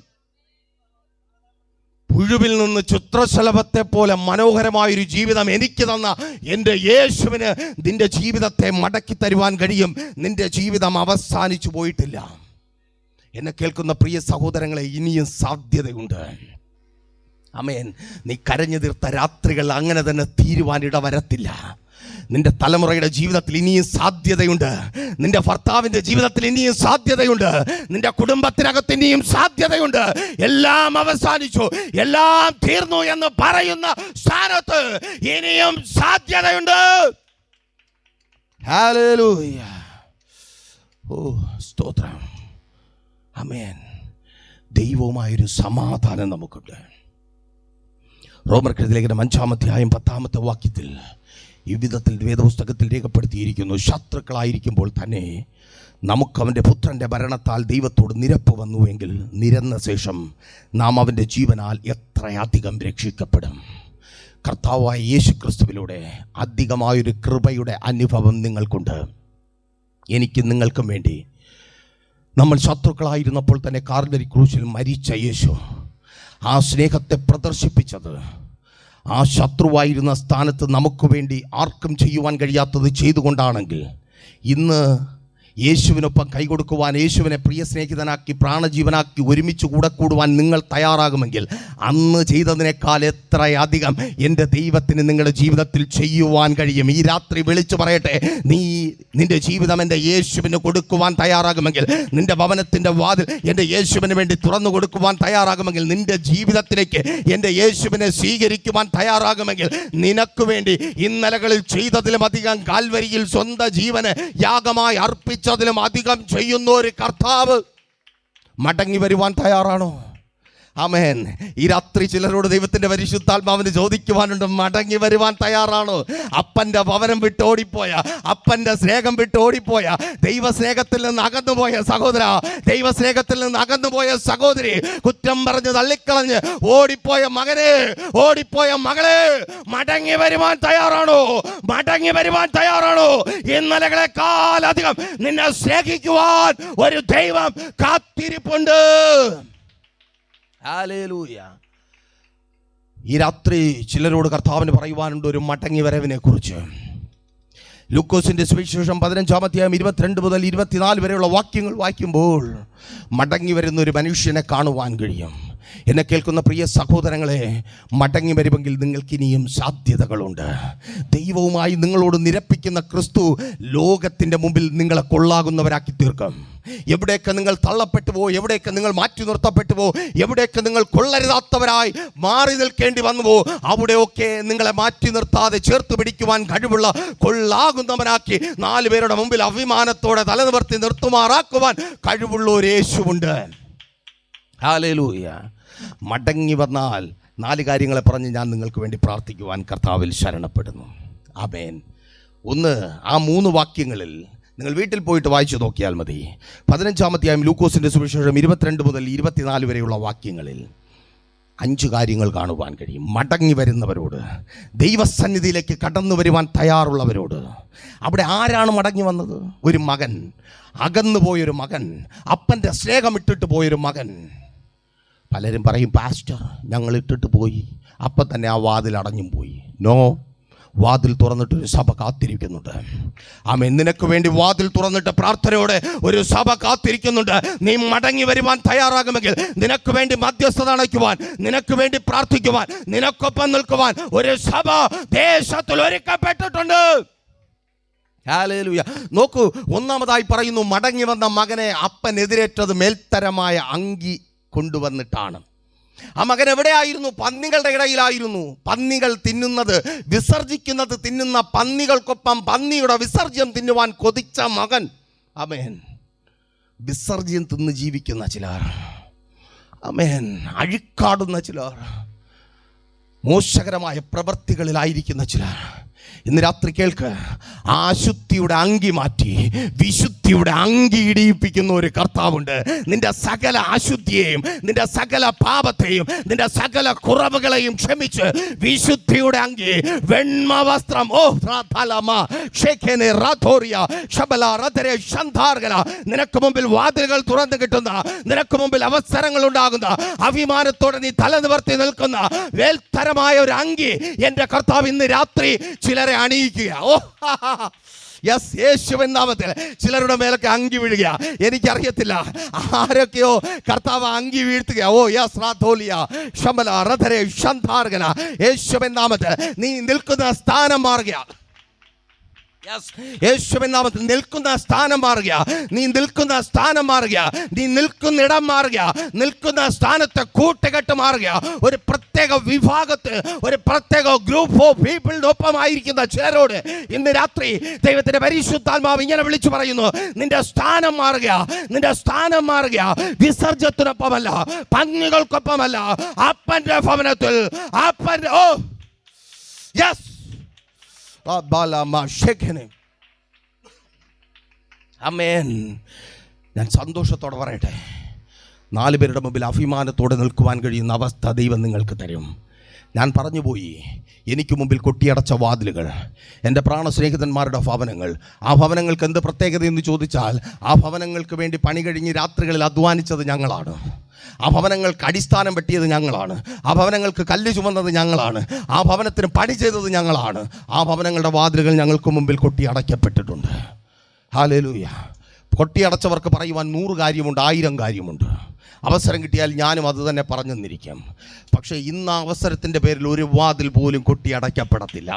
പുഴുവിൽ നിന്ന് ചിത്രശലഭത്തെ പോലെ മനോഹരമായൊരു ജീവിതം എനിക്ക് തന്ന എൻ്റെ യേശുവിന് നിന്റെ ജീവിതത്തെ മടക്കി തരുവാൻ കഴിയും. നിന്റെ ജീവിതം അവസാനിച്ചു പോയിട്ടില്ല. എന്നെ കേൾക്കുന്ന പ്രിയ സഹോദരങ്ങളെ, ഇനിയും സാധ്യതയുണ്ട്. ആമേൻ. നീ കരഞ്ഞു തീർത്ത രാത്രികൾ അങ്ങനെ തന്നെ തീരുവാൻ ഇടവരത്തില്ല. നിന്റെ തലമുറയുടെ ജീവിതത്തിൽ ഇനിയും സാധ്യതയുണ്ട്. നിന്റെ ഭർത്താവിൻ്റെ ജീവിതത്തിൽ ഇനിയും സാധ്യതയുണ്ട്. നിന്റെ കുടുംബത്തിനകത്ത് ഇനിയും സാധ്യതയുണ്ട്. എല്ലാം അവസാനിച്ചു, എല്ലാം തീർന്നു എന്ന് പറയുന്ന സ്ഥാനത്ത് ഇനിയും സാധ്യതയുണ്ട്. ഹല്ലേലൂയ. ഓ സ്തോത്രം. ആമേൻ. ദൈവവുമായൊരു സമാധാനം നമുക്കുണ്ട്. റോമർക്കെഴുതിയ ലേഖനം 5-ാം അധ്യായം 10-ാമത്തെ വാക്യത്തിൽ ഈ വിധത്തിൽ വേദപുസ്തകത്തിൽ രേഖപ്പെടുത്തിയിരിക്കുന്നു: ശത്രുക്കളായിരിക്കുമ്പോൾ തന്നെ നമുക്ക് അവൻ്റെ പുത്രൻ്റെ ഭരണത്താൽ ദൈവത്തോട് നിരപ്പ് വന്നുവെങ്കിൽ നിരന്ന ശേഷം നാം അവൻ്റെ ജീവനാൽ എത്രയധികം രക്ഷിക്കപ്പെടും. കർത്താവായ യേശു ക്രിസ്തുവിലൂടെ അധികമായൊരു കൃപയുടെ അനുഭവം നിങ്ങൾക്കുണ്ട്. എനിക്കും നിങ്ങൾക്കും വേണ്ടി നമ്മൾ ശത്രുക്കളായിരുന്നപ്പോൾ തന്നെ കാൽവരി ക്രൂശിൽ മരിച്ച യേശു ആ സ്നേഹത്തെ പ്രദർശിപ്പിച്ചത്, ആ ശത്രുവായിരുന്ന സ്ഥാനത്ത് നമുക്ക് വേണ്ടി ആർക്കും ചെയ്യുവാൻ കഴിയാത്തത് ചെയ്തുകൊണ്ടാണെങ്കിൽ ഇന്ന് യേശുവിനൊപ്പം കൈകൊടുക്കുവാൻ, യേശുവിനെ പ്രിയ സ്നേഹിതനാക്കി പ്രാണജീവനാക്കി ഒരുമിച്ച് കൂടെ കൂടുവാൻ നിങ്ങൾ തയ്യാറാകുമെങ്കിൽ അന്ന് ചെയ്തതിനേക്കാൾ എത്രയധികം എൻ്റെ ദൈവത്തിന് നിങ്ങളുടെ ജീവിതത്തിൽ ചെയ്യുവാൻ കഴിയും. ഈ രാത്രി വിളിച്ചു പറയട്ടെ, നീ നിൻ്റെ ജീവിതം എൻ്റെ യേശുവിന് കൊടുക്കുവാൻ തയ്യാറാകുമെങ്കിൽ, നിൻ്റെ ഭവനത്തിൻ്റെ വാതിൽ എൻ്റെ യേശുവിന് വേണ്ടി തുറന്നു കൊടുക്കുവാൻ തയ്യാറാകുമെങ്കിൽ, നിൻ്റെ ജീവിതത്തിലേക്ക് എൻ്റെ യേശുവിനെ സ്വീകരിക്കുവാൻ തയ്യാറാകുമെങ്കിൽ, നിനക്ക് വേണ്ടി ഇന്നലകളിൽ ചെയ്തതിലും അധികം കാൽവരിയിൽ സ്വന്തം ജീവന് യാഗമായി അർപ്പിച്ചതിലും അധികം ചെയ്യുന്ന ഒരു കർത്താവ് മടങ്ങി വരുവാൻ തയ്യാറാണോ? ആമേൻ. ഈ രാത്രി ചിലരോട് ദൈവത്തിൻ്റെ പരിശുദ്ധാത്മാവിന് ചോദിക്കുവാനുണ്ട്, മടങ്ങി വരുവാൻ തയ്യാറാണോ? അപ്പൻ്റെ ഭവനം വിട്ട് ഓടിപ്പോയ, അപ്പൻ്റെ സ്നേഹം വിട്ട് ഓടിപ്പോയ, ദൈവസ്നേഹത്തിൽ നിന്ന് അകന്നുപോയ സഹോദര, ദൈവസ്നേഹത്തിൽ നിന്ന് അകന്നുപോയ സഹോദരി, കുറ്റം പറഞ്ഞ് തള്ളിക്കളഞ്ഞ് ഓടിപ്പോയ മകനെ, ഓടിപ്പോയ മകളെ, മടങ്ങി വരുവാൻ തയ്യാറാണോ? മടങ്ങി വരുവാൻ തയ്യാറാണോ? ഇന്നലകളെക്കാളധികം നിന്നെ സ്നേഹിക്കുവാൻ ഒരു ദൈവം കാത്തിരിപ്പുണ്ട്. ഹല്ലേലൂയ. ഈ രാത്രി ചിലരോട് കർത്താവിന് പറയുവാനുണ്ട് ഒരു മടങ്ങി വരവിനെ കുറിച്ച്. ലൂക്കോസിന്റെ സുവിശേഷം 15-ാം അധ്യായം 22 മുതൽ 24 വരെയുള്ള വാക്യങ്ങൾ വായിക്കുമ്പോൾ മടങ്ങി വരുന്ന ഒരു മനുഷ്യനെ കാണുവാൻ കഴിയും. എന്നെ കേൾക്കുന്ന പ്രിയ സഹോദരങ്ങളെ, മടങ്ങി വരുമെങ്കിൽ നിങ്ങൾക്കിനിയും സാധ്യതകളുണ്ട്. ദൈവവുമായി നിങ്ങളോട് നിരപ്പിക്കുന്ന ക്രിസ്തു ലോകത്തിൻ്റെ മുമ്പിൽ നിങ്ങളെ കൊള്ളാകുന്നവരാക്കി തീർക്കും. എവിടെയൊക്കെ നിങ്ങൾ തള്ളപ്പെട്ടുവോ, എവിടെയൊക്കെ നിങ്ങൾ മാറ്റി നിർത്തപ്പെട്ടുവോ, എവിടെയൊക്കെ നിങ്ങൾ കൊള്ളരുതാത്തവരായി മാറി നിൽക്കേണ്ടി വന്നുവോ, അവിടെയൊക്കെ നിങ്ങളെ മാറ്റി നിർത്താതെ ചേർത്ത് പിടിക്കുവാൻ കഴിവുള്ള കൊള്ളാകുന്നവനാക്കി 4 പേരുടെ മുമ്പിൽ അഭിമാനത്തോടെ തലനിവർത്തി നിർത്തുമാറാക്കുവാൻ കഴിവുള്ള ഒരു യേശുവുണ്ട്. ഹല്ലേലൂയ. മടങ്ങി വന്നാൽ 4 കാര്യങ്ങളെ പറഞ്ഞ് ഞാൻ നിങ്ങൾക്ക് വേണ്ടി പ്രാർത്ഥിക്കുവാൻ കർത്താവിൽ ശരണപ്പെടുന്നു. ആമേൻ. ഒന്ന്, ആ 3 വാക്യങ്ങളിൽ നിങ്ങൾ വീട്ടിൽ പോയിട്ട് വായിച്ചു നോക്കിയാൽ മതി. 15-ാം അധ്യായം ലൂക്കോസിൻ്റെ സുവിശേഷം 22 മുതൽ 24 വരെയുള്ള വാക്യങ്ങളിൽ 5 കാര്യങ്ങൾ കാണുവാൻ കഴിയും. മടങ്ങി വരുന്നവരോട്, ദൈവസന്നിധിയിലേക്ക് കടന്നു വരുവാൻ തയ്യാറുള്ളവരോട്. അവിടെ ആരാണ് മടങ്ങി വന്നത്? ഒരു മകൻ, അകന്നു പോയൊരു മകൻ, അപ്പൻ്റെ സ്നേഹം ഇട്ടിട്ട് പോയൊരു മകൻ. പലരും പറയും, പാസ്റ്റർ ഞങ്ങൾ ഇട്ടിട്ട് പോയി, അപ്പം തന്നെ ആ വാതിൽ അടഞ്ഞും പോയി. നോ, വാതിൽ തുറന്നിട്ടൊരു സഭ കാത്തിരിക്കുന്നുണ്ട്. ആമേൻ. നിനക്ക് വേണ്ടി വാതിൽ തുറന്നിട്ട് പ്രാർത്ഥനയോടെ ഒരു സഭ കാത്തിരിക്കുന്നുണ്ട്. നീ മടങ്ങി വരുവാൻ തയ്യാറാകുമെങ്കിൽ, നിനക്ക് വേണ്ടി മധ്യസ്ഥത അണയ്ക്കുവാൻ, നിനക്ക് വേണ്ടി പ്രാർത്ഥിക്കുവാൻ, നിനക്കൊപ്പം നിൽക്കുവാൻ ഒരു സഭ ദേശത്തിൽ ഒരുക്കപ്പെട്ടിട്ടുണ്ട്. ഹല്ലേലൂയ. നോക്കൂ, ഒന്നാമതായി പറയുന്നു, മടങ്ങി വന്ന മകനെ അപ്പൻ എതിരേറ്റത് മേൽത്തരമായ അങ്കി കൊണ്ടുവന്നിട്ടാണ്. ആ മകൻ എവിടെയായിരുന്നു? പന്നികളുടെ ഇടയിലായിരുന്നു. പന്നികൾ തിന്നുന്നത്, വിസർജിക്കുന്നത് തിന്നുന്ന പന്നികൾക്കൊപ്പം പന്നിയുടെ വിസർജ്യം തിന്നുവാൻ കൊതിച്ച മകൻ. ആമേൻ. വിസർജ്യം തിന്ന് ജീവിക്കുന്ന ചിലർ, ആമേൻ, അഴുക്കാടുന്ന ചിലർ, മോശകരമായ പ്രവൃത്തികളിലായിരിക്കുന്ന ചിലർ ഇന്ന് രാത്രി കേൾക്ക്, അശുദ്ധിയുടെ അങ്കി മാറ്റി വിശുദ്ധിയുടെ അങ്കി ഇടിയിപ്പിക്കുന്ന ഒരു കർത്താവുണ്ട്. നിന്റെ സകല അശുദ്ധിയെയും നിന്റെ സകല പാപത്തെയും നിന്റെ സകല കുറവുകളെയും ക്ഷമിച്ച് വിശുദ്ധിയുടെ അങ്കി, വെണ്മ വസ്ത്രം, നിനക്ക് മുമ്പിൽ വാതിലുകൾ തുറന്നു കിട്ടുന്ന, നിനക്ക് മുമ്പിൽ അവസരങ്ങൾ ഉണ്ടാകുന്ന, അഭിമാനത്തോടെ നീ തല നിവർത്തി നിൽക്കുന്ന വേൽത്തരമായ ഒരു അങ്കി എൻ്റെ കർത്താവ് ഇന്ന് രാത്രി ചിലരെ അണിയിക്കുക. യെസ്, യേശുവിൻ നാമത്തിൽ ചിലരുടെ മേലൊക്കെ അങ്കി വീഴുക. എനിക്കറിയത്തില്ല ആരൊക്കെയോ കർത്താവ് അങ്കി വീഴ്ത്തുക. യെസ്, റാഥോലിയ ശമല റധരെ ഷന്ധാർഗന, യേശുവിൻ നാമത്തിൽ നീ നിൽക്കുന്ന സ്ഥാനം മാറുക. യേശുവിൻ നാമത്തിൽ നിൽക്കുന്ന സ്ഥാനം മാറുക. നീ നിൽക്കുന്ന സ്ഥാനം മാറുക. നീ നിൽക്കുന്ന ഇടം മാറുക. നിൽക്കുന്ന സ്ഥാനത്ത് കൂട്ടുകെട്ട് മാറുക. ഒരു പ്രത്യേക വിഭാഗത്തിൽ, ഒരു പ്രത്യേക ഗ്രൂപ്പ് ഓഫ് പീപ്പിളിനൊപ്പമായിരിക്കുന്ന ചിലരോട് ഇന്ന് രാത്രി ദൈവത്തിന്റെ പരിശുദ്ധാത്മാവ് ഇങ്ങനെ വിളിച്ചു പറയുന്നു, നിന്റെ സ്ഥാനം മാറുക. നിന്റെ സ്ഥാനം മാറുക. വിസർജ്യത്തിനൊപ്പമല്ല, പന്നികൾക്കൊപ്പമല്ല, അപ്പന്റെ ഭവനത്തിൽ, അപ്പന്റെ യെസ് ആമേൻ. ഞാൻ സന്തോഷത്തോടെ പറയട്ടെ, 4 പേരുടെ മുമ്പിൽ അഭിമാനത്തോടെ നിൽക്കുവാൻ കഴിയുന്ന അവസ്ഥ ദൈവം നിങ്ങൾക്ക് തരും. ഞാൻ പറഞ്ഞുപോയി, എനിക്ക് മുമ്പിൽ കൊട്ടിയടച്ച വാതിലുകൾ, എൻ്റെ പ്രാണസ്നേഹിതന്മാരുടെ ഭവനങ്ങൾ. ആ ഭവനങ്ങൾക്ക് എന്ത് പ്രത്യേകത എന്ന് ചോദിച്ചാൽ, ആ ഭവനങ്ങൾക്ക് വേണ്ടി പണി കഴിഞ്ഞ് രാത്രികളിൽ അധ്വാനിച്ചത് ഞങ്ങളാണ്. ആ ഭവനങ്ങൾക്ക് അടിസ്ഥാനം വെട്ടിയത് ഞങ്ങളാണ്. ആ ഭവനങ്ങൾക്ക് കല്ല് ചുമന്നത് ഞങ്ങളാണ്. ആ ഭവനത്തിന് പണി ചെയ്തത് ഞങ്ങളാണ്. ആ ഭവനങ്ങളുടെ വാതിലുകൾ ഞങ്ങൾക്ക് മുമ്പിൽ കൊട്ടി അടയ്ക്കപ്പെട്ടിട്ടുണ്ട്. ഹല്ലേലൂയ. കൊട്ടിയടച്ചവർക്ക് പറയുവാൻ 100 കാര്യമുണ്ട്, 1000 കാര്യമുണ്ട്. അവസരം കിട്ടിയാൽ ഞാനും അത് തന്നെ പറഞ്ഞെന്നിരിക്കാം. പക്ഷേ ഇന്ന് അവസരത്തിൻ്റെ പേരിൽ ഒരു വാതിൽ പോലും കൊട്ടി അടയ്ക്കപ്പെടത്തില്ല.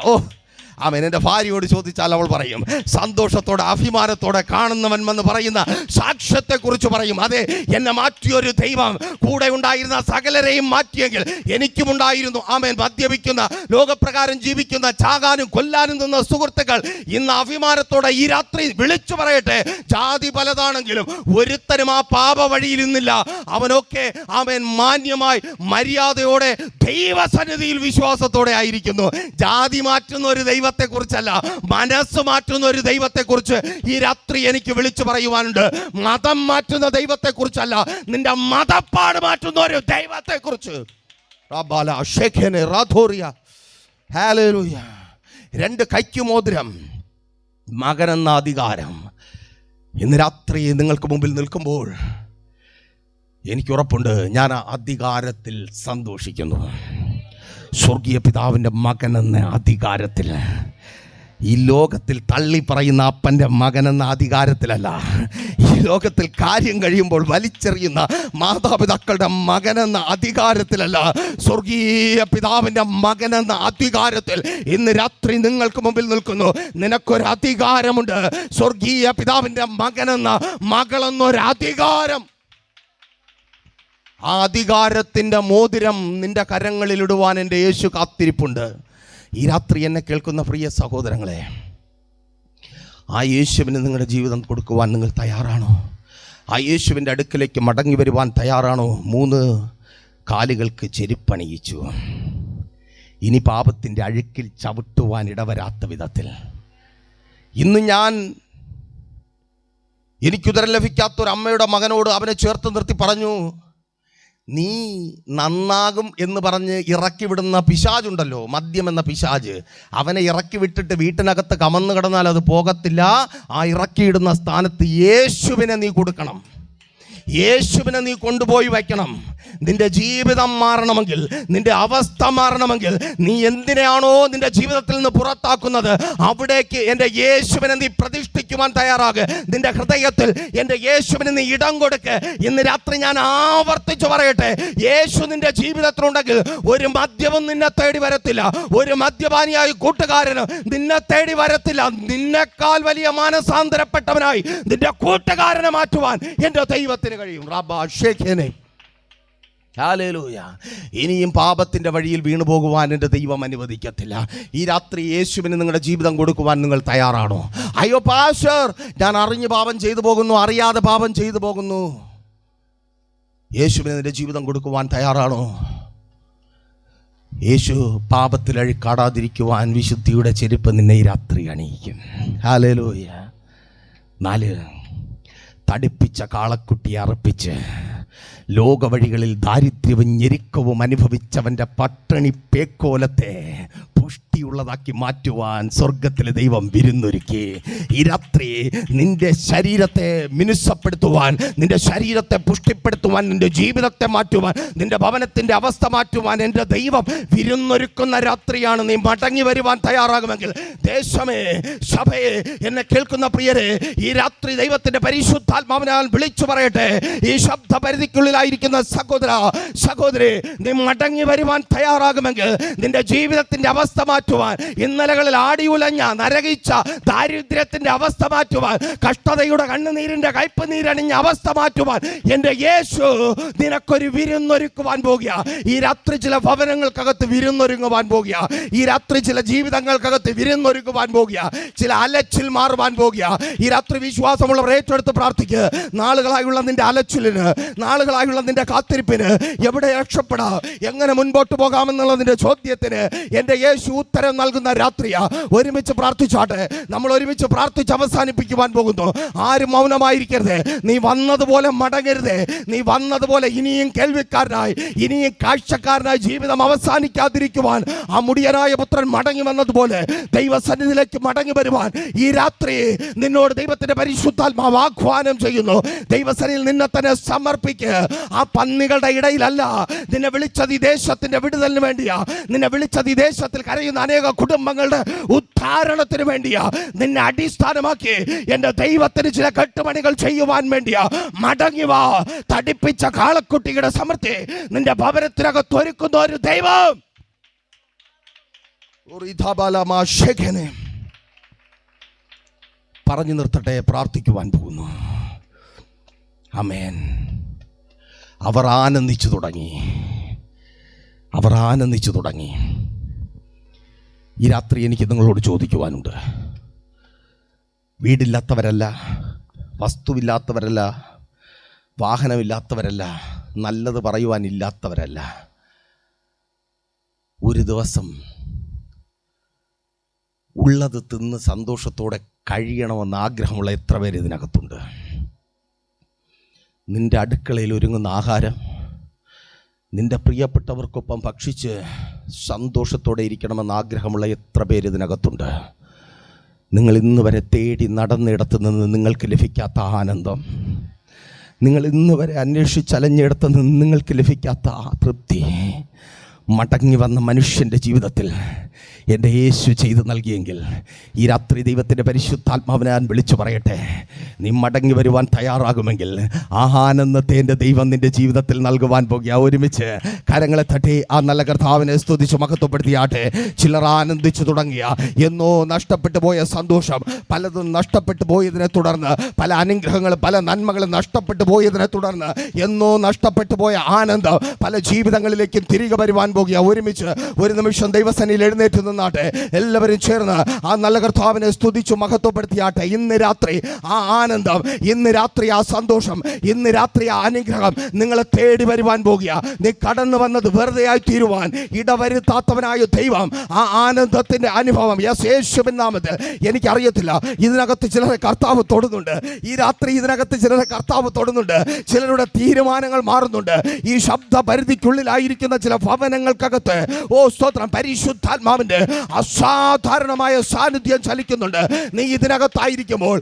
ആമേൻ. എൻ്റെ ഭാര്യയോട് ചോദിച്ചാൽ അവൾ പറയും, സന്തോഷത്തോടെ അഭിമാനത്തോടെ കാണുന്നവൻ എന്ന് പറയുന്ന സാക്ഷ്യത്തെക്കുറിച്ച് പറയും. അതെ, എന്നെ മാറ്റിയൊരു ദൈവം കൂടെ ഉണ്ടായിരുന്ന സകലരെയും മാറ്റിയെങ്കിൽ എനിക്കും ഉണ്ടായിരുന്നു. ആമേൻ. മദ്യപിക്കുന്ന, ലോകപ്രകാരം ജീവിക്കുന്ന, ചാകാനും കൊല്ലാനും നിന്ന സുഹൃത്തുക്കൾ ഇന്ന് അഭിമാനത്തോടെ ഈ രാത്രി വിളിച്ചു പറയട്ടെ, ജാതി പലതാണെങ്കിലും ഒരുത്തരും ആ പാപ വഴിയിൽ നിന്നില്ല. അവനൊക്കെ ആമേൻ മാന്യമായി മര്യാദയോടെ ദൈവസന്നിധിയിൽ വിശ്വാസത്തോടെ ആയിരിക്കുന്നു. ജാതി മാറ്റുന്ന ഒരു ദൈവത്തെ കുറിച്ചല്ല, മനസ്സ് മാറ്റുന്ന ഒരു ദൈവത്തെ കുറിച്ച് ഈ രാത്രി എനിക്ക് വിളിച്ചു പറയുവാനുണ്ട്. മതം മാറ്റുന്ന ദൈവത്തെ കുറിച്ചല്ല, നിന്റെ മതപ്പാട് മാറ്റുന്ന ഒരു ദൈവത്തെ കുറിച്ച്. 2 കൈക്ക് മോതിരം, മകനെന്ന അധികാരം. ഇന്ന് രാത്രി നിങ്ങൾക്ക് മുമ്പിൽ നിൽക്കുമ്പോൾ എനിക്കുറപ്പുണ്ട്, ഞാൻ ആ അധികാരത്തിൽ സന്തോഷിക്കുന്നു. സ്വർഗീയ പിതാവിൻ്റെ മകനെന്ന അധികാരത്തിൽ, ഈ ലോകത്തിൽ തള്ളി പറയുന്ന അപ്പൻ്റെ മകനെന്ന അധികാരത്തിലല്ല, ഈ ലോകത്തിൽ കാര്യം കഴിയുമ്പോൾ വലിച്ചെറിയുന്ന മാതാപിതാക്കളുടെ മകനെന്ന അധികാരത്തിലല്ല, സ്വർഗീയ പിതാവിൻ്റെ മകനെന്ന അധികാരത്തിൽ ഇന്ന് രാത്രി നിങ്ങൾക്ക് മുമ്പിൽ നിൽക്കുന്നു. നിനക്കൊരു അധികാരമുണ്ട്. സ്വർഗീയ പിതാവിൻ്റെ മകനെന്ന മകളെന്നൊരു അധികാരം. ആ അധികാരത്തിൻ്റെ മോതിരം നിന്റെ കരങ്ങളിലിടുവാൻ എൻ്റെ യേശു കാത്തിരിപ്പുണ്ട്. ഈ രാത്രി എന്നെ കേൾക്കുന്ന പ്രിയ സഹോദരങ്ങളെ, ആ യേശുവിന് നിങ്ങളുടെ ജീവിതം കൊടുക്കുവാൻ നിങ്ങൾ തയ്യാറാണോ? ആ യേശുവിൻ്റെ അടുക്കലേക്ക് മടങ്ങി വരുവാൻ തയ്യാറാണോ? 3 കാലുകൾക്ക് ചെരുപ്പണിയിച്ചു. ഇനി പാപത്തിൻ്റെ അഴുക്കിൽ ചവിട്ടുവാൻ ഇടവരാത്ത വിധത്തിൽ. ഇന്ന് ഞാൻ എനിക്കുദരം ലഭിക്കാത്തൊരു അമ്മയുടെ മകനോട് അവനെ ചേർത്ത് നിർത്തി പറഞ്ഞു, നീ നന്നാകും എന്ന് പറഞ്ഞ് ഇറക്കി വിടുന്ന പിശാചുണ്ടല്ലോ, മദ്യം എന്ന പിശാച്, അവനെ ഇറക്കി വിട്ടിട്ട് വീട്ടിനകത്ത് കമന്ന് കിടന്നാൽ അത് പോകത്തില്ല. ആ ഇറക്കിയിടുന്ന സ്ഥാനത്ത് യേശുവിനെ നീ കൊടുക്കണം. യേശുവിനെ നീ കൊണ്ടുപോയി വയ്ക്കണം. നിന്റെ ജീവിതം മാറണമെങ്കിൽ, നിന്റെ അവസ്ഥ മാറണമെങ്കിൽ, നീ എന്തിനാണോ നിന്റെ ജീവിതത്തിൽ നിന്ന് പുറത്താക്കുന്നത് അവിടേക്ക് എൻ്റെ യേശുവിനെ നീ പ്രതിഷ്ഠിക്കുവാൻ തയ്യാറാകുക. നിന്റെ ഹൃദയത്തിൽ എൻ്റെ യേശുവിന് നീ ഇടം കൊടുക്ക്. ഇന്ന് രാത്രി ഞാൻ ആവർത്തിച്ചു പറയട്ടെ, യേശു നിന്റെ ജീവിതത്തിലുണ്ടെങ്കിൽ ഒരു മദ്യവും നിന്നെ തേടി വരത്തില്ല. ഒരു മദ്യപാനിയായി കൂട്ടുകാരന് നിന്നെ തേടി വരത്തില്ല. നിന്നെക്കാൾ വലിയ മാനസാന്തരപ്പെട്ടവനായി നിന്റെ കൂട്ടുകാരനെ മാറ്റുവാൻ എൻ്റെ ദൈവത്തിന് കഴിയും. ഹല്ലേലൂയ. ഇനിയും പാപത്തിൻ്റെ വഴിയിൽ വീണു പോകുവാൻ എൻ്റെ ദൈവം അനുവദിക്കത്തില്ല. ഈ രാത്രി യേശുവിന് നിങ്ങളുടെ ജീവിതം കൊടുക്കുവാൻ നിങ്ങൾ തയ്യാറാണോ? അയ്യോ പാസ്റ്റർ, ഞാൻ അറിഞ്ഞ് പാപം ചെയ്തു പോകുന്നു, അറിയാതെ പാപം ചെയ്തു പോകുന്നു. യേശുവിന് നിന്റെ ജീവിതം കൊടുക്കുവാൻ തയ്യാറാണോ? യേശു പാപത്തിൽ അഴുക്കാടാതിരിക്കുവാൻ വിശുദ്ധിയുടെ ചെരുപ്പ് നിന്നെ ഈ രാത്രി അണിയിക്കും. ഹല്ലേലൂയ. 4, തടിപ്പിച്ച കാളക്കുട്ടിയെ അർപ്പിച്ച് ലോകവഴികളിൽ ദാരിദ്ര്യവും ഞെരുക്കവും അനുഭവിച്ചവൻ്റെ പട്ടിണി പേക്കോലത്തെ പുഷ്ടിയുള്ളതാക്കി മാറ്റുവാൻ സ്വർഗത്തിലെ ദൈവം വിരുന്നൊരുക്കി. ഈ രാത്രി നിന്റെ ശരീരത്തെ മിനുസപ്പെടുത്തുവാൻ, നിന്റെ ശരീരത്തെ പുഷ്ടിപ്പെടുത്തുവാൻ, നിന്റെ ജീവിതത്തെ മാറ്റുവാൻ, നിന്റെ ഭവനത്തിൻ്റെ അവസ്ഥ മാറ്റുവാൻ എൻ്റെ ദൈവം വിരുന്നൊരുക്കുന്ന രാത്രിയാണ്. നീ മടങ്ങി വരുവാൻ തയ്യാറാകുമെങ്കിൽ, ദേശമേ, സഭയെ, എന്നെ കേൾക്കുന്ന പ്രിയരെ, ഈ രാത്രി ദൈവത്തിൻ്റെ പരിശുദ്ധാത്മാവിനാൽ വിളിച്ചു പറയട്ടെ, ഈ ശബ്ദ പരിധിക്കുള്ളിലായിരിക്കുന്ന സഹോദര, സഹോദരി, നീ മടങ്ങി വരുവാൻ തയ്യാറാകുമെങ്കിൽ നിന്റെ ജീവിതത്തിൻ്റെ അവസ്ഥ മാറ്റുവാൻ, ഇന്നലകളിൽ ആടിയുലഞ്ഞ നരകിച്ച ദാരിദ്ര്യത്തിന്റെ അവസ്ഥ മാറ്റുവാൻ, കഷ്ടതയുടെ കണ്ണുനീരിന്റെ കയ്പ് നീരണിഞ്ഞ അവസ്ഥ മാറ്റുവാൻ എൻ്റെ യേശു നിനക്കൊരു വിരുന്നൊരുക്കുവാൻ പോകുക. ഈ രാത്രി ചില ഭവനങ്ങൾക്കകത്ത് വിരുന്നൊരുങ്ങുവാൻ പോകുക. ഈ രാത്രി ചില ജീവിതങ്ങൾക്കകത്ത് വിരുന്നൊരുക്കുവാൻ പോകുക. ചില അലച്ചിൽ മാറുവാൻ പോകുക. ഈ രാത്രി വിശ്വാസമുള്ളവർ ഏറ്റെടുത്ത് പ്രാർത്ഥിക്കുക. നാളുകളായുള്ള നിന്റെ അലച്ചിലിന്, നാളുകളായുള്ള നിന്റെ കാത്തിരിപ്പിന് എവിടെ രക്ഷപ്പെടാം, എങ്ങനെ മുൻപോട്ട് പോകാമെന്നുള്ളതിന്റെ ചോദ്യത്തിന് എൻ്റെ യേശു ഉത്തരം നൽകുന്ന രാത്രിയാ. ഒരുമിച്ച് പ്രാർത്ഥിച്ചാട്ടെ. നമ്മൾ ഒരുമിച്ച് പ്രാർത്ഥിച്ച് അവസാനിപ്പിക്കുവാൻ പോകുന്നു. ആരും മൗനമായിരിക്കരുത്. നീ വന്നതുപോലെ മടങ്ങരുത്. നീ വന്നതുപോലെ ഇനിയും കേൾവിക്കാരനായി, ഇനിയും കാഴ്ചക്കാരനായി ജീവിതം അവസാനിക്കാതിരിക്കുവാൻ ആ മുടിയനായ പുത്രൻ മടങ്ങി വന്നതുപോലെ ദൈവസന്നിധിയിലേക്ക് മടങ്ങി വരുവാൻ ഈ രാത്രി നിന്നോട് ദൈവത്തിന്റെ പരിശുദ്ധാത്മാവ് ആഹ്വാനം ചെയ്യുന്നു. ദൈവസന്നിധിയിൽ നിന്നെ തന്നെ സമർപ്പിക്കുക. ആ പന്നികളുടെ ഇടയിലല്ല നിന്നെ വിളിച്ചത്, ഈ ദേശത്തിന്റെ വിടുതലിന് വേണ്ടിയാ. നിന്നെ വിളിച്ചത് ഈ ദേശത്തിൽ കരയുന്ന അനേക കുടുംബങ്ങളുടെ ഉദ്ധാരണത്തിന് വേണ്ടിയാ. നിന്നെ അടിസ്ഥാനമാക്കി എൻ്റെ ദൈവത്തിന് ചില കെട്ടുപണികൾ ചെയ്യുവാൻ വേണ്ടിയാ. മടങ്ങി വാ. തടിപ്പിച്ച കാളക്കുട്ടിയുടെ സമൃദ്ധി നിന്റെ ഭവനത്തിനകത്ത് ഒരുക്കുന്ന ഒരു ദൈവം. പറഞ്ഞു നിർത്തട്ടെ, പ്രാർത്ഥിക്കുവാൻ പോകുന്നു. ആമേൻ. അവർ ആനന്ദിച്ചു തുടങ്ങി. അവർ ആനന്ദിച്ചു തുടങ്ങി. ഈ രാത്രി എനിക്ക് നിങ്ങളോട് ചോദിക്കുവാനുണ്ട്. വീടില്ലാത്തവരല്ല, വസ്തുവില്ലാത്തവരല്ല, വാഹനമില്ലാത്തവരല്ല, നല്ലത് പറയുവാനില്ലാത്തവരല്ല. ഒരു ദിവസം ഉള്ളത് തിന്ന് സന്തോഷത്തോടെ കഴിയണമെന്ന് ആഗ്രഹമുള്ള എത്ര പേര് ഇതിനകത്തുണ്ട്? നിന്റെ അടുക്കളയിൽ ഒരുങ്ങുന്ന ആഹാരം നിന്റെ പ്രിയപ്പെട്ടവർക്കൊപ്പം ഭക്ഷിച്ച് സന്തോഷത്തോടെ ഇരിക്കണമെന്ന് ആഗ്രഹമുള്ള എത്ര പേര് ഇതിനകത്തുണ്ട്? നിങ്ങൾ ഇന്ന് വരെ തേടി നടന്നിടത്ത് നിന്ന് നിങ്ങൾക്ക് ലഭിക്കാത്ത ആനന്ദം, നിങ്ങൾ ഇന്ന് വരെ അന്വേഷിച്ചലഞ്ഞിടത്ത് നിന്ന് നിങ്ങൾക്ക് ലഭിക്കാത്ത തൃപ്തി, മടങ്ങി വന്ന മനുഷ്യൻ്റെ ജീവിതത്തിൽ എൻ്റെ യേശു ചെയ്തു നൽകിയെങ്കിൽ ഈ രാത്രി ദൈവത്തിൻ്റെ പരിശുദ്ധാത്മാവിനെ ഞാൻ വിളിച്ചു പറയട്ടെ, നീ മടങ്ങി വരുവാൻ തയ്യാറാകുമെങ്കിൽ ആ ആനന്ദത്തെ എൻ്റെ ദൈവം നിൻ്റെ ജീവിതത്തിൽ നൽകുവാൻ പോകുക. ഒരുമിച്ച് കരങ്ങളെ തട്ടി ആ നല്ല കർത്താവിനെ സ്തുതിച്ച് മഹത്വപ്പെടുത്തിയാട്ടെ. ചിലർ ആനന്ദിച്ചു തുടങ്ങിയ, എന്നോ നഷ്ടപ്പെട്ടു പോയ സന്തോഷം, പലതും നഷ്ടപ്പെട്ടു പോയതിനെ തുടർന്ന്, പല അനുഗ്രഹങ്ങളും പല നന്മകളും നഷ്ടപ്പെട്ടു പോയതിനെ തുടർന്ന് എന്നോ നഷ്ടപ്പെട്ടു പോയ ആനന്ദം പല ജീവിതങ്ങളിലേക്കും തിരികെ വരുവാൻ പോകുക. ഒരുമിച്ച് ഒരു നിമിഷം ദൈവസന്നിധിയിൽ എഴുന്നേറ്റ് നിന്നാട്ടെ. എല്ലാവരും ചേർന്ന് ആ നല്ല കർത്താവിനെ സ്തുതിച്ചു മഹത്വപ്പെടുത്തിയാട്ടെ. ഇന്ന് രാത്രി ആ ആനന്ദം, ഇന്ന് രാത്രി ആ സന്തോഷം, ഇന്ന് രാത്രി ആ അനുഗ്രഹം നിങ്ങളെ തേടി വരുവാൻ പോകുക. നീ കടന്നു വന്നത് വെറുതെ ആയി തീരുവാൻ ഇടവരുത്താത്തവനായ ദൈവം ആ ആനന്ദത്തിന്റെ അനുഭവം യേശുവിൻ നാമത്തിൽ. എനിക്കറിയത്തില്ല, ഇതിനകത്ത് ചിലരെ കർത്താവ് തൊടുന്നുണ്ട്. ഈ രാത്രി ഇതിനകത്ത് ചിലരെ കർത്താവ് തൊടുന്നുണ്ട്. ചിലരുടെ തീരുമാനങ്ങൾ മാറുന്നുണ്ട്. ഈ ശബ്ദ പരിധിക്കുള്ളിലായിരിക്കുന്ന ചില ഭവനങ്ങൾക്കകത്ത് സ്തോത്രം, പരിശുദ്ധാത്മാവിന്റെ അസാധാരണമായ സാന്നിധ്യം ചലിക്കുന്നുണ്ട്. നീ ഇതിനകത്തായിരിക്കുമ്പോൾ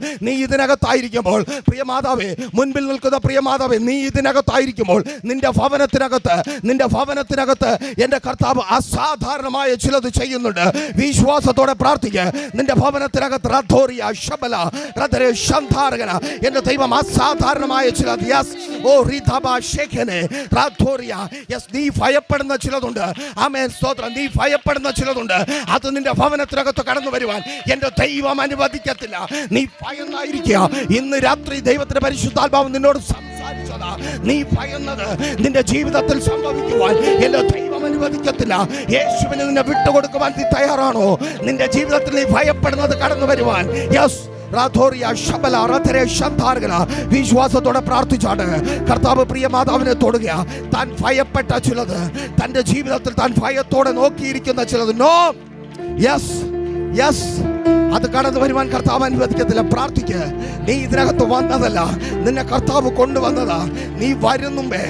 പ്രിയ മാതാവേ, മുൻപിൽ നിൽക്കുന്ന പ്രിയ മാതാവേ, നീ ഇതിനകത്തായിരിക്കുമ്പോൾ നിന്റെ ഭവനത്തിനകത്ത് എൻ്റെ കർത്താവ് അസാധാരണമായ ചിലത് ചെയ്യുന്നുണ്ട്. വിശ്വാസത്തോടെ പ്രാർത്ഥിക്കുക. നിന്റെ ഭവനത്തിനകത്ത് എൻ്റെ ദൈവം അസാധാരണമായ ചിലത്, നീ ഭയപ്പെടുന്ന ചിലതുണ്ട്. ആമേൻ, സ്തോത്രം. നീ ഭയപ്പെടുന്ന ചിലതുണ്ട്. അത് നിന്റെ ഭവനത്തിനകത്ത് കടന്നു വരുവാൻ എൻ്റെ ദൈവം അനുവദിക്കത്തില്ല. നീ ഭയന്നായിരിക്കുക. ഇന്ന് രാത്രി ദൈവത്തിന്റെ പരിശുദ്ധാത്മാവ് നിന്നോട് സംസാരിച്ചതാ. നീ ഭയന്നത് നിന്റെ ജീവിതത്തിൽ സംഭവിക്കുവാൻ എൻ്റെ ദൈവം അനുവദിക്കത്തില്ല. യേശുവിനെ നിന്നെ വിട്ടുകൊടുക്കുവാൻ നീ തയ്യാറാണോ? നിന്റെ ജീവിതത്തിൽ നീ ഭയപ്പെടുന്നത് കടന്നു വരുവാൻ, യെസ്, വിശ്വാസത്തോടെ പ്രാർത്ഥിച്ചാണ് കർത്താവ് പ്രിയ മാതാവിനെ തൊടുക. താൻ ഭയപ്പെട്ട ചിലത്, തന്റെ ജീവിതത്തിൽ താൻ ഭയത്തോടെ നോക്കിയിരിക്കുന്ന ചിലത്, നോ, യെസ് യെസ്, അത് കടന്നു വരുവാൻ കർത്താവ് അനുവദിക്കത്തില്ല. പ്രാർത്ഥിക്ക്. നീ ഇതിനകത്ത് വന്നതല്ല, നിന്നെ കർത്താവ് കൊണ്ടുവന്നതാ. നീ വരുന്നുമ്പേ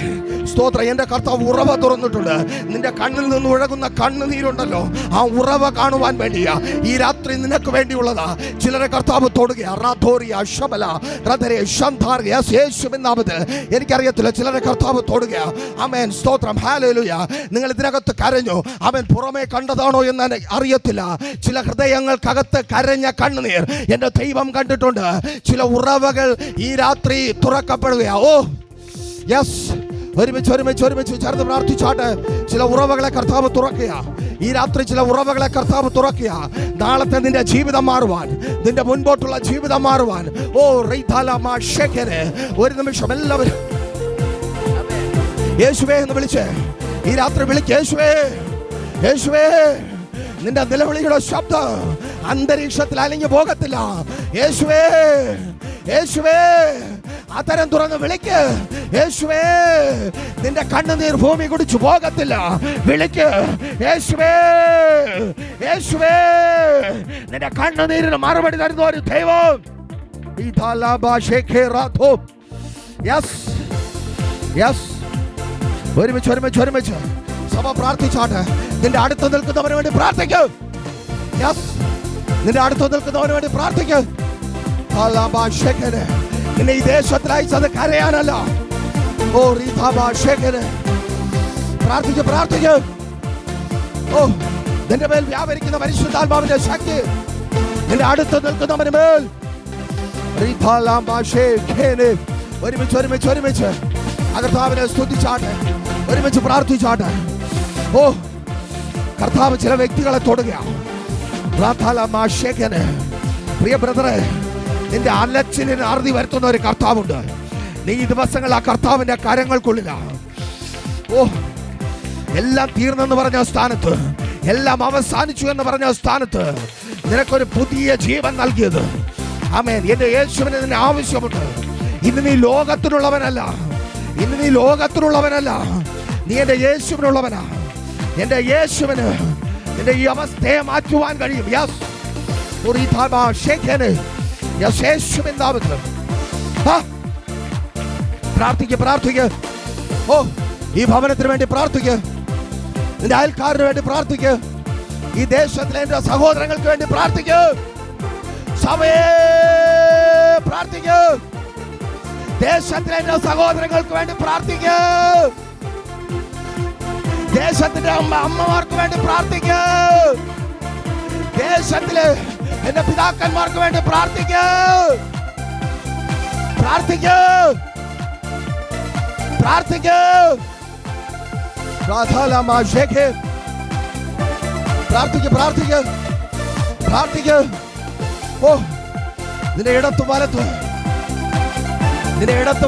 സ്തോത്രം, എൻ്റെ കർത്താവ് ഉറവ തുറന്നിട്ടുണ്ട്. നിന്റെ കണ്ണിൽ നിന്ന് ഒഴുകുന്ന കണ്ണുനീരുണ്ടല്ലോ, ആ ഉറവ കാണുവാൻ വേണ്ടിയാ ഈ രാത്രി നിനക്ക് വേണ്ടിയുള്ളതാ. ചിലരെ കർത്താവ് തൊടുക. യേശുവിൻ നാമത്തിൽ എനിക്കറിയത്തില്ല, ചിലരെ കർത്താവ് തൊടുക. ആമേൻ, സ്തോത്രം, ഹല്ലേലൂയ. നിങ്ങൾ ഇതിനകത്ത് കരഞ്ഞു, അവൻ പുറമേ കണ്ടതാണോ എന്ന് അറിയത്തില്ല. ചില ഹൃദയങ്ങൾക്കകത്ത് കരഞ്ഞ കണ്ണുനീർ എൻ്റെ ദൈവം കണ്ടിട്ടുണ്ട്. ചില ഉറവകൾ ഈ രാത്രി തുറക്കപ്പെടുകയാ. ഓ യെസ്, ഒരുമിച്ച് ചേർന്ന് പ്രാർത്ഥിച്ചാട്ട് ചില ഉറവകളെ കർത്താവ് തുറക്കുക. ഈ രാത്രി ചില ഉറവകളെ കർത്താവ് തുറക്കുക. നാളത്തെ നിന്റെ ജീവിതം മാറുവാൻ, നിന്റെ മുൻപോട്ടുള്ള ജീവിതം മാറുവാൻ. ഓ റൈതാലമാഷേഖരെ, ഒരു നിമിഷം എല്ലാവരും യേശുവേ എന്ന് വിളിച്ച് ഈ രാത്രി വിളിക്ക്. യേശുവേ, യേശുവേ. നിന്റെ നിലവിളിയുടെ ശബ്ദം അന്തരീക്ഷത്തിൽ അലിഞ്ഞു പോകത്തില്ല. യേശുവേ, യേശുവേ. അതരം തുറന്ന് വിളിക്ക്. യേശുവേ, നിന്റെ കണ്ണുനീർ ഭൂമി കുടിച്ചു പോകത്തില്ല. വിളിക്ക്. യേശുവേ, യേശുവേ. നിന്റെ കണ്ണുനീരിന് മറുപടി തരുന്ന ഒരു ദൈവം. യെസ് യെസ്, ഒരുമിച്ച് സഭ പ്രാർത്ഥിച്ചാട്ടെ. നിന്റെ അടുത്ത് നിൽക്കുന്നവന് വേണ്ടി പ്രാർത്ഥിക്കും. യെസ്, നിന്റെ അടുത്ത് നിൽക്കുന്നവന് വേണ്ടി പ്രാർത്ഥിക്കും. നിന്നെ ഈ ദേശത്തിൽ അയച്ചത് കരയാനല്ല. ഓ റീതാഭാഷേഖന് പ്രാർത്ഥിക്കും. ഓ, നിന്റെ മേൽ വ്യാപരിക്കുന്ന പരിശുദ്ധാത്മാവിന്റെ ശക്തി നിന്റെ അടുത്ത് നിൽക്കുന്നവന് മേൽ. ഒരുമിച്ച് കർത്താവിനെ സ്തുതിച്ചാട്ടെ, ഒരുമിച്ച് പ്രാർത്ഥിച്ചാട്ടെ. ഓ, കർത്താവ് ചില വ്യക്തികളെ തൊടുക. പ്രിയ ബ്രദറെ, നിന്റെ അലച്ചിലിന് അറുതി വരുത്തുന്ന ഒരു കർത്താവുണ്ട്. നീ ഈ ദിവസങ്ങൾ ആ കർത്താവിന്റെ കരങ്ങൾക്കുള്ളില. ഓ, എല്ലാം തീർന്നെന്ന് പറഞ്ഞ സ്ഥാനത്ത്, എല്ലാം അവസാനിച്ചു എന്ന് പറഞ്ഞ സ്ഥാനത്ത് നിനക്കൊരു പുതിയ ജീവൻ നൽകിയത്. ആമേൻ. എന്റെ യേശുവിന് നിന്നെ ആവശ്യമുണ്ട്. ഇന്ന് നീ ലോകത്തിനുള്ളവനല്ല, നീ എന്റെ യേശുവിനുള്ളവനാ. എന്റെ യേശുവിന് നിന്റെ ഈ അവസ്ഥയെ മാറ്റുവാൻ കഴിയും. യെസ്, യേശുവിൻ നാമത്തിൽ പ്രാർത്ഥിക്ക്. ഓ, ഈ ഭവനത്തിന് വേണ്ടി പ്രാർത്ഥിക്ക്. നിന്റെ അയൽക്കാരന് വേണ്ടി പ്രാർത്ഥിക്ക്. ഈ ദേശത്തിലെ എന്റെ സഹോദരങ്ങൾക്ക് വേണ്ടി പ്രാർത്ഥിക്ക്. സഭയെ പ്രാർത്ഥിക്ക്. ദേശത്തിലെ എന്റെ സഹോദരങ്ങൾക്ക് വേണ്ടി പ്രാർത്ഥിക്ക്. ദേശത്തിന്റെ അമ്മമാർക്ക് വേണ്ടി പ്രാർത്ഥിക്ക്. ദേശത്തിലെ എന്റെ പിതാക്കന്മാർക്ക് വേണ്ടി പ്രാർത്ഥിക്ക്. പ്രാർത്ഥിക്ക്. ഓ, നിന്റെ ഇടത്തും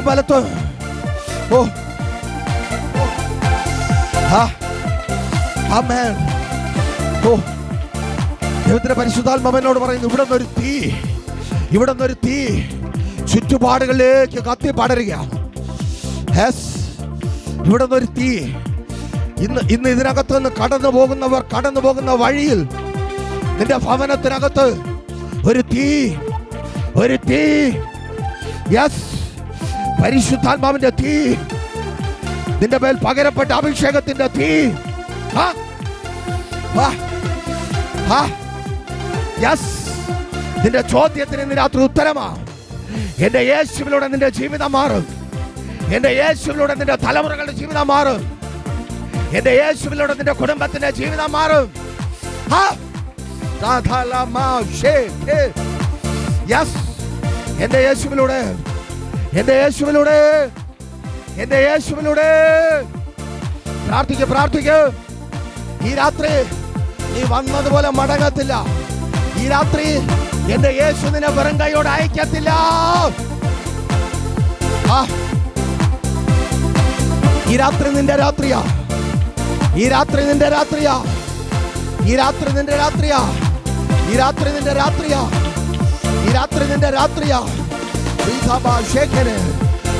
വലത്തും. ഓ, ആമേൻ. ഓ, ദൈവത്തിന്റെ പരിശുദ്ധാത്മാവനോട് പറയുന്നു, ഇവിടെ നിന്നൊരു തീ ചുറ്റുപാടുകളിലേക്ക് കത്തി പടരുക. ഇവിടെ നിന്നൊരു തീ. ഇന്ന് ഇതിനകത്ത് നിന്ന് കടന്നു പോകുന്ന വഴിയിൽ നിന്റെ ഭവനത്തിനകത്ത് ഒരു തീ. യെസ്, പരിശുദ്ധാത്മാവിന്റെ തീ, നിന്റെ മേൽ പകരപ്പെട്ട അഭിഷേകത്തിന്റെ തീ. യെസ്, നിന്റെ ചോദ്യത്തിന് ഇന്ന് രാത്രി ഉത്തരമാ. എന്റെ യേശുവിലൂടെ നിന്റെ ജീവിതം മാറും. എന്റെ യേശുവിലൂടെ നിന്റെ തലമുറകളുടെ ജീവിതം മാറും. എന്റെ യേശുവിലൂടെ നിന്റെ കുടുംബത്തിന്റെ ജീവിതം മാറും. യെസ്, എന്റെ യേശുവിലൂടെ പ്രാർത്ഥിക്ക്. ഈ രാത്രി നീ വന്നതുപോലെ മടങ്ങത്തില്ല. ഈ രാത്രി എന്റെ യേശു നിന്നെ വെറും കൈയോടെ അയക്കത്തില്ല. ഈ രാത്രി നിന്റെ രാത്രിയാ. ഈ രാത്രി നിന്റെ രാത്രിയാ.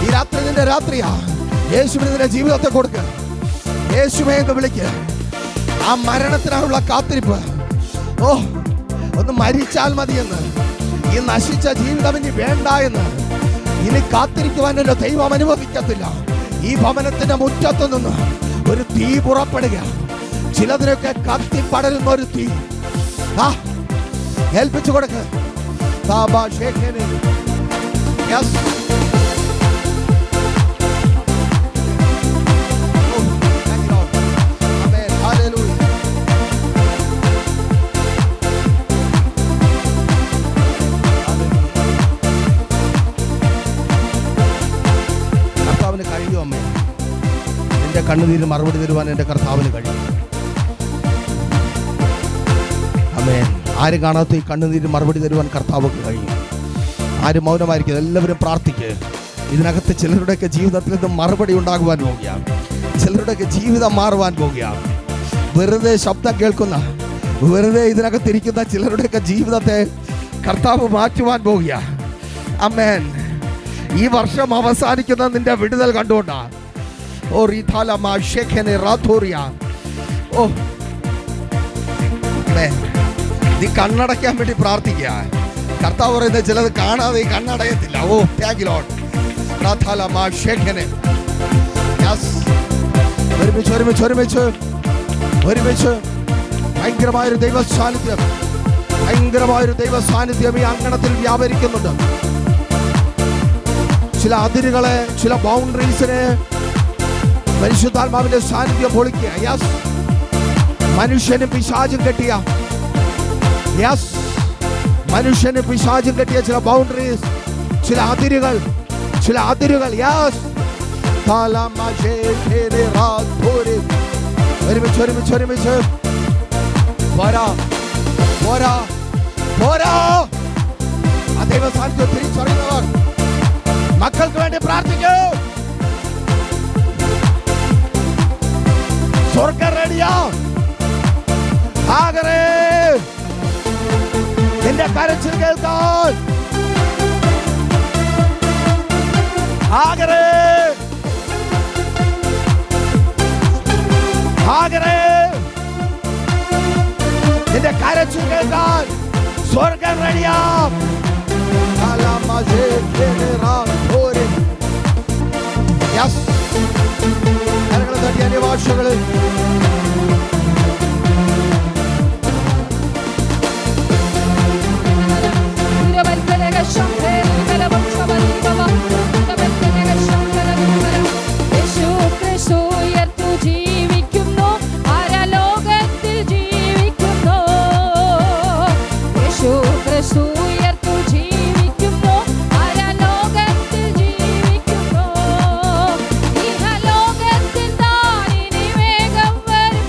ഈ രാത്രി നിന്റെ രാത്രിയാ. യേശുവിന് നിന്റെ ജീവിതത്തെ കൊടുക്ക്. യേശുവേ എന്ന് വിളിക്ക്. ആ മരണത്തിനായുള്ള കാത്തിരിപ്പ്, ഓ ഒന്ന് മരിച്ചാൽ മതിയെന്ന്, ഈ നശിച്ച ജീവിതം ഇനി വേണ്ട എന്ന്, ഇനി കാത്തിരിക്കുവാൻ എന്റെ ദൈവം അനുവദിക്കത്തില്ല. ഈ ഭവനത്തിന്റെ മുറ്റത്തു നിന്ന് ഒരു തീ പുറപ്പെടുക. ചിലതിനൊക്കെ കത്തിപ്പടരുന്ന ഒരു തീ ഏൽപ്പിച്ചു കൊടുക്ക്. കർത്താവിന് കഴിയും അമ്മേ. എന്റെ കണ്ണുനീര് മറുപടി തരുവാൻ എന്റെ കർത്താവിന് കഴിയും. ആമേൻ. ആരും കാണാത്ത ഈ കണ്ണുനീര് മറുപടി തരുവാൻ കർത്താവ്ക്ക് കഴിയും. ആരും മൗനമായിരിക്കും. എല്ലാവരും പ്രാർത്ഥിക്കുക. ഇതിനകത്ത് ചിലരുടെയൊക്കെ ജീവിതത്തിൽ നിന്ന് മറുപടി ഉണ്ടാകുവാൻ പോവുകയാണ്. ചിലരുടെയൊക്കെ ജീവിതം മാറുവാൻ പോവുകയാണ്. വെറുതെ ശബ്ദം കേൾക്കുന്ന, വെറുതെ ഇതിനകത്തിരിക്കുന്ന ചിലരുടെയൊക്കെ ജീവിതത്തെ കർത്താവ് മാറ്റുവാൻ പോവുകയാണ്. ആമേൻ. ഈ വർഷം അവസാനിക്കുന്ന നിന്റെ വിടുതൽ കണ്ടുകൊണ്ടാണ്. ഓ റീഥാലമാ ഷേഖനെ റാഥോറിയ. ഓ നീ കണ്ണടയ്ക്കാൻ വേണ്ടി പ്രാർത്ഥിക്കുക. കർത്താവ് പറയുന്നത് ചിലത് കാണാതെ ഈ കണ്ണടയത്തില്ല. ഓ താങ്ക് യു ലോർഡ്. റാഥാലമാ ഷേഖനെ. ഒരുമിച്ച് ഒരുമിച്ച് ഒരുമിച്ച് ഒരുമിച്ച് ഭയങ്കരമായൊരു ദൈവ സാന്നിധ്യം, ഭയങ്കരമായൊരു ദൈവ സാന്നിധ്യം ഈ അങ്കണത്തിൽ വ്യാപരിക്കുന്നുണ്ട്. ചില അതിരുകളെ, ചില ബൗണ്ടറീസിനെ പരിശുദ്ധാത്മാവിന്റെ സാന്നിധ്യം പൊളിക്കുക. യെസ്. മനുഷ്യന് പിശാചും കെട്ടിയ, യെസ്, മനുഷ്യന് പിശാചും കെട്ടിയ ചില ബൗണ്ടറീസ്, ചില അതിരുകൾ, ചില അതിരുകൾ. യെസ്. ഒരുമിച്ച് ഒരുമിച്ച് ഒരുമിച്ച് പോരാ പോരാ പോരാ. ആ ദൈവ സാന്നിധ്യം തിരിച്ചറിയുന്നവർ മക്കൾക്ക് വേണ്ടി പ്രാർത്ഥിക്കൂ. സ്വർഗം റെഡിയാ. ആകരെ നിന്റെ കരച്ചിൽ കേൾക്കാൻ. ആകരെ ആകരെ നിന്റെ കരച്ചിൽ കേൾക്കാൻ സ്വർഗം റെഡിയാ. ഭാഷകളിൽ ജീവിക്കുന്നു, ആരാലോകത്തിൽ ജീവിക്കുന്നു. യേശു ക്രിസ്തു ഉയർത്തു ജീവിക്കുന്നു, ആരാലോകത്തിൽ ജീവിക്കുന്നു. ഇഹലോകത്തിൽ താനിനി വേഗം വരും.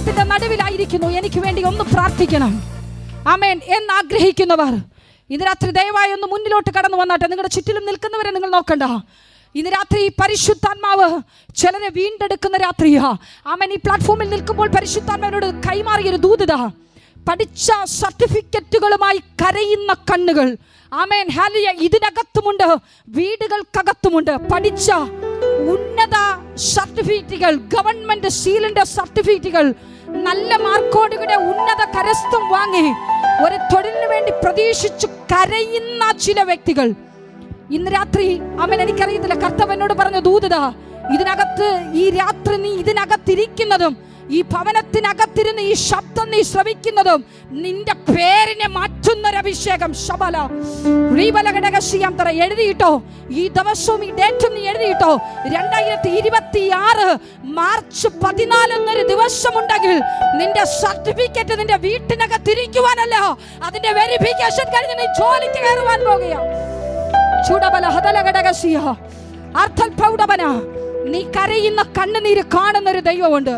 പ്രശ്നത്തിന്റെ നടുവിലായിരിക്കുന്നു, എനിക്ക് വേണ്ടി ഒന്ന് പ്രാർത്ഥിക്കണം ആമേൻ എന്നാഗ്രഹിക്കുന്നവർ ഇന്ന് രാത്രി ദയവായി ഒന്ന് മുന്നിലോട്ട് കടന്നു വന്നാട്ടെ. നിങ്ങളുടെ ചുറ്റിലും നിൽക്കുന്നവരെ നിങ്ങൾ നോക്കണ്ട. ഇന്ന് രാത്രി പരിശുദ്ധാത്മാവ് ചിലരെ വീണ്ടെടുക്കുന്ന രാത്രിയാ. ആമേൻ. ഈ പ്ലാറ്റ്ഫോമിൽ നിൽക്കുമ്പോൾ പരിശുദ്ധാത്മാവിനോട് കൈമാറിയൊരു ദൂതത, പഠിച്ച സർട്ടിഫിക്കറ്റുകളുമായി കരയുന്ന കണ്ണുകൾ. ആമേൻ. ഹല്ലേലൂയ. ഇതിനകത്തുമുണ്ട്, വീടുകൾക്കകത്തുമുണ്ട് പഠിച്ച ഉന്നത സർട്ടിഫിക്കറ്റുകൾ, ഗവൺമെന്റ് സീലിന്റെ സർട്ടിഫിക്കറ്റുകൾ, നല്ല മാർക്കോടുകളുടെ ഉന്നത കരസ്ഥം വാങ്ങി ഒരു തൊഴിലിന് വേണ്ടി പ്രതീക്ഷിച്ചു കരയുന്ന ചില വ്യക്തികൾ ഇന്ന് രാത്രി ആമേൻ. എനിക്കറിയത്തില്ല, കർത്താവ് എന്നോട് പറഞ്ഞ ദൂതത, ഇതിനകത്ത് ഈ രാത്രി നീ ഇതിനകത്തിരിക്കുന്നതും ഈ ഭവനത്തിനകത്തിരുന്ന് ഈ ശബ്ദം നീ ശ്രവിക്കുന്നതും നിന്റെ പേരിനെ മാറ്റുന്നൊരഭിഷേകം. ശബല റീബലഘടകശിയാം തറ എഴുതിയിട്ടോ, ഈ ദിവസവും ഈ ഡേറ്റും നീ എഴുതിയിട്ടോ. 2026 മാർച്ച് 14 എന്നൊരു ദിവസമുണ്ടെങ്കിൽ നിന്റെ സർട്ടിഫിക്കറ്റ് നിന്റെ വീട്ടിനകത്തിരിക്കുവാനല്ല, അതിന്റെ വെരിഫിക്കേഷൻ കഴിഞ്ഞ് നീ ജോലിക്ക് കയറുവാൻ പോകുകയാണ്. ചൂടബല ഹതലഘടകശിയ അർത്ഥൽ പ്രൗഢവന. നീ കരയുന്ന കണ്ണുനീര് കാണുന്നൊരു ദൈവമുണ്ട്.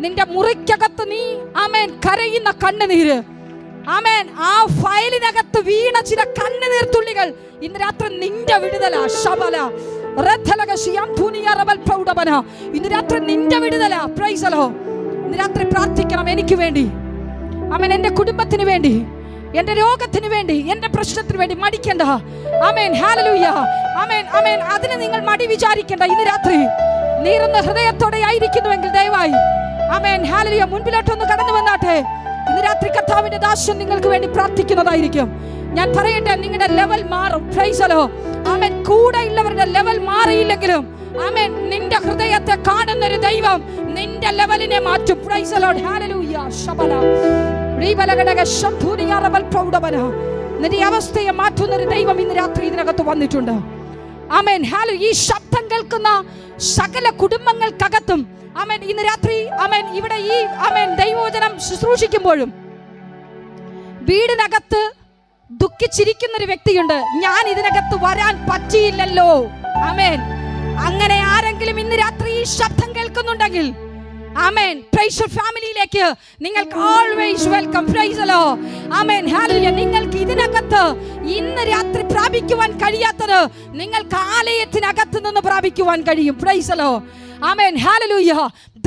നിന്റെ മുറിക്കകത്ത് നീ ആമേൻ കരയുന്ന കണ്ണുനീര്, ആമേൻ, ആ ഫയലിനകത്ത് വീണ ചില കണ്ണുനീർ തുള്ളികൾ ഇന്ന് രാത്രി നിന്റെ വിടുതല. ശബല റഥലകശിയാം ധുനിയറബൽ പ്രൗഢവന. ഇന്ന് രാത്രി നിന്റെ വിടുതല. Price the Lord. ഇന്ന് രാത്രി പ്രാർത്ഥിക്കണം എനിക്ക് വേണ്ടി, ആമേൻ, എൻ്റെ കുടുംബത്തിന് വേണ്ടി, എൻ്റെ രോഗത്തിന് വേണ്ടി, എൻ്റെ പ്രശ്നത്തിന് വേണ്ടി. മടിക്കണ്ട. ആമേൻ. ഹല്ലേലൂയ. ആമേൻ. ആമേൻ. അതിന് നിങ്ങൾ മടി വിചാരിക്കണ്ട. ഇന്ന് രാത്രി നീറുന്ന ഹൃദയത്തോടെ ആയിരിക്കുന്നുവെങ്കിൽ ദയവായി ആമേൻ ഹല്ലേലൂയ മുൻപിലോട്ടൊന്ന് കടന്നു വന്നാട്ടെ. ഇന്ന് രാത്രി കർത്താവിന്റെ ദാസൻ നിങ്ങൾക്ക് വേണ്ടി പ്രാർത്ഥിക്കുന്നതായിരിക്കും. ഞാൻ പറയട്ടെ, നിങ്ങളുടെ ലെവൽ മാറും. Praise the lord. ആമേൻ. കൂടെ ഉള്ളവരുടെ ലെവൽ മാറിയില്ലെങ്കിലും ആമേൻ, നിന്റെ ഹൃദയത്തെ കാണുന്ന ഒരു ദൈവം നിന്റെ ലെവലിനെ മാറ്റും. Praise the Lord. ഹല്ലേലൂയ. ശബല റീബലഘടക ശംധൂനിയാറബൽ പ്രൗഢവന. നിന്റെ അവസ്ഥയെ മാറ്റുന്ന ഒരു ദൈവം ഇന്ന് രാത്രി ഇതിനകത്ത് വന്നിട്ടുണ്ട്. ആമേൻ. ഹല്ലേലൂയ. ഈ ശബ്ദം കേൾക്കുന്ന സകല കുടുംബങ്ങൾക്കകത്തും ആമേൻ ഇന്ന് രാത്രി ആമേൻ ഇവിടെ ഈ ആമേൻ ദൈവവചനം ശുശ്രൂഷിക്കുമ്പോഴും വീടിനകത്ത് ദുഃഖിച്ചിരിക്കുന്ന ഒരു വ്യക്തിയുണ്ട്. ഞാൻ ഇതിനകത്ത് വരാൻ പറ്റിയില്ലല്ലോ. ആമേൻ. അങ്ങനെ ആരെങ്കിലും ഇന്ന് രാത്രി ഈ ശബ്ദം കേൾക്കുന്നുണ്ടെങ്കിൽ ആമേൻ, പ്രൈസ് ദി ഫാമിലിയിലേക്ക് നിങ്ങൾക്ക് always welcome. Price the lord. ആമേൻ. ഹല്ലേലൂയ. നിങ്ങൾക്ക് ഇതിനകത്ത് ഇന്ന് രാത്രി പ്രാപിക്കുവാൻ കഴിയാത്തത് നിങ്ങൾക്ക് ആലയത്തിനകത്ത് നിന്ന് പ്രാപിക്കുവാൻ കഴിയും. Praise the lord. ആമേൻ. ഹല്ലേലൂയ.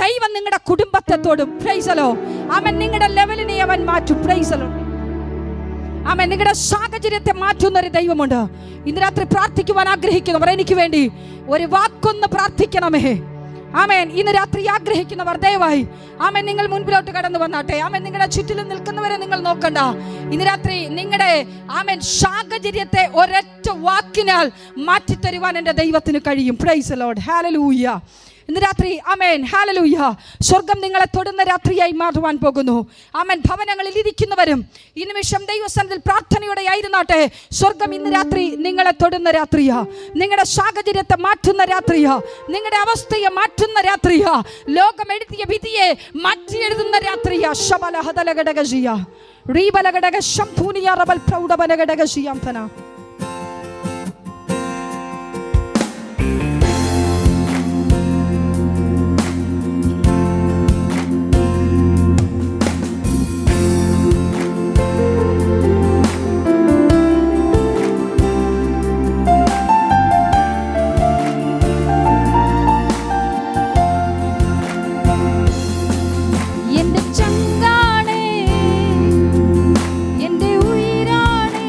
ദൈവം നിങ്ങളുടെ കുടുംബത്തെ തൊടും. Praise the lord. ആമേൻ. നിങ്ങളുടെ ലെവലിനെ അവൻ മാറ്റും. Praise the lord. ആമേൻ. നിങ്ങളുടെ സാഹചര്യത്തെ മാറ്റുന്ന ഒരു ദൈവമുണ്ട്. ഇന്ന് രാത്രി പ്രാർത്ഥിക്കുവാൻ ആഗ്രഹിക്കുന്നവർ എനിക്ക് വേണ്ടി ഒരു വാക്കൊന്ന് പ്രാർത്ഥിക്കണമേ. ആമേൻ. ഇന്ന് രാത്രി ആഗ്രഹിക്കുന്നവർ ദയവായി ആമേൻ നിങ്ങൾ മുൻപിലോട്ട് കടന്നു വന്നാട്ടെ. ആമേൻ. നിങ്ങളുടെ ചുറ്റിലും നിൽക്കുന്നവരെ നിങ്ങൾ നോക്കണ്ട. ഇന്ന് രാത്രി നിങ്ങളുടെ ആമേൻ സാഹചര്യത്തെ ഒരൊറ്റ വാക്കിനാൽ മാറ്റിത്തരുവാൻ എൻ്റെ ദൈവത്തിന് കഴിയും. Praise the Lord. ഹല്ലേലൂയ. ഇന്ന് രാത്രി ആമേൻ ഹല്ലേലൂയ സ്വർഗം നിങ്ങളെ തൊടുന്ന രാത്രിയായി മാറുവാൻ പോകുന്നു. ആമേൻ. ഭവനങ്ങളിൽ ഇരിക്കുന്നവരും ഈ നിമിഷം ദൈവസന്നിധിയിൽ പ്രാർത്ഥനയോടെ ആയിരുന്നാട്ടെ. സ്വർഗം ഇന്ന് രാത്രി നിങ്ങളെ തൊടുന്ന രാത്രിയാ. നിങ്ങളുടെ സാഹചര്യത്തെ മാറ്റുന്ന രാത്രിയാ. നിങ്ങളുടെ അവസ്ഥയെ മാറ്റുന്ന രാത്രിയാ. ലോകം എഴുതിയ വിധിയെ മാറ്റി എഴുതുന്ന രാത്രിയാ. ശബല ഹദലഘടകജിയ റീബലഘടക ശംധൂനിയ റബൽ പ്രൗഢബലഘടകജിയാംതന. എന്റെ ഉയിരാണേ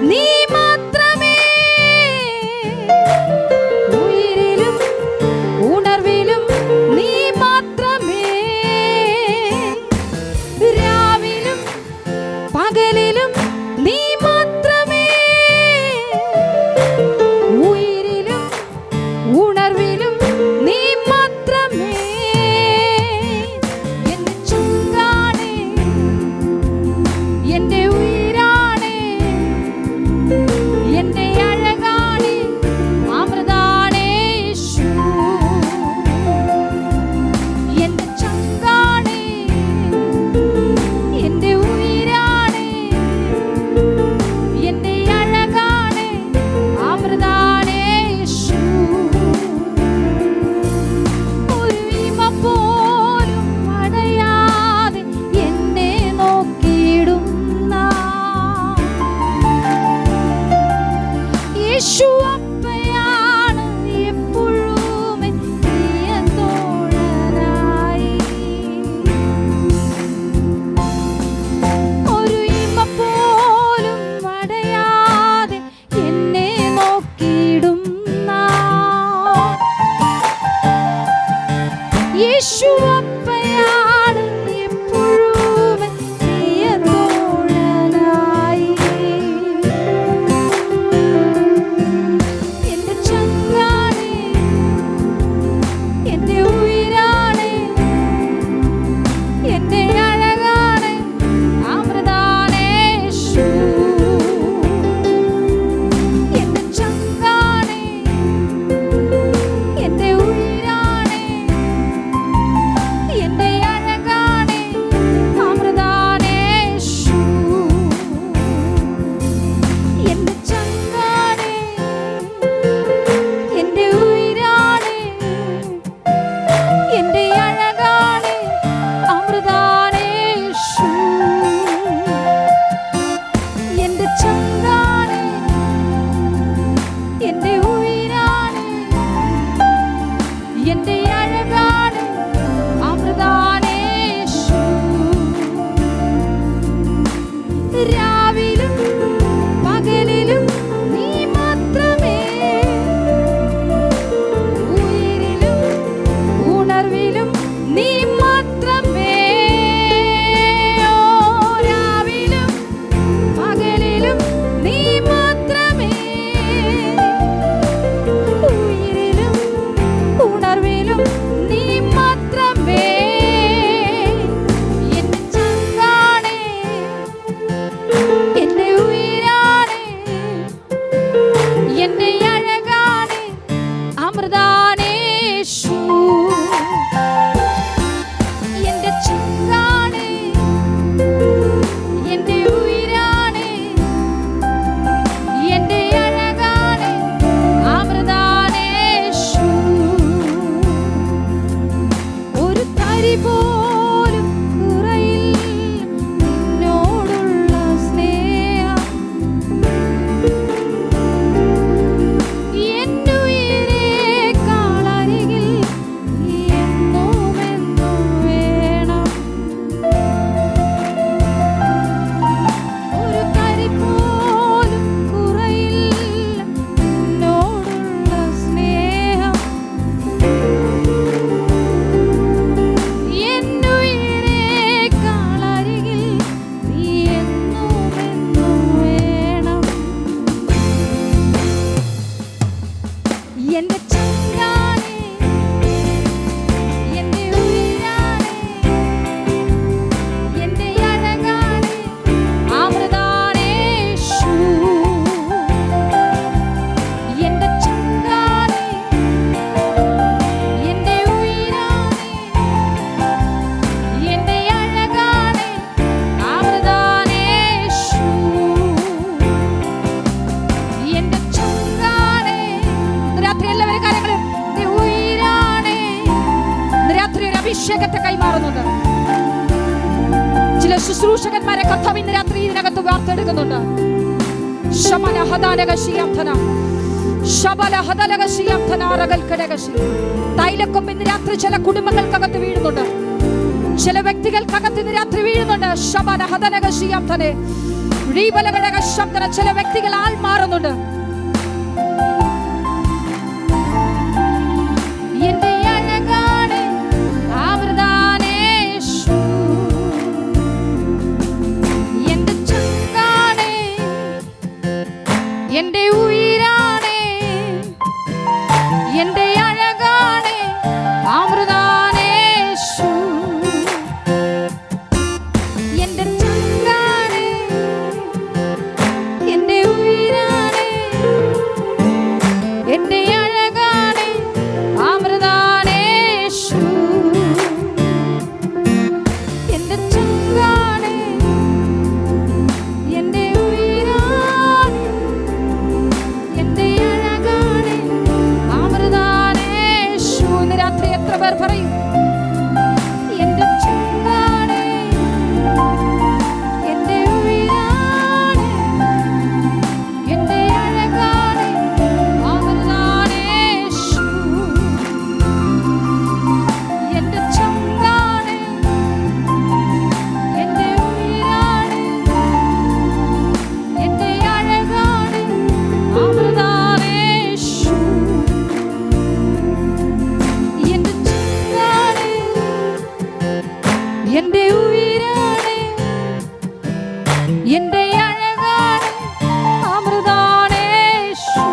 നീ മാത്രമേ, ഉയിരിലും ഉണർവിലും നീ മാത്രമേ, രാവിലും പകലിലും നീ മാത്രമേ, ഉയിരിലും ഉണർവിലും നീ മാത്രമേ. എന്റെ ചങ്കാണേ, എന്റെ ഉയിരാണേ, എന്റെ അഴകാണേ, അമൃതാണേ യേശു. എന്റെ ചങ്കാണേ, എന്റെ ഉയിരാണേ, എന്റെ അഴകാണേ, അമൃതാണേ യേശു. ഒരു ഇമ പോലും അടയാതെ എന്നെ നോക്കിയിടുന്ന യേശു അപ്പയാണ് എപ്പോഴും എൻ പ്രിയതോഴനായി. ഒരു ഇമ പോലും അടയാതെ എന്നെ നോക്കിയിടുന്ന യേശു അപ്പയാണ് എപ്പോഴും എൻ പ്രിയതോഴനായി. എന്റെ ചങ്കാണേ, എന്റെ ഉയിരാണേ, എന്റെ അഴകാണേ, അമൃതാണേ യേശു. എന്റെ ചങ്കാണേ, എന്റെ ഉയിരാണേ, എന്റെ അഴകാണേ, അമൃതാണേ യേശു. എന്റെ ചങ്കാണേ, എന്റെ ഉയിരാണേ, എന്റെ അഴകാണേ, അമൃതാണേ യേശു. എന്റെ ചങ്കാണേ, എന്റെ ഉയിരാണേ, എന്റെ അഴകാണേ, അമൃതാണേ യേശു. രാവിലും പകലിലും നീ മാത്രമേ, ഉയിരിലും ഉണർവിലും നീ മാത്രമേ. ഓ, രാവിലും പകലിലും നീ മാത്രമേ, ഉയിരിലും ഉണർവിലും നീ മാത്രമേ. എന്റെ ചങ്കാണേ, എന്റെ ഉയിരാണേ, എന്റെ അഴകാണേ, അമൃതാണേ യേശു. എന്റെ ചങ്കാണേ, എന്റെ ഉയിരാണേ, എന്റെ അഴകാണേ, അമൃതാണേ യേശു. ഒരു തരി പോലും കുറയില്ല നിന്നോടുള്ള സ്നേഹം. എന്നുയിരേക്കാൾ അരികിൽ നീ എന്നും എന്നും വേണം. ഒരു തരി പോലും കുറയില്ല നിന്നോടുള്ള സ്നേഹം. എന്നുയിരേക്കാൾ അരികിൽ നീ എന്നും എന്നും വേണം. എന്റെ ചങ്കാണേ, എന്റെ ഉയിരാണേ, എന്റെ അഴകാണേ, അമൃതാണേ യേശു. എന്റെ ചങ്കാണേ, എന്റെ ഉയിരാണേ, എന്റെ അഴകാണേ, അമൃതാണേ യേശു. എന്റെ ചങ്കാണേ, രാത്രി എല്ലാവരും കാര്യങ്ങളും എന്റെ ഉയിരാണേ. രാത്രി ഒരു അഭിഷേകത്തെ കൈമാറുന്നുണ്ട്. ചില ശുശ്രൂഷകന്മാരെ കർത്താവ് ഇന്ന് രാത്രി ഇതിനകത്ത് വാർത്തെടുക്കുന്നുണ്ട്. ശമന ഹദാനകശിയാർത്ഥന, ശബല ഹദലകശിയാർത്ഥന, അറകൽക്കടകശി. തൈലക്കൊമ്പ് ഇന്ന് രാത്രി ചില കുടുംബങ്ങൾക്കകത്ത് വീഴുന്നുണ്ട്. ചില വ്യക്തികൾക്കകത്ത് ഇന്ന് രാത്രി വീഴുന്നുണ്ട്. ശബന ഹദനകശിയാർത്ഥനെ ചില വ്യക്തികൾ ആൾ മാറുന്നുണ്ട്. എന്റെ അഴകാണ് ആവൃതാനേഷു, എന്റെ ചങ്കാണ്, എന്റെ ഉയിരാണ്, എന്റെ അഴകാണ് ആവൃതാനേഷു, എന്റെ ചങ്കാണ്, എന്റെ ഉയിരാണ്, എന്റെ അഴകാണ് ആവൃതാനേഷു, എന്റെ ചങ്കാണ്, എന്റെ ഉയിരാണ്, എന്റെ അഴകാണ് ആവൃതാനേഷു. ഇന്ന് രാത്രി എത്ര പേർ പറയും എന്റെ ചങ്കാണ്, എന്റെ ഉയിരാണ്, എന്റെ അഴകാണ് ആവൃതാനേഷു, എന്റെ ചങ്കാണ്, എന്റെ ഉയിരാണ്, എന്റെ അഴകാണ് ആവൃതാനേഷു, എന്റെ ചങ്കാണ്, എന്റെ ഉയിരാണ്, എന്റെ അഴകാണ് അമൃതാനേഷു,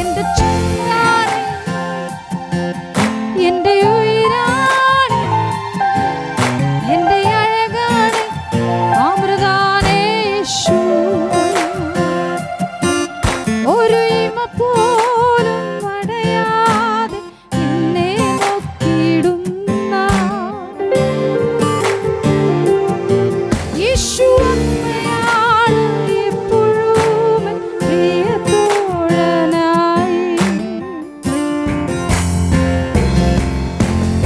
എന്റെ ചങ്കാണ്, എന്റെ ഉയിരാണ്, എന്റെ അഴകാണ് അമൃതാനേഷു. ഒരു ഇമ പോലും അടയാതെ എന്നെ നോക്കിയിടുന്ന യേശു അമ്മയാണ് എപ്പോഴും എൻ പ്രിയതോഴനായി.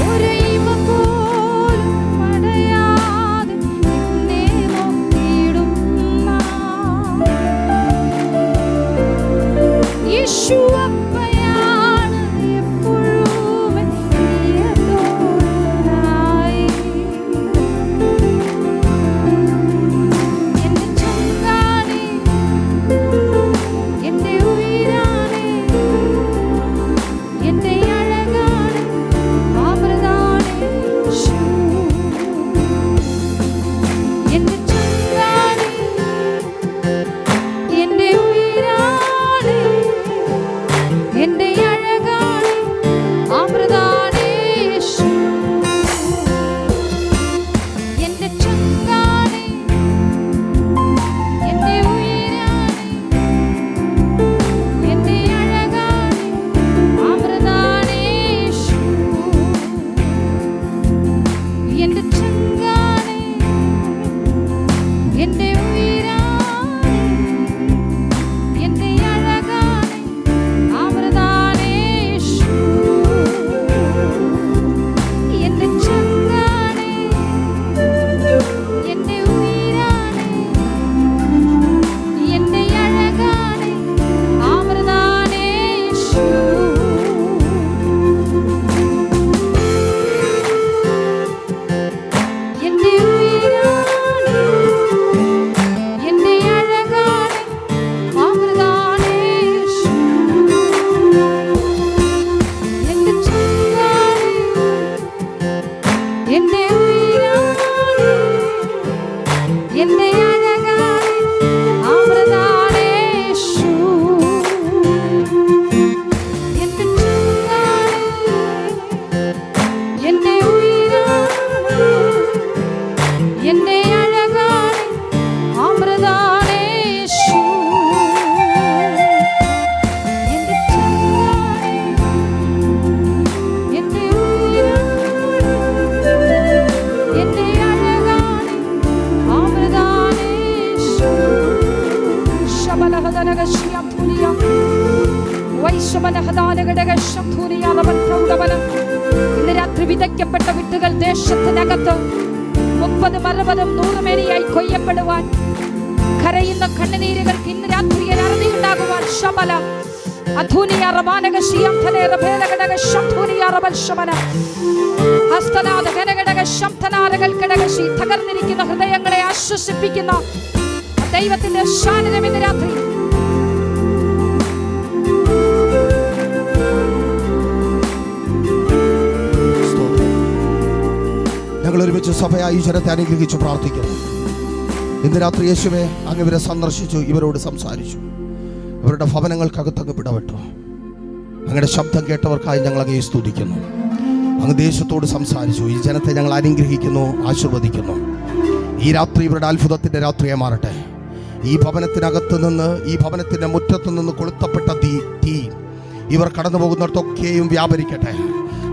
ഒരു ഇമ പോലും അടയാതെ എന്നെ നോക്കിയിടുന്ന യേശു അമ്മയാണ് എപ്പോഴും എൻ പ്രിയതോഴനായി. എന്റെ ചങ്കാണ്, എന്റെ ഉയിരാണ്, എന്റെ അഴകാണ് ആവൃതാനേഷു, എന്റെ ചങ്കാണ്, എന്റെ ഉയിരാണ്, എന്റെ അഴകാണ് ആവൃതാനേഷു, എന്റെ ചങ്കാണ്, എന്റെ ഉയിരാണ്, എന്റെ അഴകാണ് ആവൃതാനേഷു, എന്റെ ചങ്കാണ്, എന്റെ ഉയിരാണ്, എന്റെ അഴകാണ് ആവൃതാനേഷു, എന്റെ ചങ്കാണ്, എന്റെ ഉയിരാണ്, എന്റെ അഴകാണ് ആവൃതാനേഷു. എന്റെ ഉയിരാണ്, എന്റെ അഴകാണ് ആവൃതാനേഷു, എന്റെ ചങ്കാണ്, എന്റെ ഉയിരാണ്, എന്റെ അഴകാണ് ആവൃതാനേഷു, എന്റെ ചങ്കാണ്, എന്റെ ഉയിരാണ്, എന്റെ അഴകാണ് ആവൃതാനേഷു, എന്റെ ചങ്കാണ്, എന്റെ ഉയിരാണ്, എന്റെ അഴകാണ് ആവൃതാനേഷു. ശബലഹദനഗശ്യാധുനിയ വൈശബലഹദാനഗടഗശ്യാധുനിയ റബന്ധൗഡബലം. ഇന്ന് രാത്രി വിതയ്ക്കപ്പെട്ട വിത്തുകൾ ദേശത്തിനകത്ത് 30, 60, 100 മേനിയായി കൊയ്യപ്പെടുവാൻ, കരയുന്ന കണ്ണുനീരുകൾക്ക് ഇന്ന് രാത്രിയിൽ അറുതിയുണ്ടാകുവാൻ ശബല അധൂനിയ റബാനക ശിയംതനെ റബേലകടക ശംധൂനിയ റബൽ ശമന ഹസ്തനാദ ഗനഗടക ശംതനാരകൾ കടകശി തകർന്നിരിക്കുന്ന ഹൃദയങ്ങളെ ആശ്വസിപ്പിക്കുന്ന ദൈവത്തിന്റെ സാന്നിധ്യം ഇന്ന് രാത്രി. ഞങ്ങൾ ഒരുമിച്ച് സഭയായി ജനത്തെ അനുഗ്രഹിച്ചു പ്രാർത്ഥിക്കുന്നു. ഇന്ന് രാത്രി യേശുവേ, അങ്ങ് ഇവരെ സന്ദർശിച്ചു, ഇവരോട് സംസാരിച്ചു, ഇവരുടെ ഭവനങ്ങൾക്കകത്തങ്ങ് പിടപെട്ടു. അങ്ങയുടെ ശബ്ദം കേട്ടവർക്കായി ഞങ്ങൾ അങ്ങയെ സ്തുതിക്കുന്നു. അങ്ങ് ദേശത്തോട് സംസാരിച്ചു. ഈ ജനത്തെ ഞങ്ങൾ അനുഗ്രഹിക്കുന്നു, ആശീർവദിക്കുന്നു. ഈ രാത്രി ഇവരുടെ അത്ഭുതത്തിൻ്റെ രാത്രിയെ മാറട്ടെ. ഈ ഭവനത്തിനകത്ത് നിന്ന്, ഈ ഭവനത്തിൻ്റെ മുറ്റത്ത് നിന്ന് കൊളുത്തപ്പെട്ട തീ ഇവർ കടന്നു പോകുന്നിടത്തൊക്കെയും വ്യാപരിക്കട്ടെ.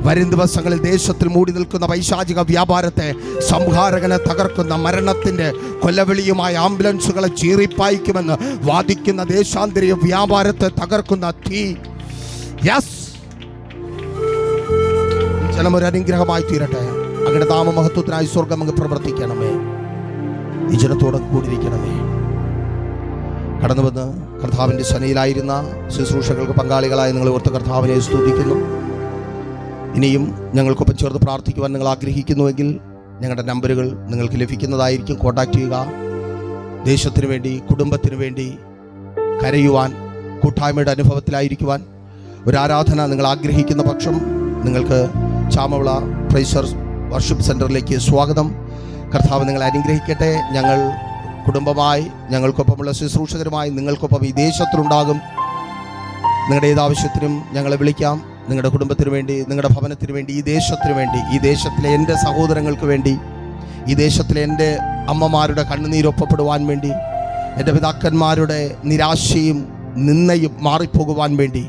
വരും ദിവസങ്ങളിൽ ദേശത്തിൽ മൂടി നിൽക്കുന്ന പൈശാചിക വ്യാപാരത്തെ, സംഹാരകനെ തകർക്കുന്ന, മരണത്തിൻ്റെ കൊലവിളിയുമായ ആംബുലൻസുകളെ ചീറിപ്പായിക്കുമെന്ന് വാദിക്കുന്ന ദേശാന്തരീയ വ്യാപാരത്തെ തകർക്കുന്ന തീ, യെസ്, ജനമൊരു അനുഗ്രഹമായി തീരട്ടെ. അങ്ങയുടെ നാമമഹത്വത്തിനായി സ്വർഗം അങ്ങ് പ്രവർത്തിക്കണമേ. ഈ ജനത്തോടെ കൂടിയിരിക്കണമേ. കടന്നു വന്ന് കർത്താവിൻ്റെ സനയിലായിരുന്ന ശുശ്രൂഷകൾക്ക് പങ്കാളികളായി നിങ്ങൾ ഓർത്ത് കർത്താവിനെ സ്തുതിക്കുന്നു. ഇനിയും ഞങ്ങൾക്കൊപ്പം ചേർന്ന് പ്രാർത്ഥിക്കുവാൻ നിങ്ങൾ ആഗ്രഹിക്കുന്നുവെങ്കിൽ ഞങ്ങളുടെ നമ്പറുകൾ നിങ്ങൾക്ക് ലഭിക്കുന്നതായിരിക്കും. കോൺടാക്ട് ചെയ്യുക. ദേശത്തിന് വേണ്ടി, കുടുംബത്തിന് വേണ്ടി കരയുവാൻ, കൂട്ടായ്മയുടെ അനുഭവത്തിലായിരിക്കുവാൻ, ഒരു ആരാധന നിങ്ങൾ ആഗ്രഹിക്കുന്ന പക്ഷം നിങ്ങൾക്ക് ചാമവിള പ്രൈസർ വർഷിപ്പ് സെൻറ്ററിലേക്ക് സ്വാഗതം. കർത്താവ് നിങ്ങളെ അനുഗ്രഹിക്കട്ടെ. ഞങ്ങൾ കുടുംബമായി, ഞങ്ങൾക്കൊപ്പമുള്ള ശുശ്രൂഷകരുമായി നിങ്ങൾക്കൊപ്പം ഈ ദേശത്തിലുണ്ടാകും. നിങ്ങളുടെ ഏതാവശ്യത്തിനും ഞങ്ങളെ വിളിക്കാം. നിങ്ങളുടെ കുടുംബത്തിന് വേണ്ടി, നിങ്ങളുടെ ഭവനത്തിന് വേണ്ടി, ഈ ദേശത്തിന് വേണ്ടി, ഈ ദേശത്തിലെ എൻ്റെ സഹോദരങ്ങൾക്ക് വേണ്ടി, ഈ ദേശത്തിലെ എൻ്റെ അമ്മമാരുടെ കണ്ണുനീരൊപ്പപ്പെടുവാൻ വേണ്ടി, എൻ്റെ പിതാക്കന്മാരുടെ നിരാശയും നിന്നയും മാറിപ്പോകുവാൻ വേണ്ടി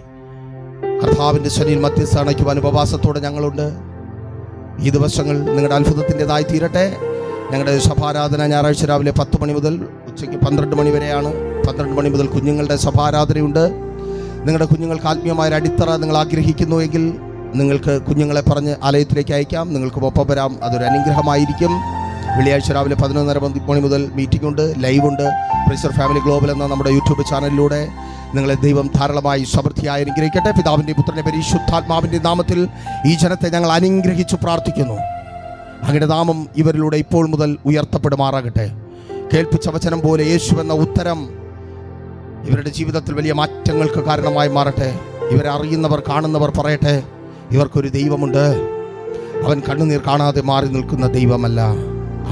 കർത്താവിൻ്റെ ശനിയിൽ മധ്യസ്ഥ അണയ്ക്കുവാൻ ഉപവാസത്തോടെ ഞങ്ങളുണ്ട്. ഈ ദിവസങ്ങൾ നിങ്ങളുടെ അത്ഭുതത്തിൻ്റെതായി തീരട്ടെ. ഞങ്ങളുടെ സഭാരാധന ഞായറാഴ്ച രാവിലെ 10 മണി മുതൽ ഉച്ചയ്ക്ക് 12 മണി വരെയാണ്. 12 മണി മുതൽ കുഞ്ഞുങ്ങളുടെ സഭാരാധനയുണ്ട്. നിങ്ങളുടെ കുഞ്ഞുങ്ങൾക്ക് ആത്മീയമായ അടിത്തറ നിങ്ങൾ ആഗ്രഹിക്കുന്നുവെങ്കിൽ നിങ്ങൾക്ക് കുഞ്ഞുങ്ങളെ പറഞ്ഞ് ആലയത്തിലേക്ക് അയക്കാം. നിങ്ങൾക്ക് ഒപ്പം വരാം. അതൊരു അനുഗ്രഹമായിരിക്കും. വെള്ളിയാഴ്ച രാവിലെ 11:30 മണി മുതൽ മീറ്റിംഗ് ഉണ്ട്, ലൈവ് ഉണ്ട്. പ്രൈസർ ഫാമിലി ഗ്ലോബൽ എന്ന നമ്മുടെ യൂട്യൂബ് ചാനലിലൂടെ നിങ്ങളെ ദൈവം ധാരാളമായി സമൃദ്ധിയായി അനുഗ്രഹിക്കട്ടെ. പിതാവിൻ്റെ പുത്രൻ്റെ പരിശുദ്ധാത്മാവിൻ്റെ നാമത്തിൽ ഈ ജനത്തെ ഞങ്ങൾ അനുഗ്രഹിച്ചു പ്രാർത്ഥിക്കുന്നു. അങ്ങയുടെ നാമം ഇവരിലൂടെ ഇപ്പോൾ മുതൽ ഉയർത്തപ്പെടുമാറാകട്ടെ. കേൾപ്പിച്ച വചനം പോലെ യേശുവെന്ന ഉത്തരം ഇവരുടെ ജീവിതത്തിൽ വലിയ മാറ്റങ്ങൾക്ക് കാരണമായി മാറട്ടെ. ഇവരെ അറിയുന്നവർ, കാണുന്നവർ പറയട്ടെ, ഇവർക്കൊരു ദൈവമുണ്ട്. അവൻ കണ്ണുനീർ കാണാതെ മാറി നിൽക്കുന്ന ദൈവമല്ല.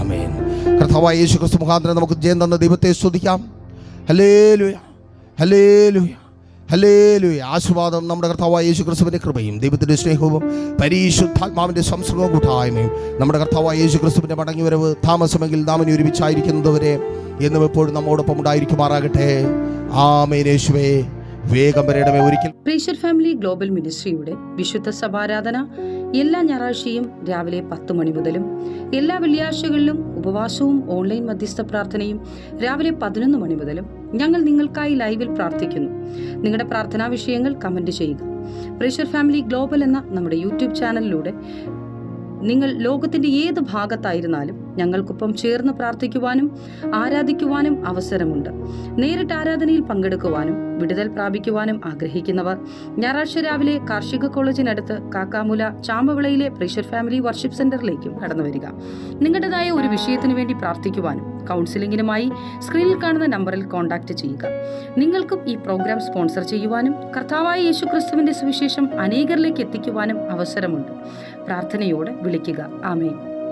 ആമേൻ. കർത്താവായ യേശു ക്രിസ്തു മുഖാന്തരം നമുക്ക് ജയം തന്ന ദൈവത്തെ സ്തുതിക്കാം. Hallelujah, hallelujah, hallelujah. ആശീർവാദം നമ്മുടെ കർത്താവായ യേശു ക്രിസ്തുവിൻ്റെ കൃപയും ദൈവത്തിൻ്റെ സ്നേഹവും പരിശുദ്ധാത്മാവിൻ്റെ സംസർഗവും കൂട്ടായ്മയും നമ്മുടെ കർത്താവായ യേശു ക്രിസ്തുവിൻ്റെ മടങ്ങിവരവ് താമസമെങ്കിൽ നാം ഇനി ഒരുമിച്ചായിരിക്കുന്നതുവരെ എന്നും എപ്പോഴും നമ്മോടൊപ്പം ഉണ്ടായിരിക്കുമാറാകട്ടെ. ആമേൻ. യേശുവേ, വേഗം വരേണമേ. ഒരിക്കൽ പ്രൈസർ ഫാമിലി ഗ്ലോബൽ മിനിസ്ട്രിയുടെ വിശുദ്ധ സഭാരാധന എല്ലാ ഞായറാഴ്ചയും രാവിലെ 10 മണി മുതലും എല്ലാ വെള്ളിയാഴ്ചകളിലും ഉപവാസവും ഓൺലൈൻ മധ്യസ്ഥ പ്രാർത്ഥനയും രാവിലെ 11 മണി മുതലും ഞങ്ങൾ നിങ്ങൾക്കായി ലൈവിൽ പ്രാർത്ഥിക്കുന്നു. നിങ്ങളുടെ പ്രാർത്ഥനാ വിഷയങ്ങൾ കമന്റ് ചെയ്യുക. പ്രൈസർ ഫാമിലി ഗ്ലോബൽ എന്ന നമ്മുടെ യൂട്യൂബ് ചാനലിലൂടെ നിങ്ങൾ ലോകത്തിന്റെ ഏത് ഭാഗത്തായിരുന്നാലും ഞങ്ങൾക്കൊപ്പം ചേർന്ന് പ്രാർത്ഥിക്കുവാനും ആരാധിക്കുവാനും അവസരമുണ്ട്. നേരിട്ട് ആരാധനയിൽ പങ്കെടുക്കുവാനും വിടുതൽ പ്രാപിക്കുവാനും ആഗ്രഹിക്കുന്നവർ ഞായറാഴ്ച രാവിലെ കാർഷിക കോളേജിനടുത്ത് കാക്കാമുല ചാമ്പവിളയിലെ പ്രൈസർ ഫാമിലി വർഷിപ്പ് സെന്ററിലേക്കും കടന്നു വരിക. നിങ്ങളുടേതായ ഒരു വിഷയത്തിനു വേണ്ടി പ്രാർത്ഥിക്കുവാനും കൗൺസിലിംഗിനുമായി സ്ക്രീനിൽ കാണുന്ന നമ്പറിൽ കോൺടാക്ട് ചെയ്യുക. നിങ്ങൾക്കും ഈ പ്രോഗ്രാം സ്പോൺസർ ചെയ്യുവാനും കർത്താവായ യേശു ക്രിസ്തുവിന്റെ സുവിശേഷം അനേകരിലേക്ക് എത്തിക്കുവാനും അവസരമുണ്ട്. പ്രാർത്ഥനയോടെ വിളിക്കുക. ആമേൻ.